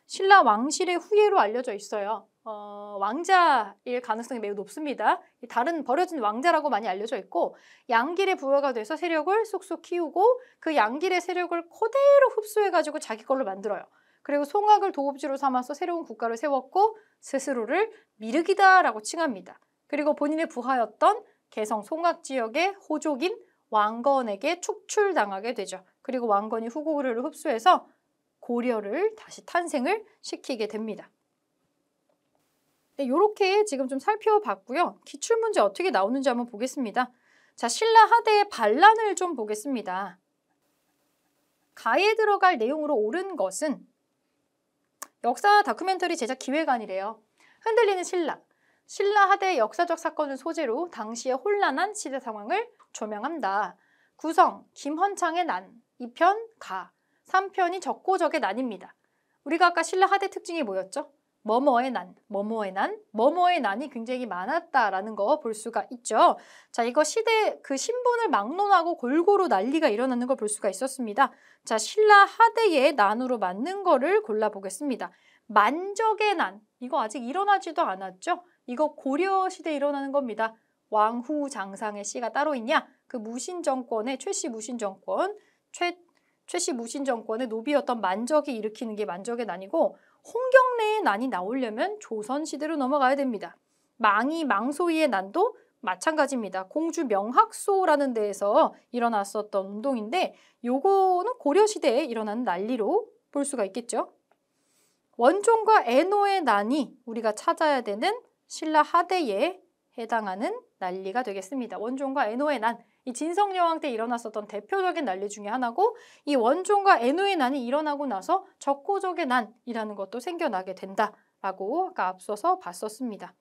신라 왕실의 후예로 알려져 있어요. 왕자일 가능성이 매우 높습니다. 다른 버려진 왕자라고 많이 알려져 있고 양길의 부하가 돼서 세력을 쏙쏙 키우고 그 양길의 세력을 그대로 흡수해가지고 자기 걸로 만들어요. 그리고 송악을 도읍지로 삼아서 새로운 국가를 세웠고 스스로를 미륵이다라고 칭합니다. 그리고 본인의 부하였던 개성 송악 지역의 호족인 왕건에게 축출당하게 되죠. 그리고 왕건이 후고구려를 흡수해서 고려를 다시 탄생을 시키게 됩니다. 네, 이렇게 지금 좀 살펴봤고요. 기출문제 어떻게 나오는지 한번 보겠습니다. 자, 신라 하대의 반란을 좀 보겠습니다. 가에 들어갈 내용으로 옳은 것은 역사 다큐멘터리 제작 기획안이래요. 흔들리는 신라 하대의 역사적 사건을 소재로 당시의 혼란한 시대 상황을 조명한다. 구성, 김헌창의 난, 2편 가, 3편이 적고적의 난입니다. 우리가 아까 신라 하대 특징이 뭐였죠? 뭐뭐의 난, 뭐뭐의 난, 뭐뭐의 난이 굉장히 많았다라는 거 볼 수가 있죠. 자, 이거 시대 그 신분을 막론하고 골고루 난리가 일어나는 걸 볼 수가 있었습니다. 자, 신라 하대의 난으로 맞는 거를 골라보겠습니다. 만적의 난, 이거 아직 일어나지도 않았죠? 이거 고려 시대에 일어나는 겁니다. 왕후장상의 씨가 따로 있냐? 그 무신정권의 최씨 무신정권, 최씨 무신정권의 노비였던 만적이 일으키는 게 만적의 난이고 홍경래의 난이 나오려면 조선시대로 넘어가야 됩니다. 망이 망소이의 난도 마찬가지입니다. 공주 명학소라는 데에서 일어났었던 운동인데 요거는 고려시대에 일어난 난리로 볼 수가 있겠죠. 원종과 애노의 난이 우리가 찾아야 되는 신라 하대에 해당하는 난리가 되겠습니다. 원종과 애노의 난, 이 진성여왕 때 일어났었던 대표적인 난리 중에 하나고 이 원종과 애노의 난이 일어나고 나서 적고적의 난이라는 것도 생겨나게 된다라고 아까 앞서서 봤었습니다.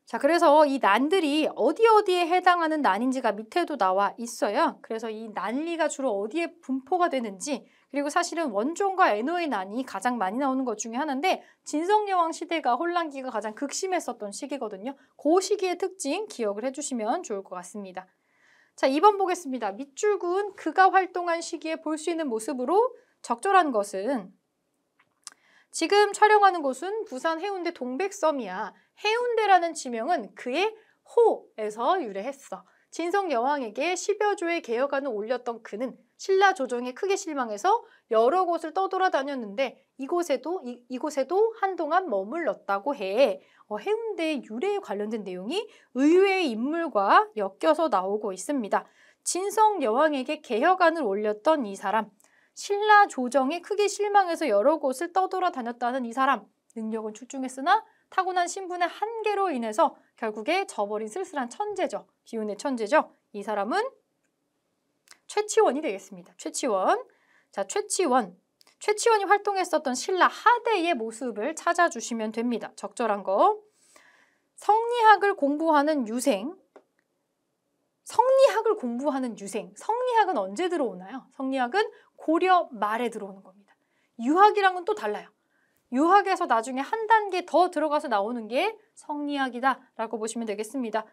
자, 그래서 이 난들이 어디에 해당하는 난인지가 밑에도 나와 있어요. 그래서 이 난리가 주로 어디에 분포가 되는지 그리고 사실은 원종과 애노의 난이 가장 많이 나오는 것 중에 하나인데 진성여왕 시대가 혼란기가 가장 극심했었던 시기거든요. 그 시기의 특징 기억을 해주시면 좋을 것 같습니다. 자, 2번 보겠습니다. 밑줄은 그가 활동한 시기에 볼 수 있는 모습으로 적절한 것은 지금 촬영하는 곳은 부산 해운대 동백섬이야. 해운대라는 지명은 그의 호에서 유래했어. 진성여왕에게 10여 조의 개혁안을 올렸던 그는 신라 조정에 크게 실망해서 여러 곳을 떠돌아다녔는데 이곳에도 한동안 머물렀다고 해. 해운대의 유래에 관련된 내용이 의외의 인물과 엮여서 나오고 있습니다. 진성여왕에게 개혁안을 올렸던 이 사람, 신라 조정에 크게 실망해서 여러 곳을 떠돌아다녔다는 이 사람, 능력은 출중했으나 타고난 신분의 한계로 인해서 결국에 져버린 쓸쓸한 천재죠. 비운의 천재죠. 이 사람은 최치원이 되겠습니다. 최치원. 자, 최치원이 활동했었던 신라 하대의 모습을 찾아주시면 됩니다. 적절한 거. 성리학을 공부하는 유생. 성리학은 언제 들어오나요? 성리학은 고려 말에 들어오는 겁니다. 유학이랑은 또 달라요. 유학에서 나중에 한 단계 더 들어가서 나오는 게 성리학이다라고 보시면 되겠습니다.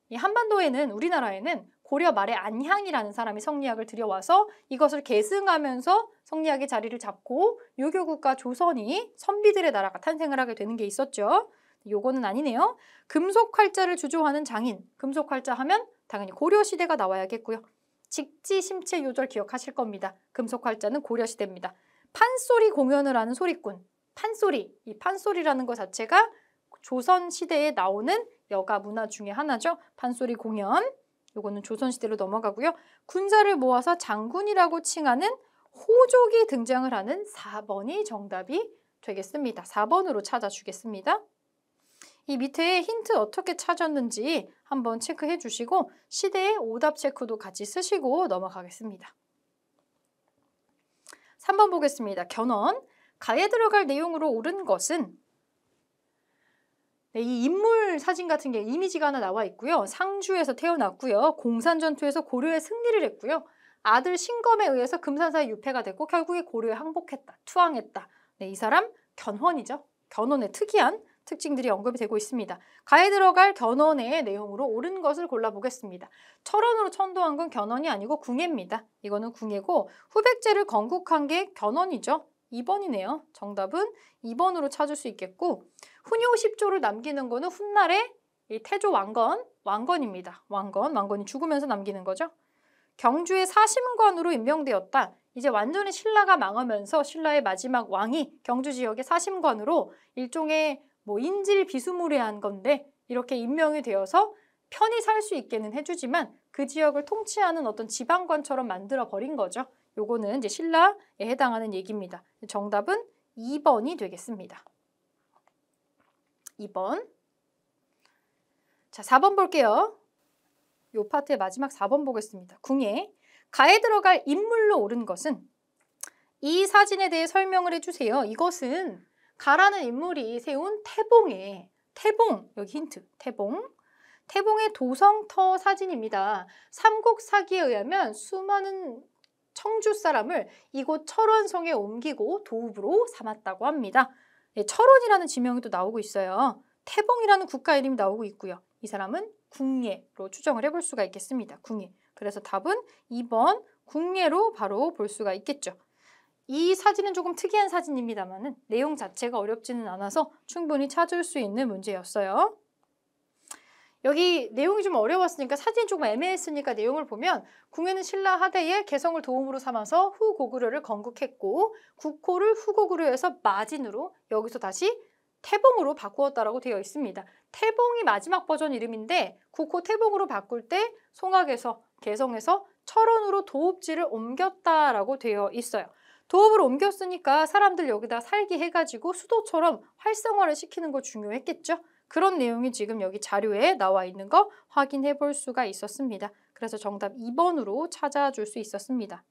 이 한반도에는 우리나라에는 고려 말에 안향이라는 사람이 성리학을 들여와서 이것을 계승하면서 성리학의 자리를 잡고 유교국가 조선이 선비들의 나라가 탄생을 하게 되는 게 있었죠. 요거는 아니네요. 금속활자를 주조하는 장인. 금속활자 하면 당연히 고려시대가 나와야겠고요. 직지심체요절 기억하실 겁니다. 금속활자는 고려시대입니다. 판소리 공연을 하는 소리꾼. 판소리, 이 판소리라는 것 자체가 조선시대에 나오는 여가 문화 중에 하나죠. 판소리 공연, 요거는 조선시대로 넘어가고요. 군사를 모아서 장군이라고 칭하는 호족이 등장을 하는 4번이 정답이 되겠습니다. 4번으로 찾아주겠습니다. 이 밑에 힌트 어떻게 찾았는지 한번 체크해 주시고 시대의 오답 체크도 같이 쓰시고 넘어가겠습니다. 3번 보겠습니다. 견언. 가에 들어갈 내용으로 옳은 것은 네, 이 인물 사진 같은 게 이미지가 하나 나와 있고요. 상주에서 태어났고요. 공산전투에서 고려에 승리를 했고요. 아들 신검에 의해서 금산사에 유폐가 됐고 결국에 고려에 항복했다. 투항했다. 네, 이 사람 견훤이죠. 견훤의 특이한 특징들이 언급이 되고 있습니다. 가에 들어갈 견훤의 내용으로 옳은 것을 골라보겠습니다. 철원으로 천도한 건 견훤이 아니고 궁예입니다. 이거는 궁예고 후백제를 건국한 게 견훤이죠. 2번이네요. 정답은 2번으로 찾을 수 있겠고 훈요 10조를 남기는 거는 훗날의 이 태조 왕건입니다. 왕건이 죽으면서 남기는 거죠. 경주의 사심관으로 임명되었다. 이제 완전히 신라가 망하면서 신라의 마지막 왕이 경주 지역의 사심관으로 일종의 인질 비스무리한 건데 이렇게 임명이 되어서 편히 살 수 있게는 해주지만 그 지역을 통치하는 어떤 지방관처럼 만들어 버린 거죠. 요거는 이제 신라에 해당하는 얘기입니다. 정답은 2번이 되겠습니다. 2번. 자, 4번 볼게요. 요 파트의 마지막 4번 보겠습니다. 궁예. 가에 들어갈 인물로 옳은 것은 이 사진에 대해 설명을 해주세요. 이것은 가라는 인물이 세운 태봉, 여기 힌트, 태봉의 도성터 사진입니다. 삼국사기에 의하면 수많은 청주 사람을 이곳 철원성에 옮기고 도읍으로 삼았다고 합니다. 네, 철원이라는 지명이 또 나오고 있어요. 태봉이라는 국가 이름이 나오고 있고요. 이 사람은 궁예로 추정을 해볼 수가 있겠습니다. 궁예. 그래서 답은 2번 궁예로 바로 볼 수가 있겠죠. 이 사진은 조금 특이한 사진입니다만 내용 자체가 어렵지는 않아서 충분히 찾을 수 있는 문제였어요. 여기 내용이 좀 어려웠으니까 사진이 조금 애매했으니까 내용을 보면 궁예는 신라 하대의 개성을 도움으로 삼아서 후고구려를 건국했고 국호를 후고구려에서 마진으로 여기서 다시 태봉으로 바꾸었다라고 되어 있습니다. 태봉이 마지막 버전 이름인데 국호 태봉으로 바꿀 때 송악에서 개성에서 철원으로 도읍지를 옮겼다라고 되어 있어요. 도읍을 옮겼으니까 사람들 여기다 살게 해가지고 수도처럼 활성화를 시키는 거 중요했겠죠. 그런 내용이 지금 여기 자료에 나와 있는 거 확인해 볼 수가 있었습니다. 그래서 정답 2번으로 찾아줄 수 있었습니다.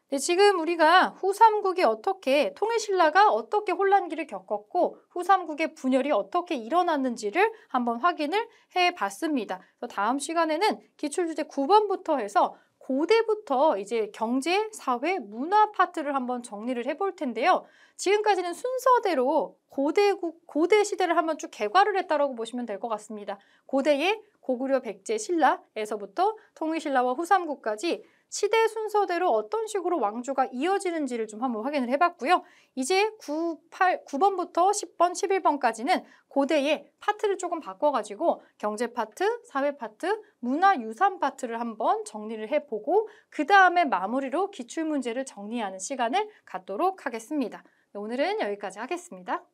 네, 지금 우리가 후삼국이 어떻게 통일신라가 어떻게 혼란기를 겪었고 후삼국의 분열이 어떻게 일어났는지를 한번 확인을 해봤습니다. 그래서 다음 시간에는 기출주제 9번부터 해서 고대부터 이제 경제, 사회, 문화 파트를 한번 정리를 해볼 텐데요. 지금까지는 순서대로 고대 시대를 한번 쭉 개괄을 했다라고 보시면 될 것 같습니다. 고대의 고구려, 백제, 신라에서부터 통일신라와 후삼국까지 시대 순서대로 어떤 식으로 왕조가 이어지는지를 좀 한번 확인을 해봤고요. 이제 9번부터 10번, 11번까지는 고대의 파트를 조금 바꿔가지고 경제 파트, 사회 파트, 문화유산 파트를 한번 정리를 해보고 그 다음에 마무리로 기출문제를 정리하는 시간을 갖도록 하겠습니다. 오늘은 여기까지 하겠습니다.